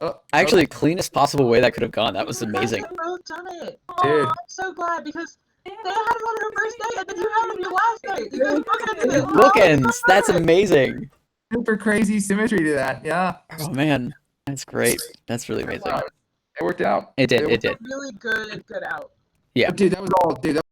Oh, Actually, cleanest possible way that could have gone. That was amazing. You guys have both done it. Dude. I'm so glad because they had it on her first day, and then you had it your last day. You guys bookended it. Bookends. That's amazing. super crazy symmetry to that. Yeah, Oh man, that's great. That's really amazing. it worked out. It did. It It did. Really good out. Yeah. Dude, that was all. Dude, that